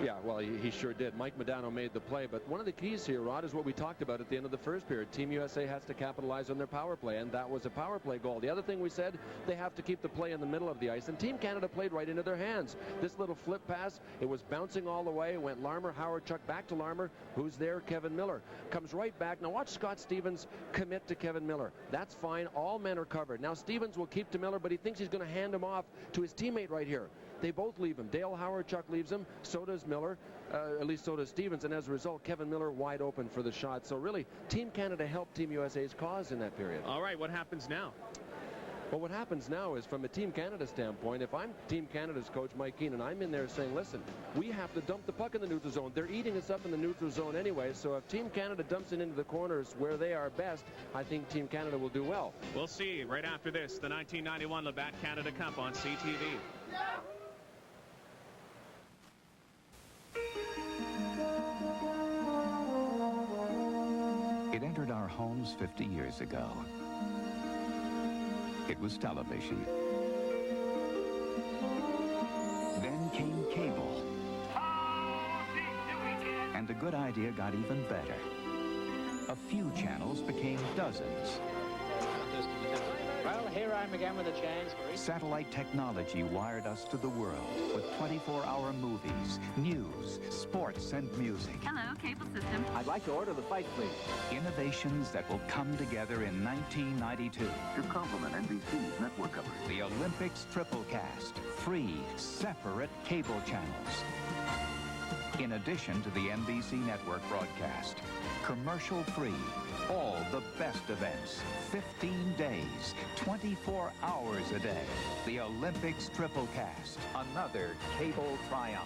Yeah, well, he sure did. Mike Modano made the play, but one of the keys here, Rod, is what we talked about at the end of the first period. Team USA has to capitalize on their power play, and that was a power play goal. The other thing we said, they have to keep the play in the middle of the ice, and Team Canada played right into their hands. This little flip pass, it was bouncing all the way. It went Larmer, Howard, Chuck, back to Larmer. Who's there? Kevin Miller. Comes right back. Now watch Scott Stevens commit to Kevin Miller. That's fine. All men are covered. Now Stevens will keep to Miller, but he thinks he's going to hand him off to his teammate right here. They both leave him. Dale Howard, Chuck leaves him. So does Miller. At least so does Stevens. And as a result, Kevin Miller wide open for the shot. So really, Team Canada helped Team USA's cause in that period. All right, what happens now? Well, what happens now is, from a Team Canada standpoint, if I'm Team Canada's coach, Mike Keenan, I'm in there saying, listen, we have to dump the puck in the neutral zone. They're eating us up in the neutral zone anyway, so if Team Canada dumps it into the corners where they are best, I think Team Canada will do well. We'll see right after this, the 1991 Labatt Canada Cup on CTV. It entered our homes 50 years ago. It was television. Then came cable. And the good idea got even better. A few channels became dozens. Well, here I am again with a chance. Satellite technology wired us to the world with 24-hour movies, news, sports, and music. Hello, cable system. I'd like to order the fight, please. Innovations that will come together in 1992 to complement NBC's network coverage. The Olympics triple cast, 3 separate cable channels. In addition to the NBC network broadcast, commercial-free, all the best events, 15 days, 24 hours a day. The Olympics triple cast, another cable triumph.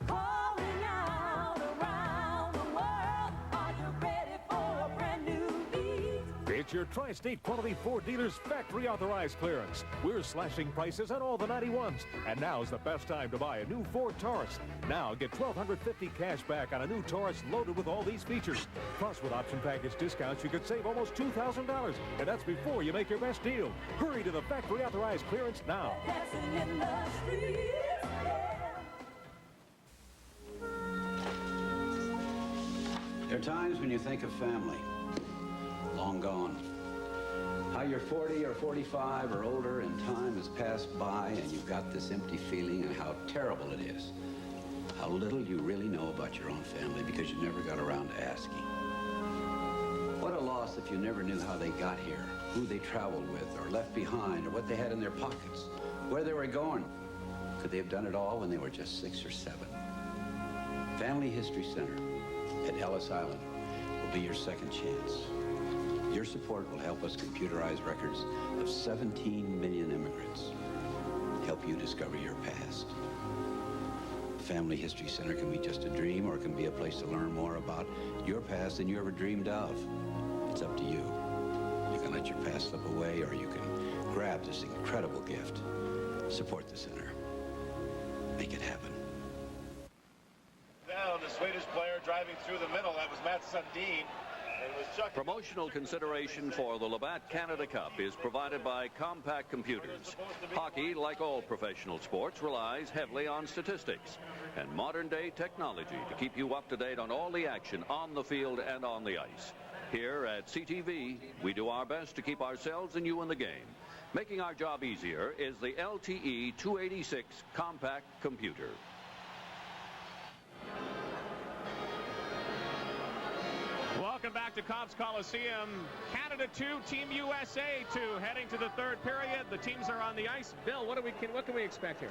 Calling out around the world. Are you ready for a brand new beat? It's your Tri-State Quality Ford dealers factory authorized clearance. We're slashing prices on all the 91s. And now's the best time to buy a new Ford Taurus. Now get $1,250 cash back on a new Taurus loaded with all these features. Plus, with option package discounts, you could save almost $2,000. And that's before you make your best deal. Hurry to the factory authorized clearance now. Dancing in the streets, There are times when you think of family, long gone. How you're 40 or 45 or older and time has passed by and you've got this empty feeling, and how terrible it is. How little you really know about your own family because you never got around to asking. What a loss if you never knew how they got here, who they traveled with or left behind, or what they had in their pockets, where they were going. Could they have done it all when they were just 6 or 7? Family History Center at Ellis Island will be your second chance. Your support will help us computerize records of 17 million immigrants. Help you discover your past. Family History Center can be just a dream, or it can be a place to learn more about your past than you ever dreamed of. It's up to you. You can let your past slip away, or you can grab this incredible gift. Support the center. Make it happen. Down, the Swedish player driving through the middle. That was Matt Sundin. Promotional consideration for the Labatt Canada Cup is provided by Compact Computers. Hockey, like all professional sports, relies heavily on statistics and modern-day technology to keep you up to date on all the action on the field and on the ice. Here at CTV, we do our best to keep ourselves and you in the game. Making our job easier is the LTE 286 Compact Computer. Welcome back to Cobb's Coliseum. Canada 2, Team USA 2, heading to the third period. The teams are on the ice. Bill, what can we expect here?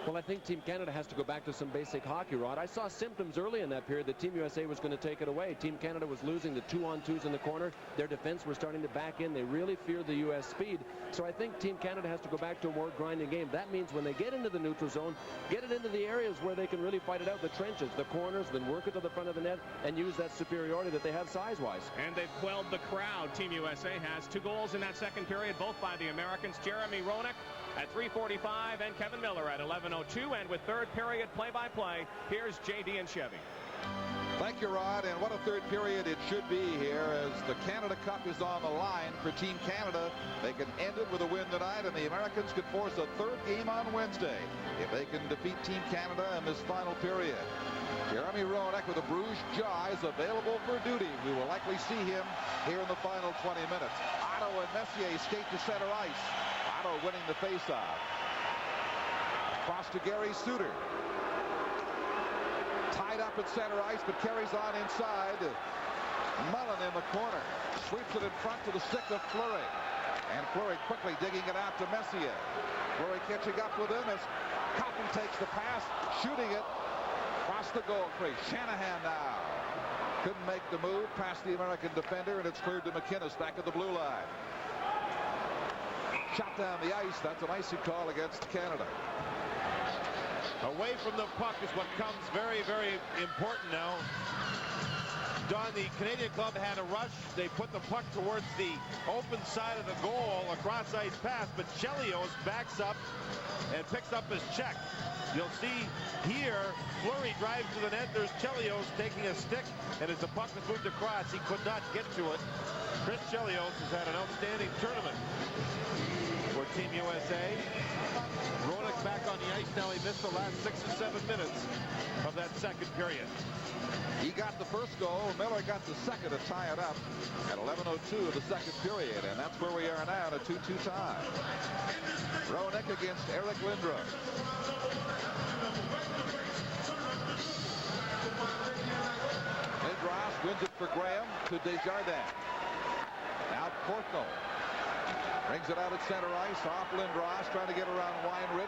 Well, I think Team Canada has to go back to some basic hockey, Rod. I saw symptoms early in that period that Team USA was going to take it away. Team Canada was losing the 2-on-2s in the corner. Their defense were starting to back in. They really feared the U.S. speed. So I think Team Canada has to go back to a more grinding game. That means when they get into the neutral zone, get it into the areas where they can really fight it out, the trenches, the corners, then work it to the front of the net and use that superiority that they have size-wise. And they've quelled the crowd. Team USA has 2 goals in that second period, both by the Americans. Jeremy Roenick at 3:45 and Kevin Miller at 11:02. And with third period play-by-play, here's JD and Chevy. Thank you, Rod, and what a third period it should be here as the Canada Cup is on the line for Team Canada. They can end it with a win tonight, and the Americans could force a third game on Wednesday if they can defeat Team Canada in this final period. Jeremy Roenick with a bruised jaw is available for duty. We will likely see him here in the final 20 minutes. Otto and Messier skate to center ice. Otto winning the faceoff. Across to Gary Suter. Tied up at center ice, but carries on inside. Mullen in the corner. Sweeps it in front to the stick of Fleury. And Fleury quickly digging it out to Messier. Fleury catching up with him as Cotton takes the pass, shooting it across the goal crease. Shanahan now. Couldn't make the move past the American defender, and it's cleared to McInnes back at the blue line. Shot down the ice. That's an icing call against Canada. Away from the puck is what comes very, very important now. Don, the Canadian club had a rush. They put the puck towards the open side of the goal, a cross-ice pass, but Chelios backs up and picks up his check. You'll see here, Fleury drives to the net. There's Chelios taking a stick, and as the puck was moved across, he could not get to it. Chris Chelios has had an outstanding tournament for Team USA. Roenick back on the ice now. He missed the last 6 or 7 minutes of that second period. He got the first goal. Miller got the second to tie it up at 11:02 of the second period, and that's where we are now at a 2-2 tie. Roenick against Eric Lindros. Lindros wins it for Graham to Desjardins. Now Portnoy brings it out at center ice off Lindros, trying to get around Weinrich.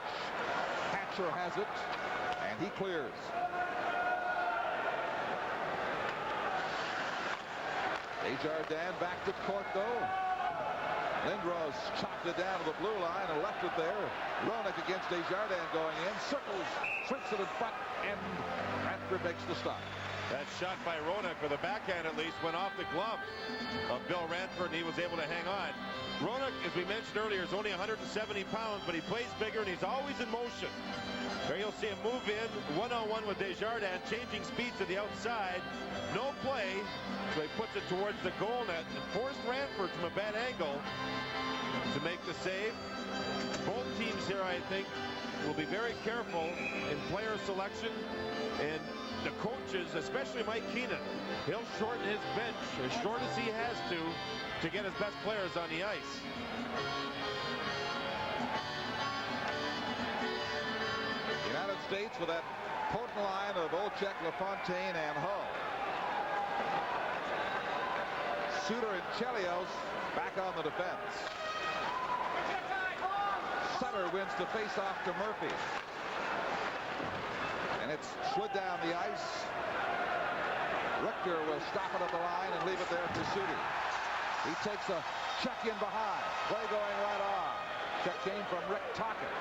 Hatcher has it, and he clears. Desjardins back to Portnoy. Lindros chopped it down to the blue line and left it there. Roenick against Desjardins going in. Circles, sweeps it in front, and Radford makes the stop. That shot by Roenick, for the backhand at least, went off the glove of Bill Ranford, and he was able to hang on. Roenick, as we mentioned earlier, is only 170 pounds, but he plays bigger, and he's always in motion. There you'll see him move in, one-on-one with Desjardins, changing speed to the outside. No play, so he puts it towards the goal net and forced Ranford from a bad angle to make the save. Both teams here, I think, will be very careful in player selection, and the coaches, especially Mike Keenan, he'll shorten his bench as short as he has to get his best players on the ice. United States with that potent line of Olczyk, LaFontaine, and Hull. Suter and Chelios back on the defense. Sutter wins the face-off to Murphy. And it's slid down the ice. Richter will stop it at the line and leave it there for Suter. He takes a check in behind. Play going right on. Check came from Rick Tocchet.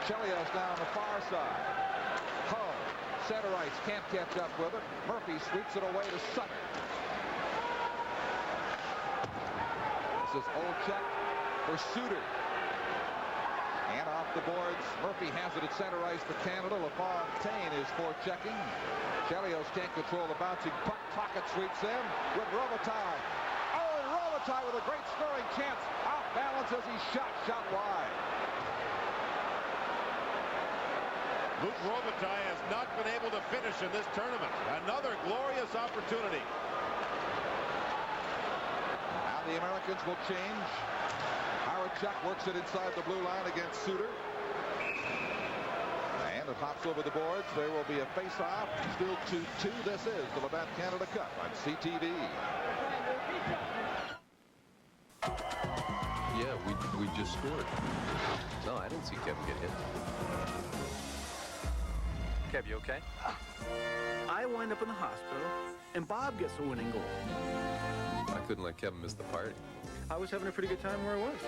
Chelios down the far side. Hull, center ice, can't catch up with it. Murphy sweeps it away to Sutter. This is Olczyk for Suter. And off the boards, Murphy has it at center ice for Canada. LaFontaine is forechecking. Chelios can't control the bouncing puck. Tocchet sweeps in with Robitaille. Oh, and Robitaille with a great scoring chance. Off balance as he shot wide. Luc Robitaille has not been able to finish in this tournament. Another glorious opportunity. Now the Americans will change. Chuck works it inside the blue line against Suter. And a hops over the boards. There will be a face-off. Still 2-2. This is the Labatt Canada Cup on CTV. Yeah, we just scored. No, I didn't see Kevin get hit. Kev, you okay? I wind up in the hospital, and Bob gets a winning goal. I couldn't let Kevin miss the party. I was having a pretty good time where I was.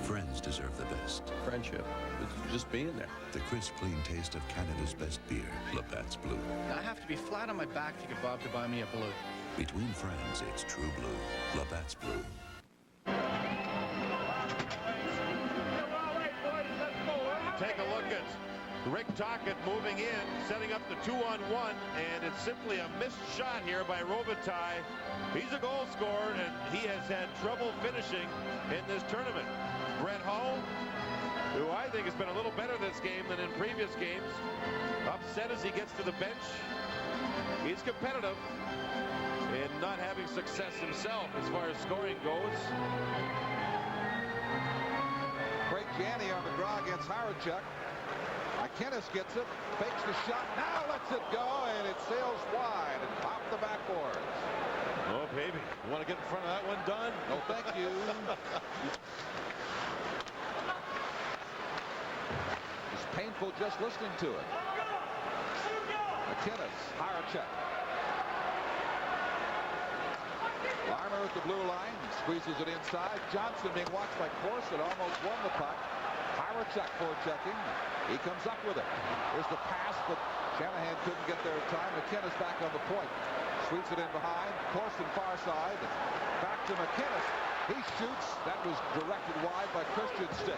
Friends deserve the best. Friendship. It's just being there. The crisp, clean taste of Canada's best beer, Labatt's Blue. I have to be flat on my back to get Bob to buy me a blue. Between friends, it's true blue. Labatt's Blue. Take a look at Rick Tocchet moving in, setting up the 2-on-1, and it's simply a missed shot here by Robitaille. He's a goal scorer, and he has had trouble finishing in this tournament. Brett Hull, who I think has been a little better this game than in previous games, upset as he gets to the bench. He's competitive and not having success himself as far as scoring goes. Craig Janney on the draw against Howardchuk. McInnes gets it, fakes the shot, now lets it go, and it sails wide and off the backboards. Oh, baby. You want to get in front of that one, Don? No, thank you. It's painful just listening to it. McInnes, Howardchuk. Larmer at the blue line, squeezes it inside. Johnson being watched by Corson, almost won the puck. Howardchuk forechecking. He comes up with it. Here's the pass, but Shanahan couldn't get there in time. McInnes back on the point. Sweeps it in behind. Corson far side. Back to McInnes. He shoots. That was directed wide by Christian Stick.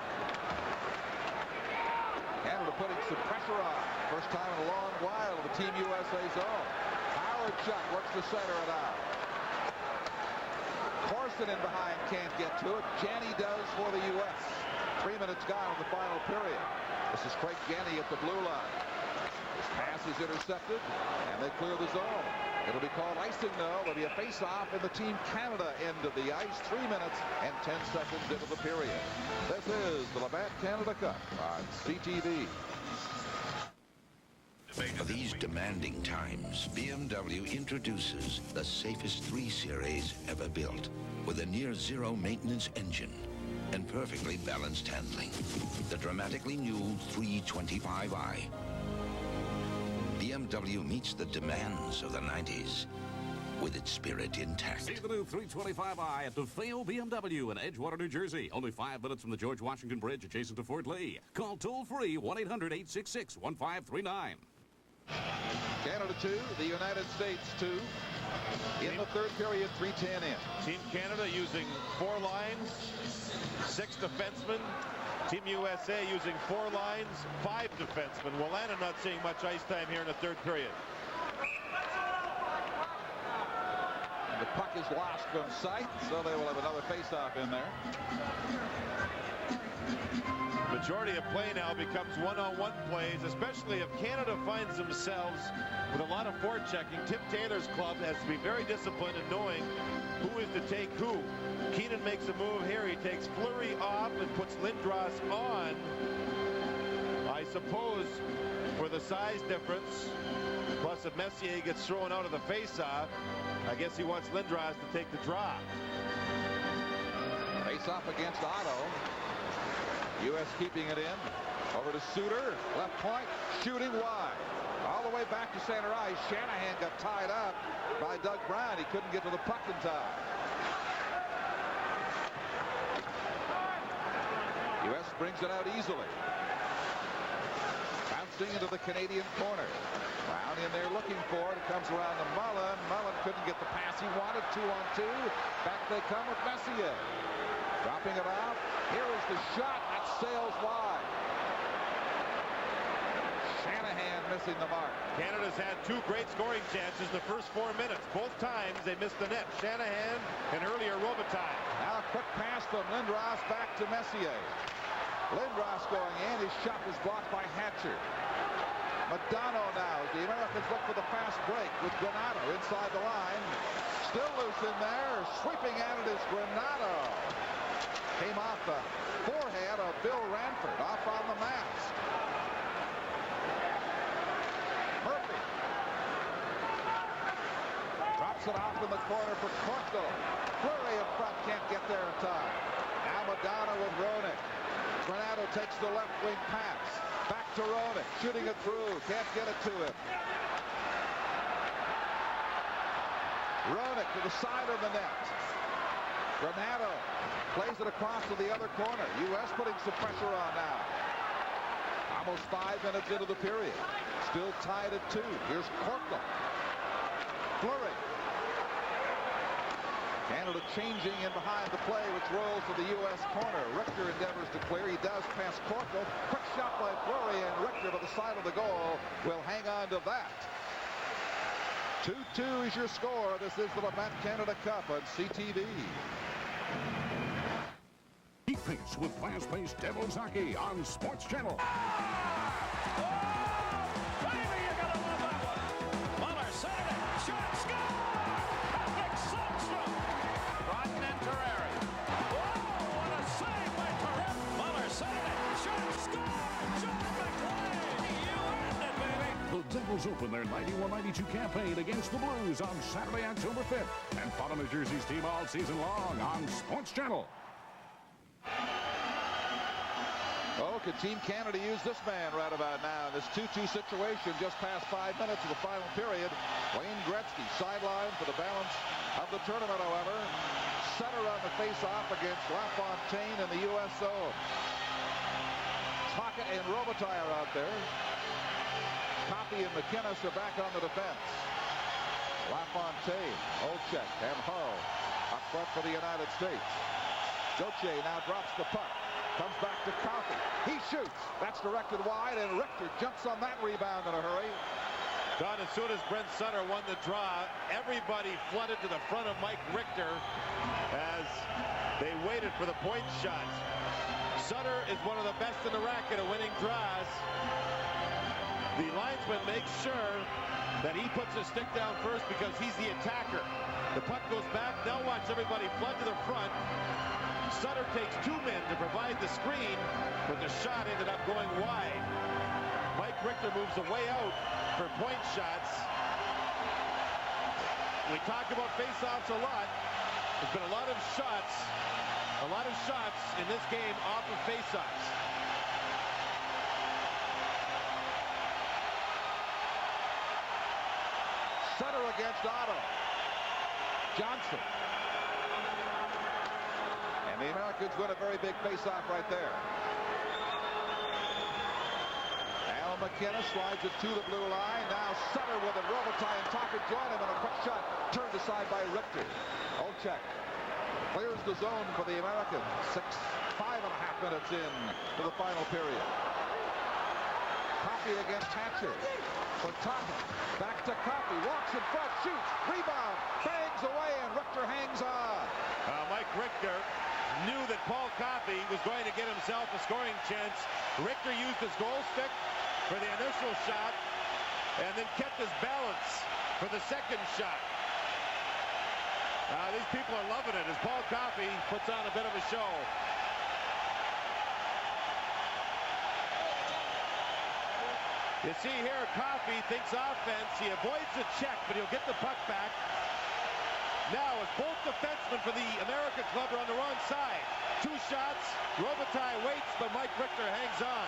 Canada putting some pressure on. First time in a long while in the Team USA zone. Howardchuk works to center it out. Corson in behind can't get to it. Janney does for the U.S. 3 minutes gone in the final period. This is Craig Janney at the blue line. His pass is intercepted, and they clear the zone. It'll be called icing, though. There'll be a face-off in the Team Canada end of the ice. 3 minutes and 10 seconds into the period. This is the Labatt Canada Cup on CTV. For these demanding times, BMW introduces the safest 3 Series ever built with a near-zero maintenance engine and perfectly balanced handling. The dramatically new 325i. BMW meets the demands of the 90s with its spirit intact. See the new 325i at DeFeo BMW in Edgewater, New Jersey. Only 5 minutes from the George Washington Bridge adjacent to Fort Lee. Call toll-free 1-800-866-1539. Canada 2, the United States 2. In the third period, 3:10 in. Team Canada using 4 lines, 6 defensemen. Team USA using 4 lines, 5 defensemen. Wallana not seeing much ice time here in the third period. And the puck is lost from sight, so they will have another face-off in there. Majority of play now becomes one-on-one plays, especially if Canada finds themselves with a lot of forechecking. Tim Taylor's club has to be very disciplined in knowing who is to take who. Keenan makes a move here. He takes Fleury off and puts Lindros on. I suppose for the size difference, plus if Messier gets thrown out of the face-off, I guess he wants Lindros to take the draw. Face-off against Otto. U.S. keeping it in. Over to Suter. Left point. Shooting wide. All the way back to center ice. Shanahan got tied up by Doug Brown. He couldn't get to the puck in time. U.S. brings it out easily. Bouncing into the Canadian corner. Brown in there looking for it. It comes around to Mullen. Mullen couldn't get the pass he wanted. 2-on-2. Back they come with Messier. Dropping it off. Here is the shot. That sails wide. Shanahan missing the mark. Canada's had 2 great scoring chances in the first 4 minutes. Both times they missed the net. Shanahan and earlier Robitaille. Now a quick pass from Lindros back to Messier. Lindros going in. His shot was blocked by Hatcher. Modano now. The Americans look for the fast break with Granato inside the line. Still loose in there. Sweeping at it is Granato. Came off the forehead of Bill Ranford, off on the mask. Knocks it off in the corner for Corkle. Fleury in front, can't get there in time. Now Madonna with Roenick. Granato takes the left wing pass. Back to Roenick, shooting it through. Can't get it to him. Roenick to the side of the net. Granato plays it across to the other corner. U.S. putting some pressure on now. Almost 5 minutes into the period. Still tied at 2. Here's Corkle. Fleury. Canada changing in behind the play, which rolls to the U.S. corner. Richter endeavors to clear. He does pass Corkle. Quick shot by Fleury, and Richter to the side of the goal will hang on to that. 2-2 is your score. This is the Labatt Canada Cup on CTV. Keep pace with fast-paced Devil's Hockey on Sports Channel. The Devils open their 91-92 campaign against the Blues on Saturday, October 5th. And follow New Jersey's team all season long on Sports Channel. Oh, could Team Canada use this man right about now in this 2-2 situation just past 5 minutes of the final period? Wayne Gretzky sidelined for the balance of the tournament, however. Sutter on the face-off against LaFontaine in the U.S. zone. Taka and Robitaille are out there. Coffey and McInnes are back on the defense. LaFontaine, Olczyk, and Hull up front for the United States. Gauthier now drops the puck. Comes back to Coffey. He shoots. That's directed wide, and Richter jumps on that rebound in a hurry. Don, as soon as Brent Sutter won the draw, everybody flooded to the front of Mike Richter as they waited for the point shots. Sutter is one of the best in the racket at winning draws. The linesman makes sure that he puts his stick down first because he's the attacker. The puck goes back. Now watch everybody flood to the front. Sutter takes 2 men to provide the screen, but the shot ended up going wide. Mike Richter moves away out for point shots. We talk about face-offs a lot. There's been a lot of shots in this game off of face-offs. Sutter against Otto. Johnson. And the Americans win a very big face-off right there. Al McInnes slides it to the blue line. Now Sutter with it. Robitaille and Taka join him, and a quick shot turned aside by Richter. Olczyk clears the zone for the Americans. 5.5 minutes in to the final period. Coffey against Hatcher. For Taka, back to Coffey, walks in front, shoots, rebound, bangs away, and Richter hangs on. Mike Richter knew that Paul Coffey was going to get himself a scoring chance. Richter used his goal stick for the initial shot and then kept his balance for the second shot. These people are loving it as Paul Coffey puts on a bit of a show. You see here, Coffey thinks offense. He avoids a check, but he'll get the puck back. Now, as both defensemen for the American club are on the wrong side. 2 shots. Robitaille waits, but Mike Richter hangs on.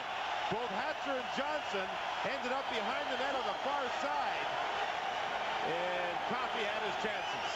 Both Hatcher and Johnson ended up behind the net on the far side. And Coffey had his chances.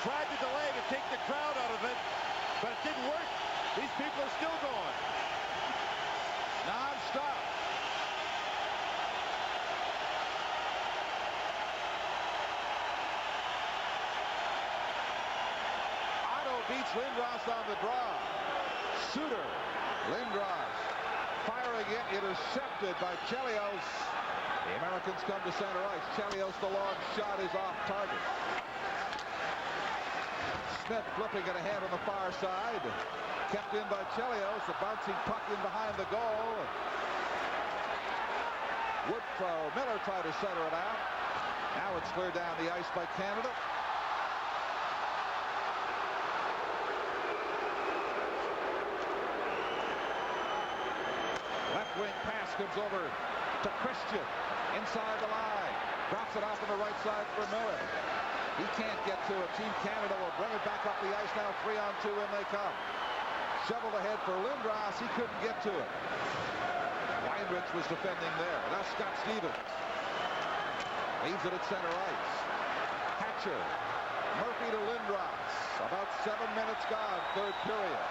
Tried to delay to take the crowd out of it, but it didn't work. These people are still going. Non-stop. Otto beats Lindros on the draw. Suter, Lindros, firing it, intercepted by Chelios. The Americans come to center ice. Chelios, the long shot is off target. Smith flipping it ahead on the far side. Kept in by Chelios. A bouncing puck in behind the goal. Miller tried to center it out. Now it's cleared down the ice by Canada. Left wing pass comes over to Christian. Inside the line. Drops it off on the right side for Miller. He can't get to it. Team Canada will bring it back up the ice now. 3-on-2 when they come. Shoveled ahead for Lindros. He couldn't get to it. Weinrich was defending there. Now Scott Stevens. Leaves it at center ice. Hatcher. Murphy to Lindros. About 7 minutes gone. Third period.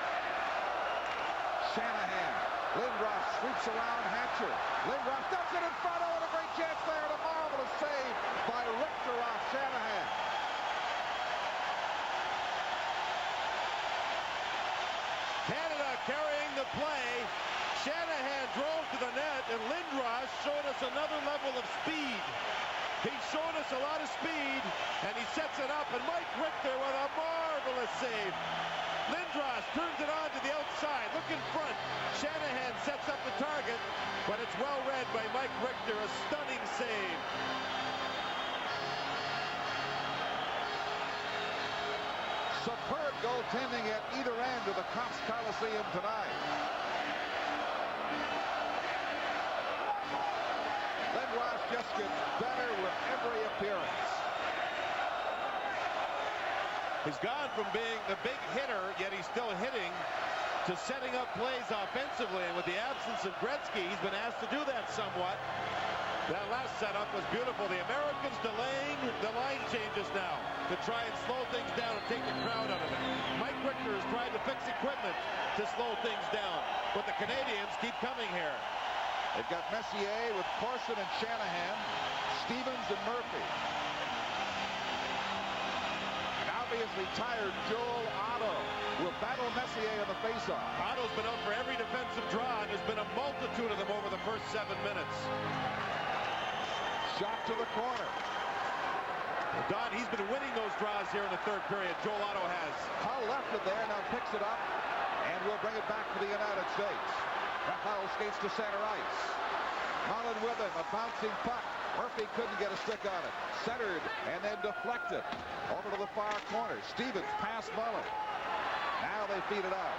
Shanahan. Lindros sweeps around Hatcher. Lindros dumps it in front. Oh, and a great chance there. And a marvelous save by Richter off Shanahan. Canada carrying the play. Shanahan drove to the net, and Lindros showed us another level of speed. He showed us a lot of speed, and he sets it up, and Mike Richter with a marvelous save. Lindros turns it on to the outside. Look in front. Shanahan sets up the target, but it's well read by Mike Richter. A stunning save. Superb goaltending at either end of the Cops Coliseum tonight. Lindros just gets better with every appearance. He's gone from being the big hitter, yet he's still hitting, to setting up plays offensively. And with the absence of Gretzky, he's been asked to do that somewhat. That last setup was beautiful. The Americans delaying the line changes now to try and slow things down and take the crowd out of it. Mike Richter is trying to fix equipment to slow things down, but the Canadians keep coming here. They've got Messier with Corson and Shanahan, Stevens and Murphy. And obviously tired Joel Otto will battle Messier in the faceoff. Otto's been out for every defensive draw, and there's been a multitude of them over the first 7 minutes. Shot to the corner. Don, he's been winning those draws here in the third period. Joel Otto has. Hull left it there, now picks it up, and will bring it back to the United States. Hull skates to center ice. Mullen with him, a bouncing puck. Murphy couldn't get a stick on it. Centered and then deflected. Over to the far corner. Stevens past Mullen. Now they feed it out.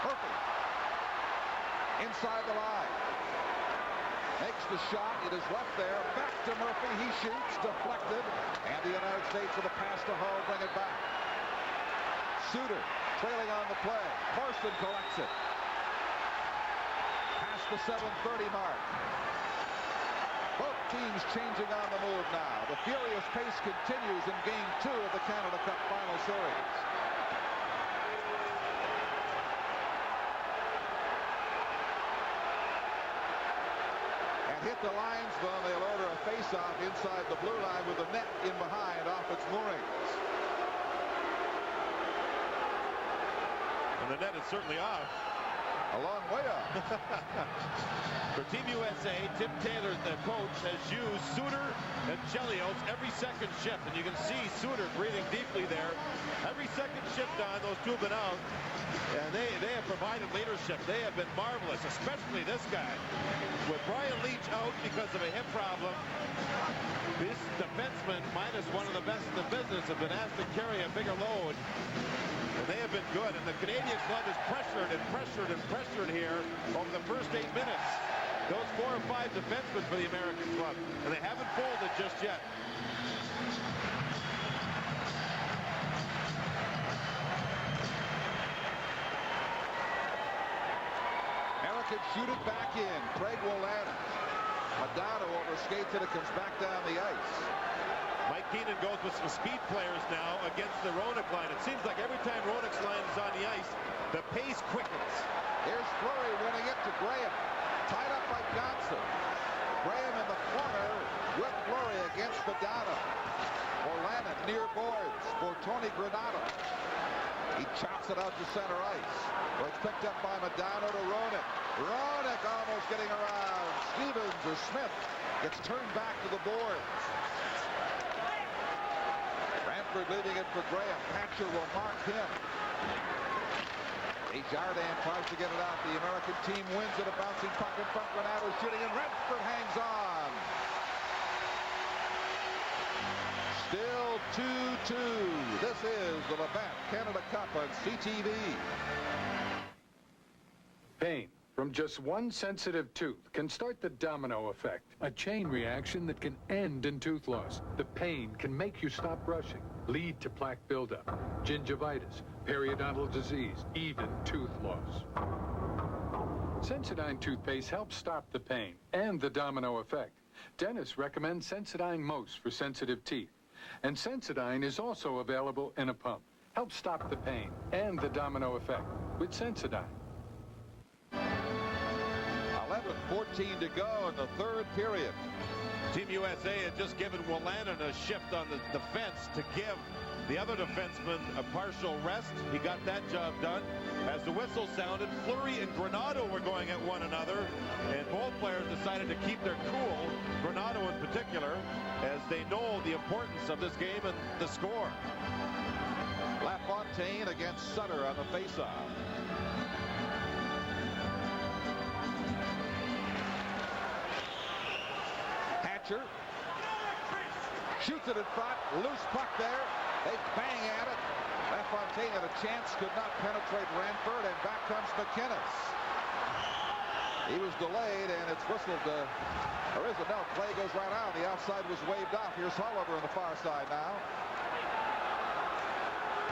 Murphy. Inside the line. Makes the shot. It is left there. Back to Murphy. He shoots. Deflected. And the United States with a pass to Hull. Bring it back. Suter trailing on the play. Corson collects it. Past the 7:30 mark. Both teams changing on the move now. The furious pace continues in Game 2 of the Canada Cup Final Series. And hit the linesman. They'll order a face-off inside the blue line with the net in behind off its moorings. And the net is certainly off. A long way off. For Team USA, Tim Taylor, the coach, has used Suter and Chelios every second shift. And you can see Suter breathing deeply there. Every second shift on, those two have been out. And they have provided leadership. They have been marvelous, especially this guy. With Brian Leach out because of a hip problem, this defenseman, minus one of the best in the business, have been asked to carry a bigger load. And they have been good. And the Canadian club is pressured and pressured and pressured here over the first 8 minutes. Those 4 or 5 defensemen for the American club. And they haven't folded just yet. Americans shoot it back in. Craig Wolanin. Madonna overskates it. It comes back down the ice. Mike Keenan goes with some speed players now against the Roenick line. It seems like every time Roenick's line is on the ice, the pace quickens. Here's Fleury winning it to Graham. Tied up by Johnson. Graham in the corner with Fleury against Madonna. Wolanin near boards for Tony Granato. He chops it out to center ice. Well, it's picked up by Madonna to Roenick. Roenick almost getting around. Stevens or Smith gets turned back to the boards. Ranford leaving it for Graham. Hatcher will mark him. Desjardins tries to get it out. The American team wins it. A bouncing puck in front. Granato shooting, and Ranford hangs on. Still 2-2. This is the Labatt Canada Cup on CTV. Pain from just one sensitive tooth can start the domino effect, a chain reaction that can end in tooth loss. The pain can make you stop brushing, lead to plaque buildup, gingivitis, periodontal disease, even tooth loss. Sensodyne toothpaste helps stop the pain and the domino effect. Dentists recommend Sensodyne most for sensitive teeth. And Sensodyne is also available in a pump. Help stop the pain and the domino effect with Sensodyne. 11:14 to go in the third period. Team USA had just given Wolanin a shift on the defense to give the other defenseman a partial rest. He got that job done. As the whistle sounded, Fleury and Granato were going at one another, and both players decided to keep their cool, Granato in particular, as they know the importance of this game and the score. LaFontaine against Sutter on the faceoff. Hatcher shoots it in front. Loose puck there. They bang at it. LaFontaine had a chance, could not penetrate Ranford, and back comes McInnes. He was delayed, and it's whistled. There is a no. Play goes right out. The outside was waved off. Here's Oliver on the far side now.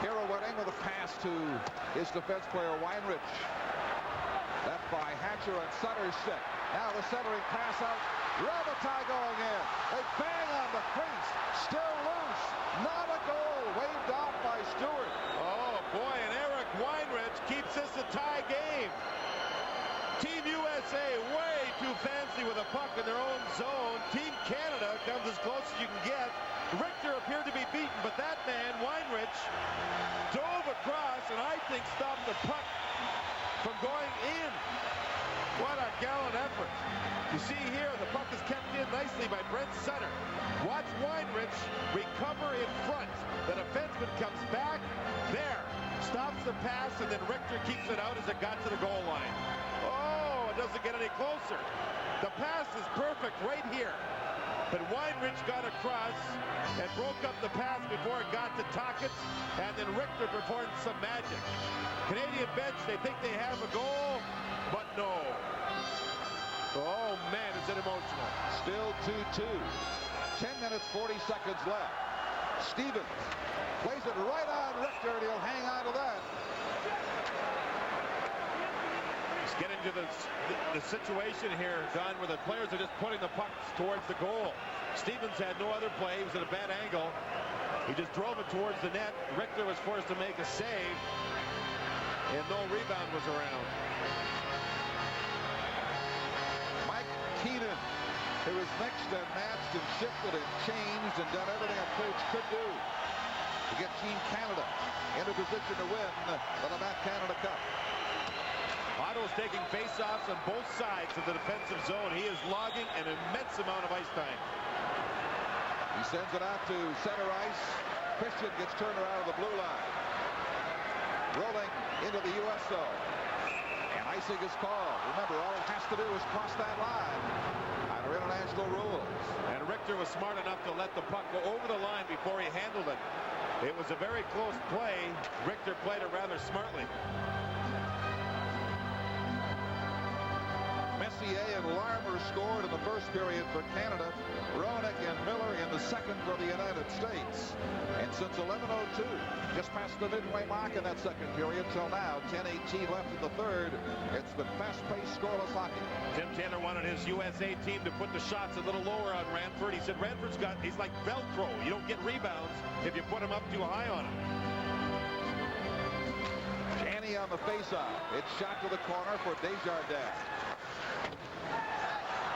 Hero went in with a pass to his defense player, Weinrich. Left by Hatcher, and Sutter's set. Now the centering pass out. Robitaille going in. They bang on the crease. Still loose. Not a goal. Waved off by Stewart. Oh, boy, and Eric Weinrich keeps this a tie game. Team USA way too fancy with a puck in their own zone. Team Canada comes as close as you can get. Richter appeared to be beaten, but that man, Weinrich, dove across and I think stopped the puck from going in. What a gallant effort. You see here, the puck is kept in nicely by Brent Sutter. Watch Weinrich recover in front. The defenseman comes back. There. Stops the pass, and then Richter keeps it out as it got to the goal line. Oh, it doesn't get any closer. The pass is perfect right here. But Weinrich got across and broke up the pass before it got to Tockett, and then Richter performed some magic. Canadian bench, they think they have a goal, but no. Oh, man, is it emotional. Still 2-2. 10 minutes, 40 seconds left. Stevens plays it right on Richter, and he'll hang on to that. Let's get into the situation here, Don, where the players are just putting the pucks towards the goal. Stevens had no other play. He was at a bad angle. He just drove it towards the net. Richter was forced to make a save, and no rebound was around. Mike Keenan, who has mixed and matched and shifted and changed and done everything a coach could do to get Team Canada into position to win the Labatt Canada Cup. Otto's taking face-offs on both sides of the defensive zone. He is logging an immense amount of ice time. He sends it out to center ice. Christian gets turned around to the blue line. Rolling into the U.S. zone. And icing is called. Remember, all it has to do is cross that line under international rules. And Richter was smart enough to let the puck go over the line before he handled it. It was a very close play. Richter played it rather smartly. Messier and Larmer scored in the first period for Canada. Roenick and Miller in the second for the United States. And since 11:02, just past the midway mark in that second period till now, 10:18 left in the third. It's been fast-paced, scoreless hockey. Tim Taylor wanted his USA team to put the shots a little lower on Ranford. He said he's like Velcro. You don't get rebounds if you put him up too high on him. Janney on the faceoff. It's shot to the corner for Desjardins.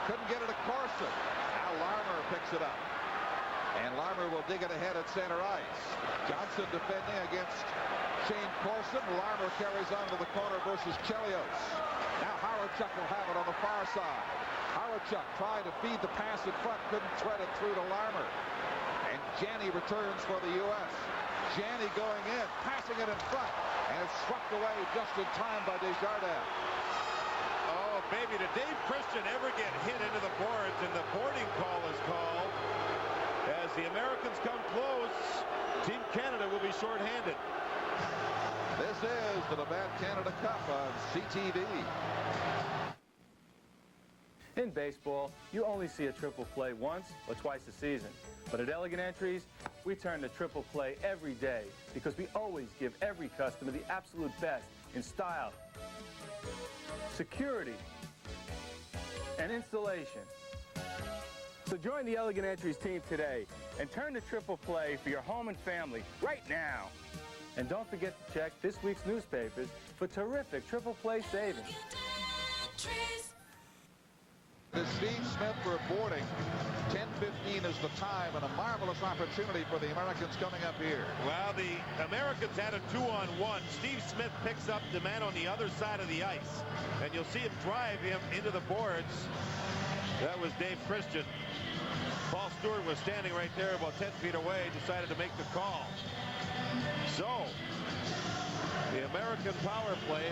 Couldn't get it to Corson. Now Larmer picks it up. And Larmer will dig it ahead at center ice. Johnson defending against Shane Corson. Larmer carries on to the corner versus Chelios. Now Howardchuk will have it on the far side. Howardchuk tried to feed the pass in front. Couldn't thread it through to Larmer. And Janney returns for the U.S. Janney going in, passing it in front, and it's swept away just in time by Desjardins. Oh, baby, did Dave Christian ever get hit into the boards? And the boarding call is called. As the Americans come close, Team Canada will be shorthanded. This is the Labatt Canada Cup on CTV. In baseball, you only see a triple play once or twice a season. But at Elegant Entries, we turn to triple play every day because we always give every customer the absolute best in style, security, and installation. So join the Elegant Entries team today and turn to triple play for your home and family right now. And don't forget to check this week's newspapers for terrific triple play savings. This is Steve Smith reporting. 10:15 is the time, and a marvelous opportunity for the Americans coming up here. Well, the Americans had a 2-on-1. Steve Smith picks up the man on the other side of the ice, and you'll see him drive him into the boards. That was Dave Christian. Paul Stewart was standing right there about 10 feet away, decided to make the call. So, the American power play,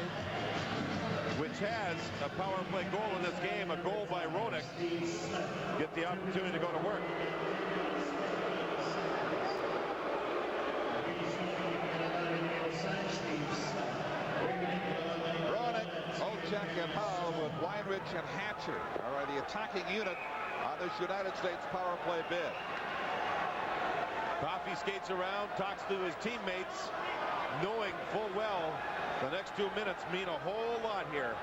which has a power play goal in this game, a goal by Roenick, get the opportunity to go to work. Roenick, Olchek, and Hull with Weinrich and Hatcher are the attacking unit on this United States power play bid. Coffey skates around, talks to his teammates, knowing full well the next 2 minutes mean a whole lot here.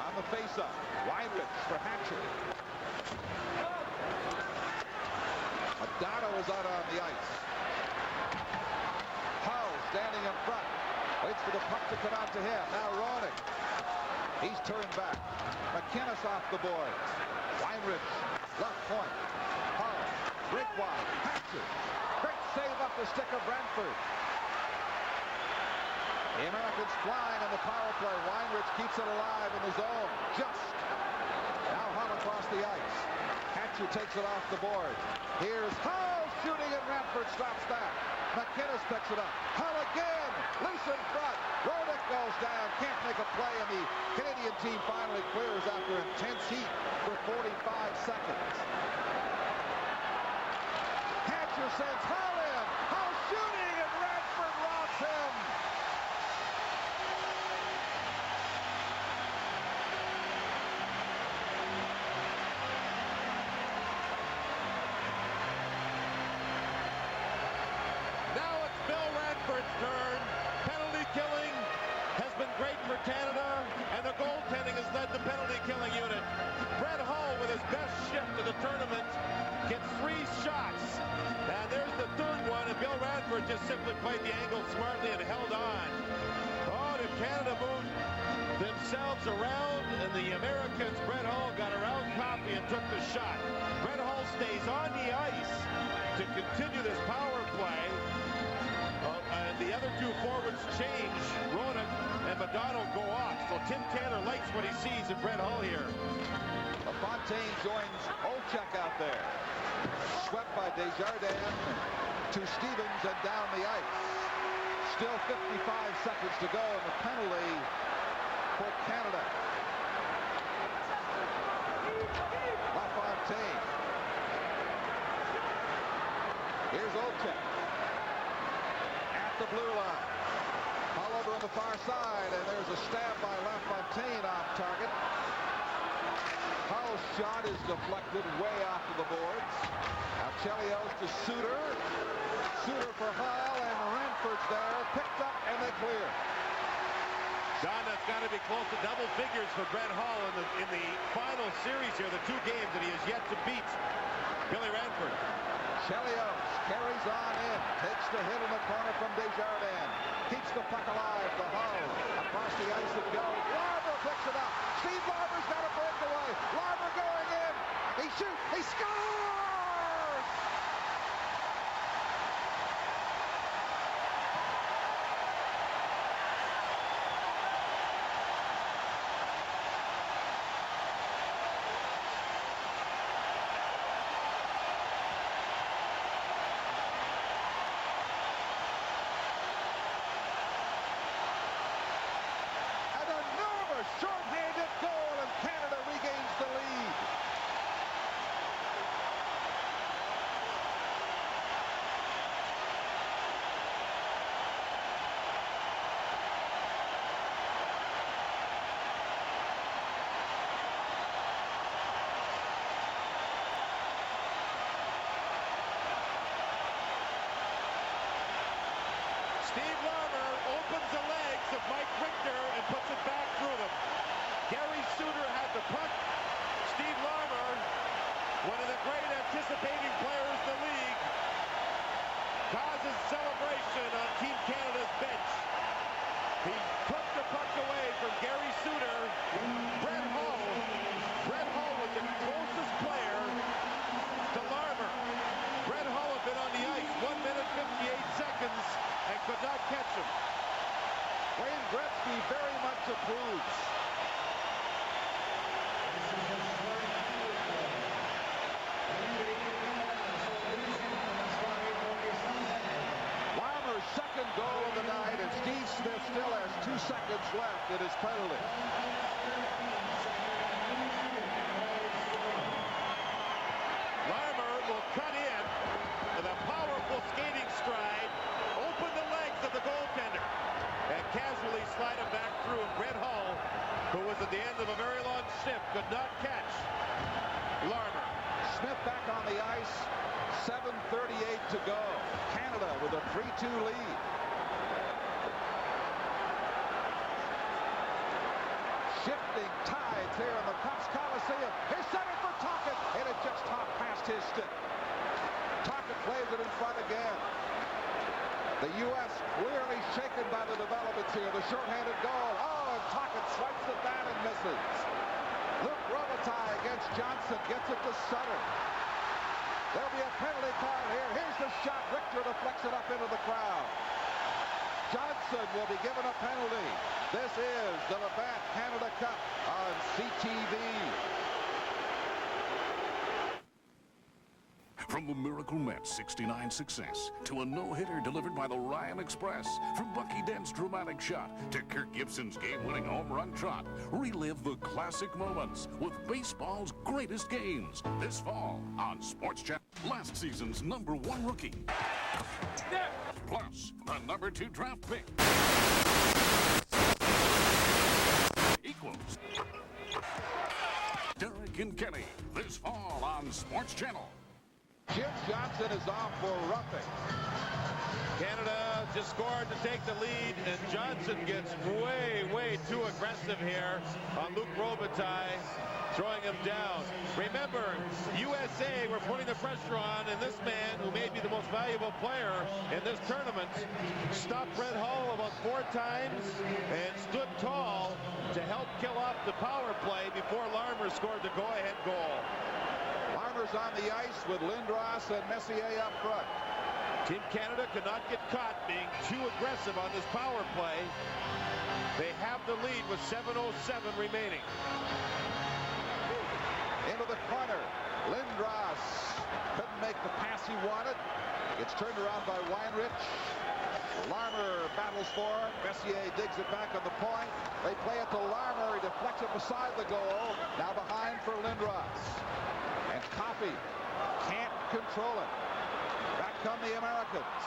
On the face-up, Weinrich for Hatcher. Adano is out on the ice. Hull standing in front. Waits for the puck to come out to him. Now Roenick. He's turned back. McInnes off the boards. Weinrich, left point. Hull, break wide. Hatcher. Great save up the stick of Brantford. The Americans flying on the power play. Weinrich keeps it alive in the zone. Just. Now Hull across the ice. Hatcher takes it off the board. Here's Hull shooting, and Brantford stops that. McInnes picks it up. Hull again. Loose in front. Roenick goes down. Can't make a play, and the Canadian team finally clears after intense heat for 45 seconds. Hatcher sends Hull in. Hull shooting, and Brantford robs him. Now it's Bill Ranford's turn. Penalty killing has been great for Canada, and the goaltending has led the penalty killing unit. Brett Hull, with his best shift of the tournament, gets 3 shots. And there's the third one, and Bill Ranford just simply played the angle smartly and held on. Oh, did Canada move themselves around, and the Americans, Brett Hull, got around Coffey and took the shot. Brett Hull stays on the ice to continue this power play. And the other 2 forwards change. Roenick and Modano go off. So Tim Tanner likes what he sees in Brett Hull here. LaFontaine joins Olchek out there. Swept by Desjardins to Stevens and down the ice. Still 55 seconds to go, and the penalty for Canada. LaFontaine. Here's Olchek. At the blue line. Hull over on the far side, and there's a stab by LaFontaine off target. Hull's shot is deflected way off to the boards. Now Chelios to Suter. Suter for Hull, and Ranford's there. Picked up, and they clear. John, that's got to be close to double figures for Brett Hull in the final series here, the 2 games that he has yet to beat Billy Ranford. Chelios carries on in, takes the hit in the corner from Desjardins, keeps the puck alive to Hull. Across the ice it goes. Larber picks it up. Steve Larber's got a breakaway. Larber going in. He shoots. He scores! the legs of Mike Richter and puts it back through them. Gary Suter had the puck. Steve Larmer, one of the great anticipating players in the league, causes celebration on Team Canada's bench. He took the puck away from Gary Suter. Brett Hull was the closest player to Larmer. Brett Hull had been on the ice 1 minute 58 seconds and could not catch him. Wayne Gretzky very much approves. Larmer's second goal of the night, and Steve Smith still has 2 seconds left in his penalty. Larmer will cut in with a powerful skating stride, open the legs of the goaltender, and casually slide it back through. Brett Hull, who was at the end of a very long shift, could not catch Larmer. Smith back on the ice, 7:38 to go. Canada with a 3-2 lead. Shifting tides here in the Cups Coliseum. Here's center for Tocchet, and it just hopped past his stick. Tocchet plays it in front again. The U.S. clearly shaken by the developments here. The shorthanded goal. Oh, and Tocchet swipes it down and misses. Luke Robitaille against Johnson gets it to Sutter. There'll be a penalty call here. Here's the shot. Richter deflects it up into the crowd. Johnson will be given a penalty. This is the Labatt Canada Cup on CTV. From the Miracle Mets' 69 success to a no-hitter delivered by the Ryan Express, from Bucky Dent's dramatic shot to Kirk Gibson's game-winning home run trot, relive the classic moments with baseball's greatest games this fall on Sports Channel. Last season's #1 rookie, plus the #2 draft pick, equals Derek and Kenny this fall on Sports Channel. Jim Johnson is off for roughing. Canada just scored to take the lead, and Johnson gets way too aggressive here on Luke Robitaille, throwing him down. Remember, USA were putting the pressure on, and this man, who may be the most valuable player in this tournament, stopped Brett Hull about 4 times and stood tall to help kill off the power play before Larmer scored the go-ahead goal. Larmer's on the ice with Lindros and Messier up front. Team Canada could not get caught being too aggressive on this power play. They have the lead with 7:07 remaining. Into the corner. Lindros couldn't make the pass he wanted. It's turned around by Weinrich. Larmer battles for it. Messier digs it back on the point. They play it to Larmer. He deflects it beside the goal. Now behind for Lindros. And Coffey can't control it. Back come the Americans.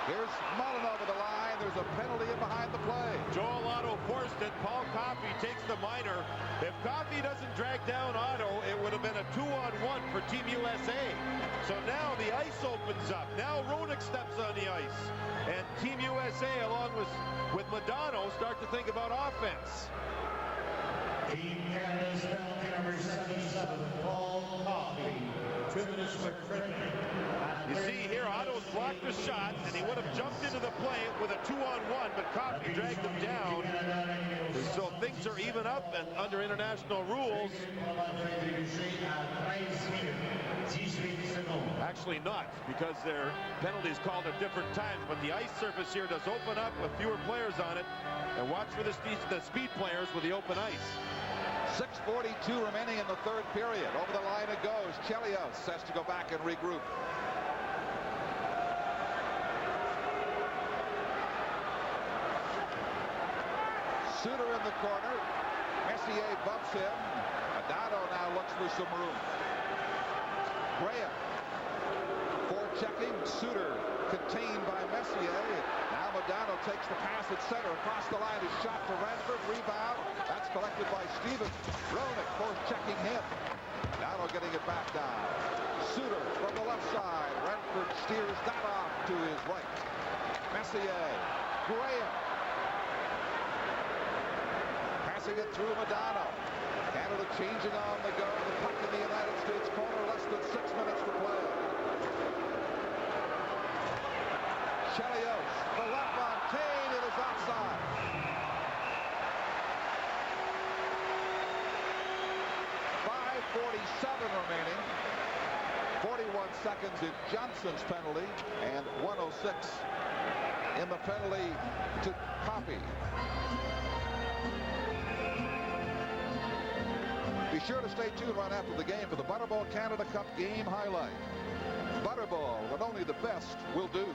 Here's Mullen over the line. There's a penalty in behind the play. Joel Otto forced it. Paul Coffey takes the minor. If Coffey doesn't drag down Otto, it would have been a 2-on-1 for Team USA. So now the ice opens up. Now Ronick steps on the ice. And Team USA, along with Modano, start to think about offense. Team Canada's penalty number 77, Paul Coffey. 2 minutes for Britain. You see here, Otto's blocked the shot, and he would have jumped into the play with a 2-on-1, but Coffey dragged him down. So things are even up, and under international rules. Actually not, because their penalties called at different times, but the ice surface here does open up with fewer players on it. And watch for the speed players with the open ice. 6:42 remaining in the third period. Over the line it goes. Chelios has to go back and regroup. Suter in the corner. Messier bumps him. Modano now looks for some room. Graham forechecking. Suter contained by Messier. Now Modano takes the pass at center. Across the line is shot for Ranford. Rebound. That's collected by Stevens. Ronick forechecking him. Modano getting it back down. Suter from the left side. Ranford steers that off to his right. Messier Graham. Passing it through Modano. Canada changing on the go. The puck in the United States corner. Less than 6 minutes to play. Chelios. The left on Kane. It is offside. .47 remaining. 41 seconds in Johnson's penalty. And 1:06 in the penalty to Coffey. Be sure to stay tuned right after the game for the Butterball Canada Cup game highlight. Butterball, what only the best will do.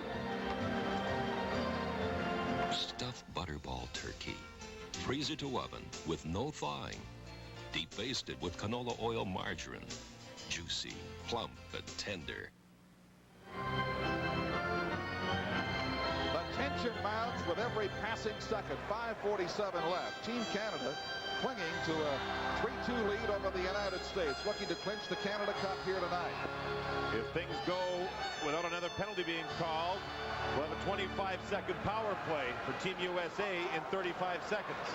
Stuffed Butterball turkey. Freeze it to oven with no thawing. Deep basted with canola oil margarine. Juicy, plump, and tender. The tension mounts with every passing second. 5:47 left. Team Canada clinging to a 3-2 lead over the United States, looking to clinch the Canada Cup here tonight. If things go without another penalty being called, we'll have a 25-second power play for Team USA in 35 seconds.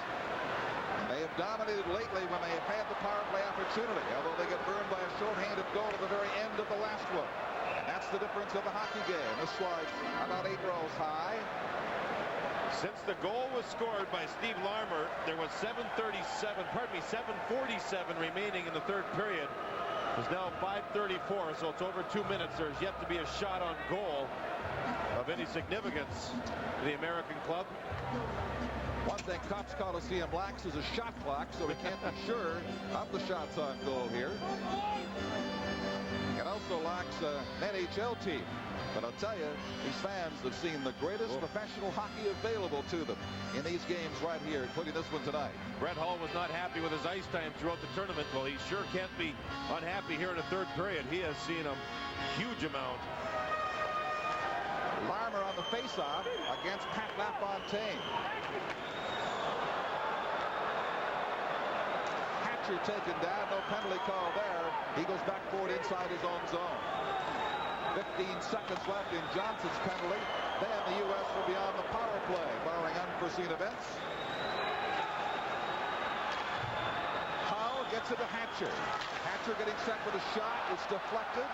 They have dominated lately when they have had the power play opportunity, although they get burned by a shorthanded goal at the very end of the last one. And that's the difference of the hockey game. This was about 8 rows high. Since the goal was scored by Steve Larmer, there was 7:47 remaining in the third period. It's now 5:34, so it's over 2 minutes. There's yet to be a shot on goal of any significance to the American club. One thing Cops Coliseum lacks is a shot clock, so we can't be sure of the shots on goal here. It also lacks an NHL team. But I'll tell you, these fans have seen the greatest professional hockey available to them in these games right here, including this one tonight. Brett Hull was not happy with his ice time throughout the tournament. Well, he sure can't be unhappy here in the third period. He has seen a huge amount. Larmer on the faceoff against Pat LaFontaine. Hatcher taken down, no penalty call there. He goes back forward inside his own zone. 15 seconds left in Johnson's penalty. Then the U.S. will be on the power play, barring unforeseen events. Hull gets it to Hatcher. Hatcher getting set for the shot. It's deflected.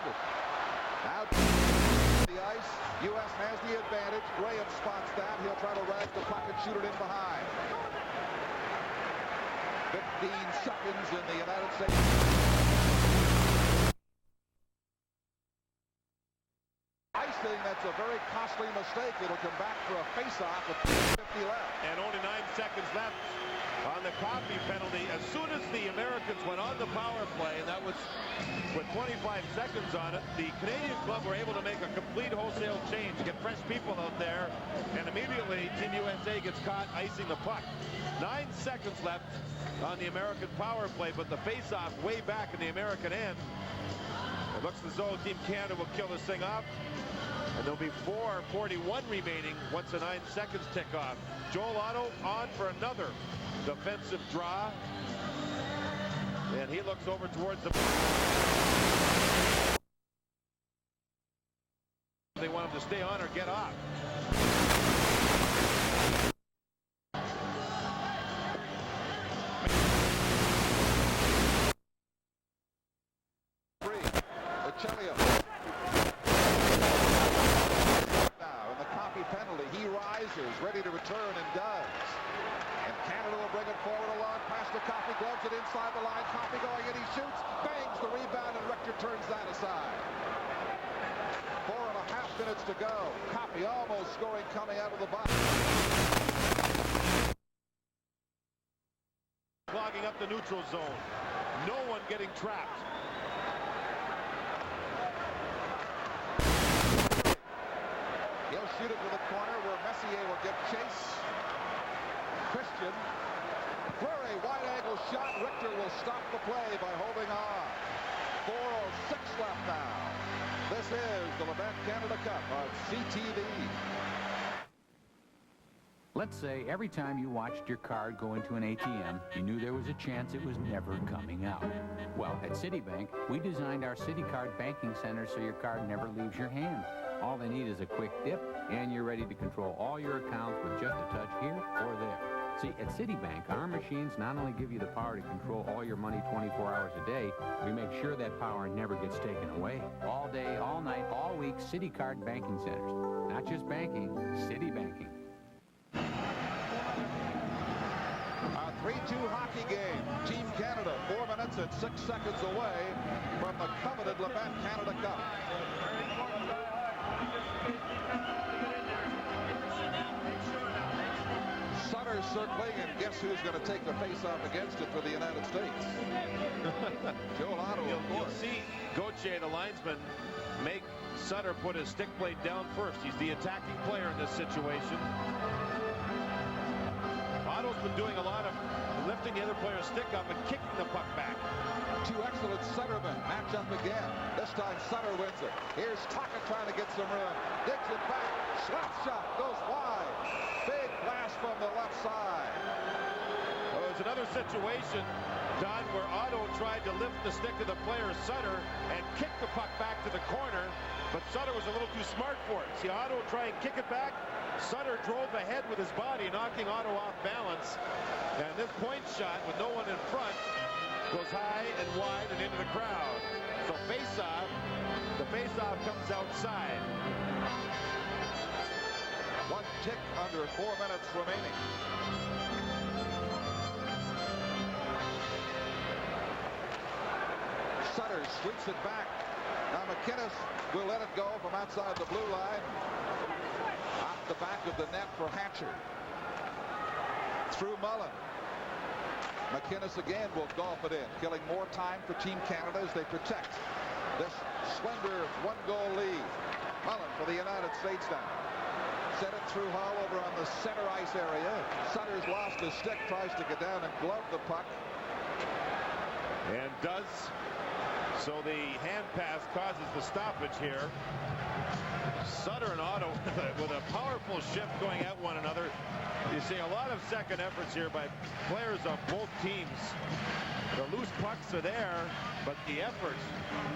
Now the ice. U.S. has the advantage. Graham spots that. He'll try to rag the puck and shoot it in behind. 15 seconds in the United States. That's a very costly mistake. It'll come back for a face-off with 50 left. And only 9 seconds left on the Coffey penalty. As soon as the Americans went on the power play, and that was with 25 seconds on it, the Canadian club were able to make a complete wholesale change, get fresh people out there, and immediately Team USA gets caught icing the puck. 9 seconds left on the American power play, but the face-off way back in the American end. It looks as though Team Canada will kill this thing off. And there'll be 4:41 remaining once the 9 seconds tick off. Joel Otto on for another defensive draw. And he looks over towards the... They want him to stay on or get off. Chelios. Ready to return and does. And Canada will bring it forward along past the Coffey, gloves it inside the line. Coffey going in, he shoots, bangs the rebound, and Richter turns that aside. 4.5 minutes to go. Coffey almost scoring coming out of the box. Clogging up the neutral zone. No one getting trapped. He'll shoot it to the corner where Messier will give chase. Christian. Fleury, wide angle shot. Richter will stop the play by holding on. 4:06 left now. This is the Labatt Canada Cup on CTV. Let's say every time you watched your card go into an ATM, you knew there was a chance it was never coming out. Well, at Citibank, we designed our CitiCard banking center so your card never leaves your hand. All they need is a quick dip, and you're ready to control all your accounts with just a touch here or there. See, at Citibank, our machines not only give you the power to control all your money 24 hours a day, we make sure that power never gets taken away. All day, all night, all week, CitiCard banking centers. Not just banking, Citi banking. A 3-2 hockey game. Team Canada 4 minutes and 6 seconds away from the coveted Labatt Canada Cup. Sutter circling, and guess who's going to take the face-off against it for the United States? Joe Otto, of course. You'll see Gauthier, the linesman, make Sutter put his stick blade down first. He's the attacking player in this situation. Otto's been doing a lot of lifting the other player's stick up and kicking the puck back. Two excellent centermen match up again. This time Sutter wins it. Here's Taka trying to get some room. Digs it back. Slap shot goes wide. Big blast from the left side. Well, there's another situation, Don, where Otto tried to lift the stick of the player Sutter and kick the puck back to the corner, but Sutter was a little too smart for it. See Otto try and kick it back. Sutter drove ahead with his body, knocking Otto off balance. And this point shot with no one in front goes high and wide and into the crowd. So face-off, the face-off comes outside. 1 tick under 4 minutes remaining. Sutter sweeps it back. Now McInnes will let it go from outside the blue line. Off the back of the net for Hatcher. Through Mullen. McInnes again will golf it in, killing more time for Team Canada as they protect this slender 1-goal lead. Mullen for the United States now. Set it through Hall over on the center ice area. Sutter's lost his stick, tries to get down and glove the puck. And does. So the hand pass causes the stoppage here. Sutter and Otto with a powerful shift going at one another. You see a lot of second efforts here by players of both teams. The loose pucks are there, but the effort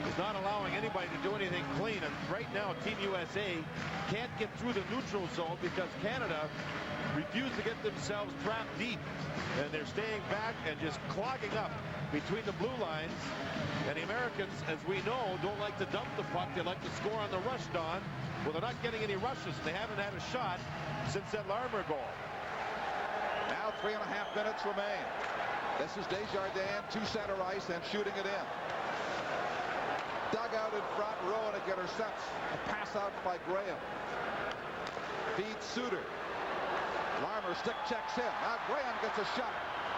is not allowing anybody to do anything clean. And right now, Team USA can't get through the neutral zone because Canada refused to get themselves trapped deep. And they're staying back and just clogging up between the blue lines. And the Americans, as we know, don't like to dump the puck. They like to score on the rush, Don. Well, they're not getting any rushes. They haven't had a shot since that Larmer goal. Now 3.5 minutes remain. This is Desjardins to center ice and shooting it in. Dug out in front. Roenick intercepts. A pass out by Graham. Feeds Suter. Larmer stick checks him. Now Graham gets a shot.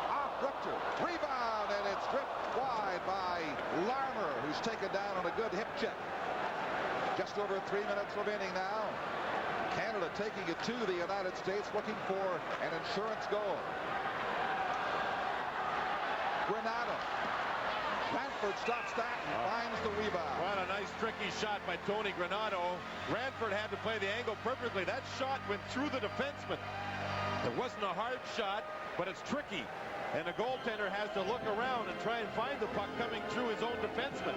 Off Richter. Rebound, and it's stripped wide by Larmer, who's taken down on a good hip check. Just over 3 minutes remaining now. Canada taking it to the United States, looking for an insurance goal. Granato. Ranford stops that and finds the rebound. What a nice tricky shot by Tony Granato. Ranford had to play the angle perfectly. That shot went through the defenseman. It wasn't a hard shot, but it's tricky. And the goaltender has to look around and try and find the puck coming through his own defenseman.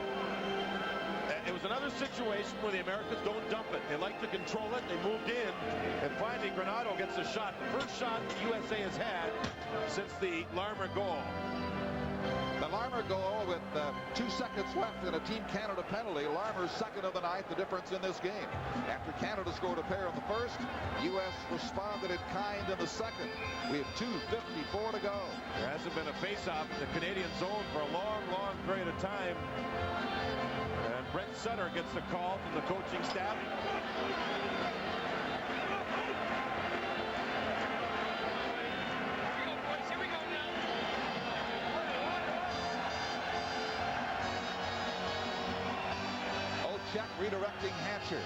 It was another situation where the Americans don't dump it. They like to control it. They moved in, and finally Granato gets a shot. The first shot the USA has had since the Larmer goal. The Larmer goal with 2 seconds left and a Team Canada penalty. Larmer's second of the night, the difference in this game. After Canada scored a pair in the first, U.S. responded in kind in the second. We have 2:54 to go. There hasn't been a face-off in the Canadian zone for a long, long period of time. And Brent Sutter gets the call from the coaching staff. Check redirecting Hatcher.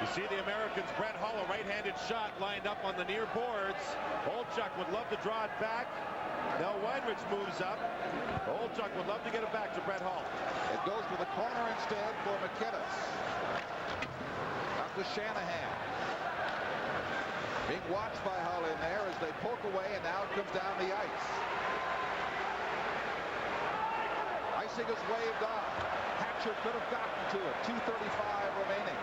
You see the Americans, Brett Hull, a right-handed shot lined up on the near boards. Olchuk would love to draw it back. Now Weinrich moves up. Olchuk would love to get it back to Brett Hull. It goes to the corner instead for McInnes. Up to Shanahan. Being watched by Hull in there as they poke away, and now it comes down the ice. Icing is waved off. Hatcher could have gotten to it. 2:35 remaining.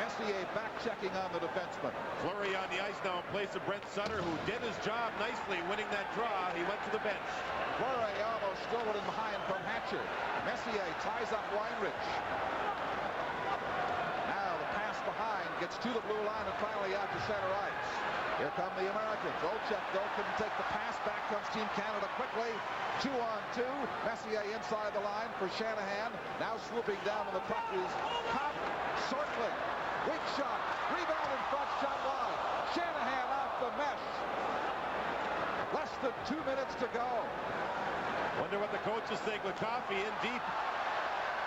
Messier back checking on the defenseman. Fleury on the ice now in place of Brent Sutter, who did his job nicely winning that draw. He went to the bench. Fleury almost stole it in behind from Hatcher. Messier ties up Weinrich. Now the pass behind gets to the blue line and finally out to center ice. Here come the Americans. Olchuk, though, couldn't take the pass. Back comes Team Canada quickly. 2-on-2. Messier inside the line for Shanahan. Now swooping down on the puck is Copp. Circling. Weak shot. Rebound in front. Shot wide. Shanahan off the mesh. Less than 2 minutes to go. Wonder what the coaches think with Coffey in deep.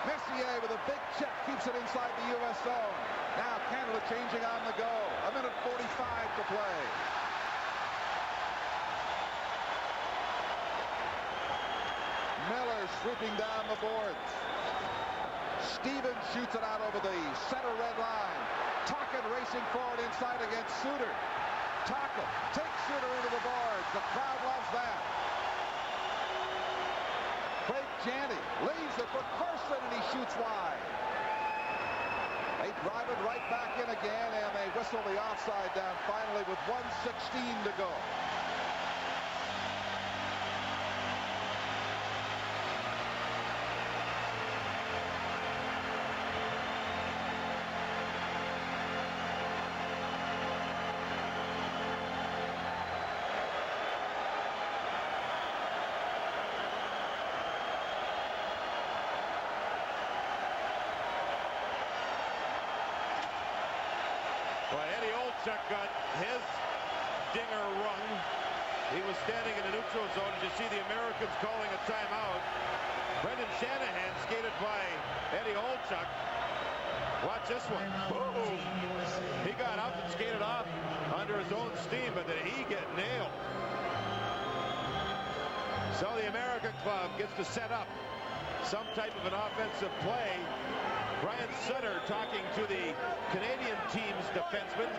Messier with a big check keeps it inside the U.S. zone. Now Canada changing on the go. 1:45 to play. Miller sweeping down the boards. Stevens shoots it out over the center red line. Tocchet racing forward inside against Suter. Tocchet takes Suter into the boards. The crowd loves that. Craig Janney leaves it for Carson, and he shoots wide. They drive it right back in again, and they whistle the offside down finally with 1:16 to go. Olchuk got his dinger rung. He was standing in the neutral zone. As you see the Americans calling a timeout. Brendan Shanahan skated by Eddie Olchuk. Watch this one. Boom. He got up and skated off under his own steam, but then he get nailed. So the American club gets to set up some type of an offensive play. Brian Sutter talking to the Canadian team's defenseman.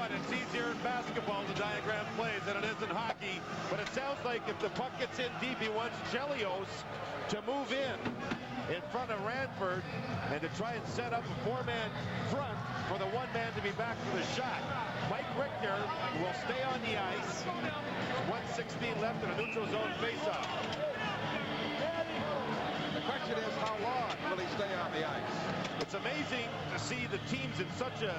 It's easier in basketball to diagram plays than it is in hockey, but it sounds like if the puck gets in deep, he wants Chelios to move in front of Ranford and to try and set up a four-man front for the one man to be back for the shot. Mike Richter will stay on the ice. 1:16 left in a neutral zone faceoff. The question is, how long will he stay on the ice? It's amazing to see the teams in such a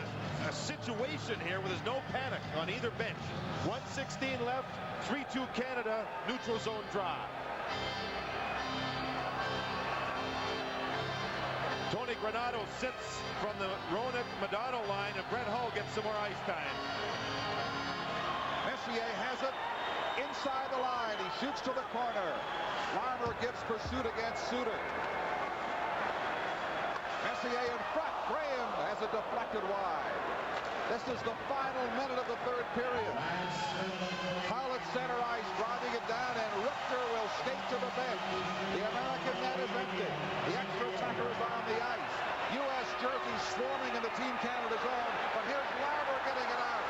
situation here where there's no panic on either bench. 1:16 left, 3-2 Canada, neutral zone draw. Tony Granato sits from the Roenick Modano line, and Brett Hull gets some more ice time. Messier has it inside the line. He shoots to the corner. Larmer gives pursuit against Suter. Messier in front. Graham has it deflected wide. This is the final minute of the third period. Hull at center ice, driving it down, and Richter will skate to the bench. The American net is empty. The extra attacker is on the ice. U.S. jerseys swarming in the Team Canada zone, but here's Larmer getting it out.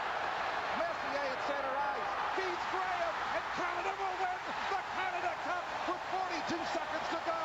Messier at center ice feeds Graham, and Canada will win the Canada Cup with 42 seconds to go.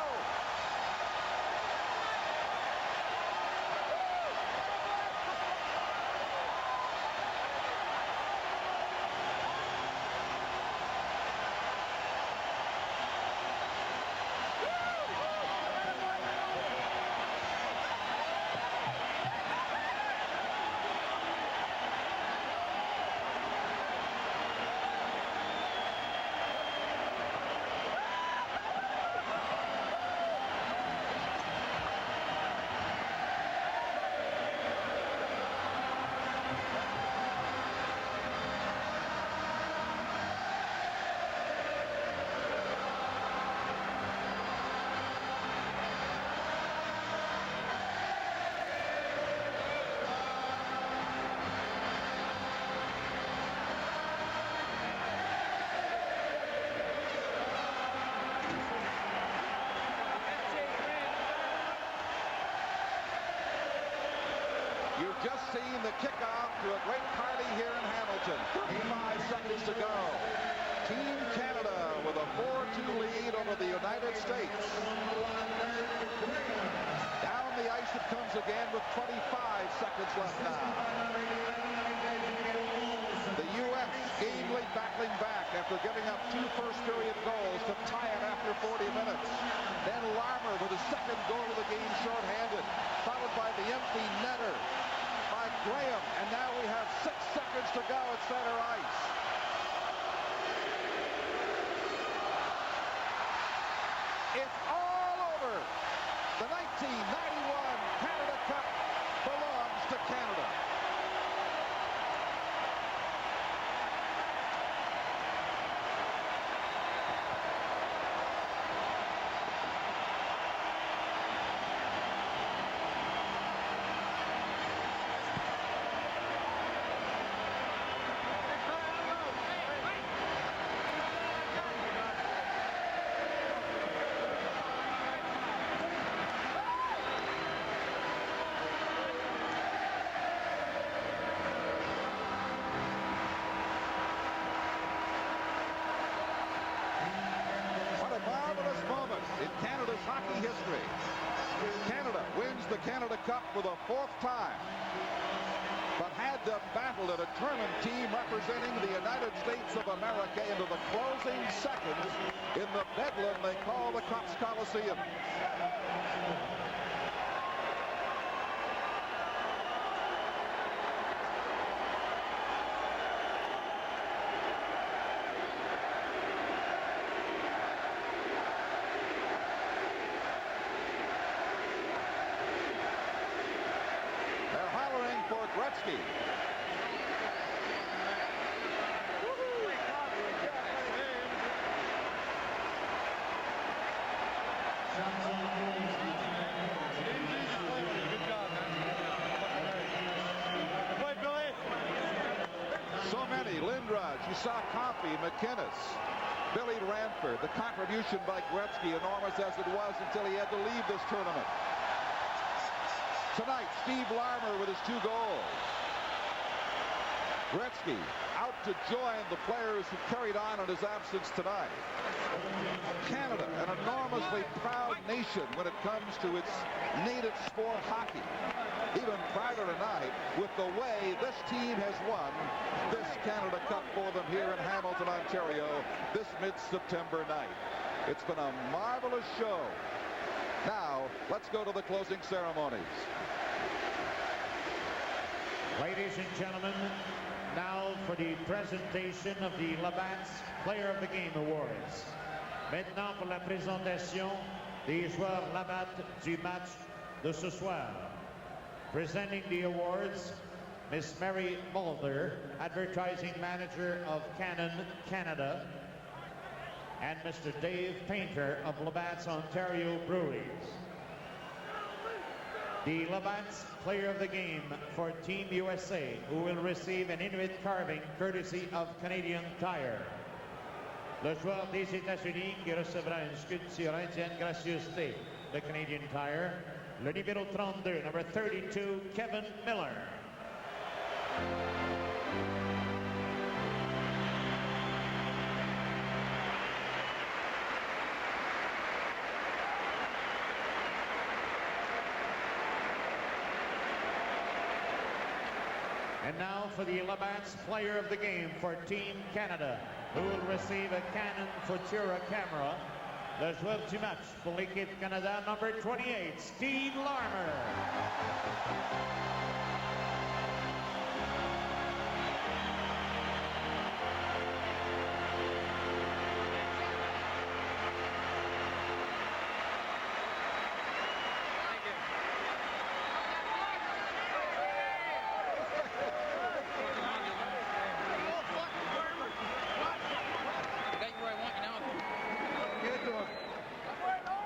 just seen the kickoff to a great party here in Hamilton. 5 seconds to go. Team Canada with a 4-2 lead over the United States. Down the ice it comes again with 25 seconds left now. The U.S. gamely battling back after giving up 2 first-period goals to tie it after 40 minutes. Then Larmer with his second goal of the game shorthanded, followed by the empty netter by Graham. And now we have 6 seconds to go at center ice. It's all over. The 1991 Canada Cup belongs to Canada. In Canada's hockey history, Canada wins the Canada Cup for the 4th time, but had to battle a determined team representing the United States of America into the closing seconds in the bedlam they call the Copps Coliseum. Gretzky. So many. Lindros, you saw Coffey, McInnes, Billy Ranford. The contribution by Gretzky, enormous as it was until he had to leave this tournament. Tonight, Steve Larmer with his 2 goals. Gretzky out to join the players who carried on in his absence tonight. Canada, an enormously proud nation when it comes to its native sport hockey. Even prouder tonight with the way this team has won this Canada Cup for them here in Hamilton, Ontario, this mid-September night. It's been a marvelous show. Now, let's go to the closing ceremonies. Ladies and gentlemen, now for the presentation of the Labatt's Player of the Game Awards. Maintenant pour la présentation des joueurs Labatt du match de ce soir. Presenting the awards, Miss Mary Mulder, Advertising Manager of Canon Canada, and Mr. Dave Painter of Labatt's Ontario Breweries. The Labatt's Player of the Game for Team USA, who will receive an Inuit carving courtesy of Canadian Tire. Le joueur des États-Unis qui recevra une sculpture indienne gracieuseté de Canadian Tire. Le numéro 32, number 32, Kevin Miller. And now for the Labatt's Player of the Game for Team Canada, who will receive a Canon Futura camera. Le joueur du match pour l'équipe Canada, number 28, Steve Larmer.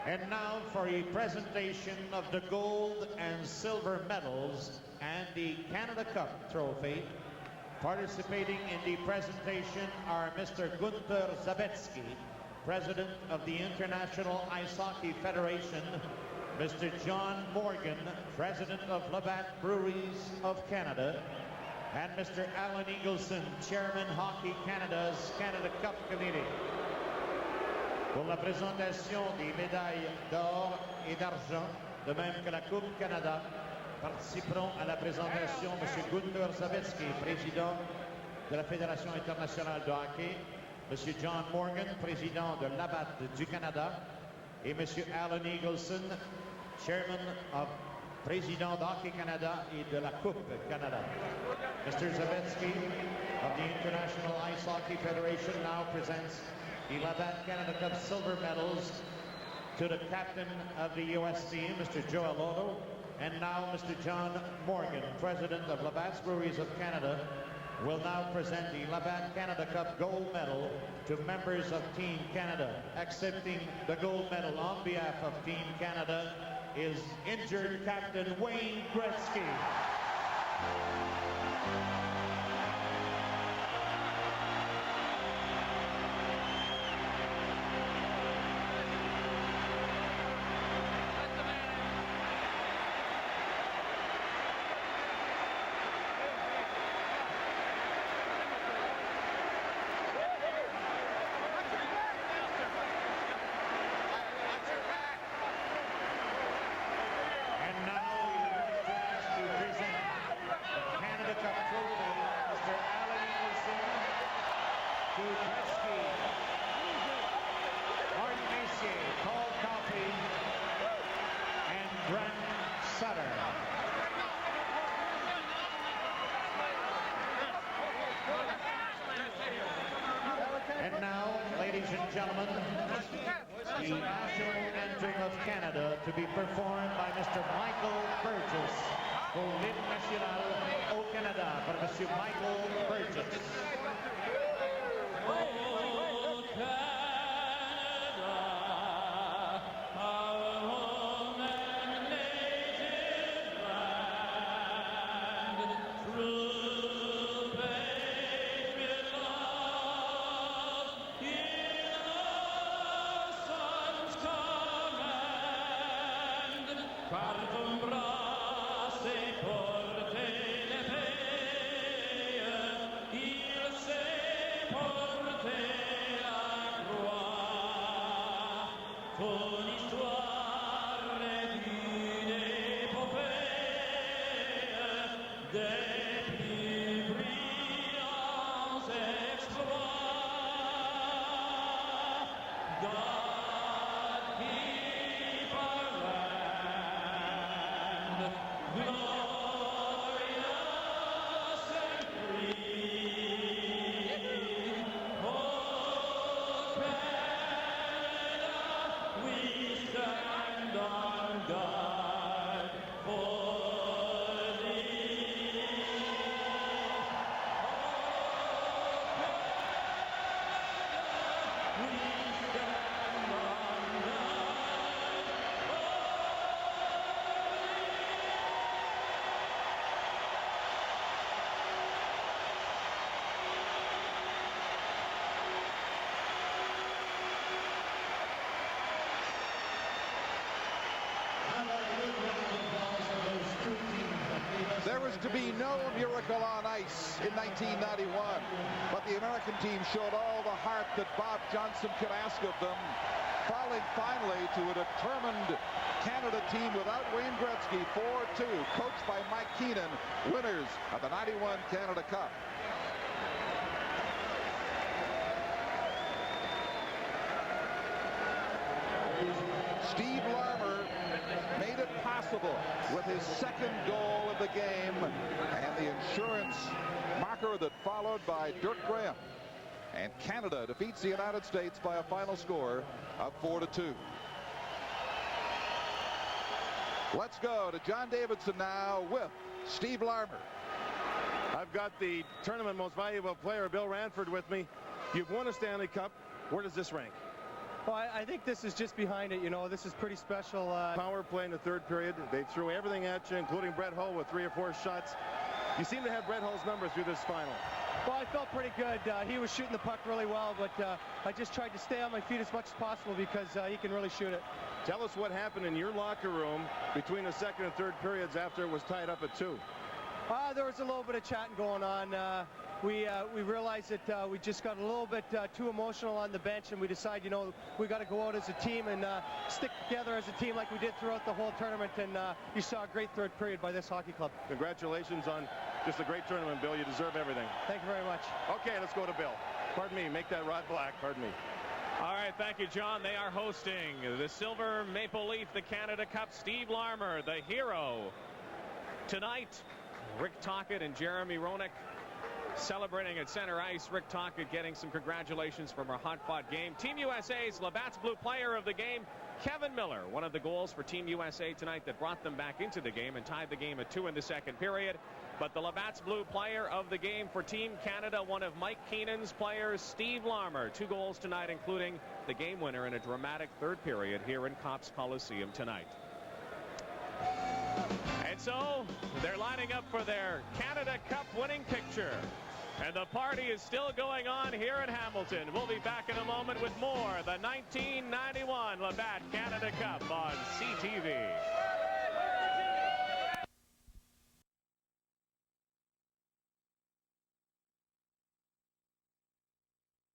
And now for a presentation of the gold and silver medals and the Canada Cup trophy. Participating in the presentation are Mr. Gunther Zabetsky, President of the International Ice Hockey Federation, Mr. John Morgan, President of Labatt Breweries of Canada, and Mr. Alan Eagleson, Chairman Hockey Canada's Canada Cup Committee. Pour la présentation des médailles d'or et d'argent, de même que la Coupe Canada, participeront à la présentation M. Gunther Zawadzki, président de la Fédération internationale de hockey, M. John Morgan, président de Labatt du Canada, et M. Alan Eagleson, chairman of président d'Hockey Canada et de la Coupe Canada. Mr. Zawadzki of the International Ice Hockey Federation now presents the Labatt Canada Cup silver medals to the captain of the U.S. team, Mr. Joe Aloto, and now Mr. John Morgan, president of Labatt's Breweries of Canada, will now present the Labatt Canada Cup gold medal to members of Team Canada. Accepting the gold medal on behalf of Team Canada is injured Captain Wayne Gretzky. And now, ladies and gentlemen, the national anthem of Canada to be performed by Mr. Michael Burgess pour l'hymne national au Canada par Monsieur Michael Burgess. There was to be no miracle on ice in 1991, but the American team showed all the heart that Bob Johnson could ask of them, falling finally to a determined Canada team without Wayne Gretzky, 4-2, coached by Mike Keenan, winners of the 91 Canada Cup. Steve Larmer made it possible with his second goal of the game and the insurance marker that followed by Dirk Graham. And Canada defeats the United States by a final score of 4-2. Let's go to John Davidson now with Steve Larmer. I've got the tournament most valuable player, Bill Ranford, with me. You've won a Stanley Cup. Where does this rank? Well, I think this is just behind it. You know, this is pretty special. Power play in the third period. They threw everything at you, including Brett Hull with 3 or 4 shots. You seem to have Brett Hull's number through this final. Well, I felt pretty good. He was shooting the puck really well, but I just tried to stay on my feet as much as possible because he can really shoot it. Tell us what happened in your locker room between the second and third periods after it was tied up at 2. There was a little bit of chatting going on. We realized that we just got a little bit too emotional on the bench, and we decided, we got to go out as a team and stick together as a team like we did throughout the whole tournament. And you saw a great third period by this hockey club. Congratulations on just a great tournament, Bill. You deserve everything. Thank you very much. Okay, let's go to Bill. Pardon me. Make that rod black. Pardon me. All right, thank you, John. They are hosting the Silver Maple Leaf, the Canada Cup. Steve Larmer, the hero. Tonight, Rick Tocchet and Jeremy Roenick celebrating at center ice. Rick Tocchet getting some congratulations from a hot-fought game. Team USA's Labatt's Blue Player of the game, Kevin Miller. One of the goals for Team USA tonight that brought them back into the game and tied the game at 2 in the second period. But the Labatt's Blue Player of the game for Team Canada, one of Mike Keenan's players, Steve Larmer. 2 goals tonight, including the game winner in a dramatic third period here in Copps Coliseum tonight. And so they're lining up for their Canada Cup winning picture. And the party is still going on here in Hamilton. We'll be back in a moment with more. The 1991 Labatt Canada Cup on CTV.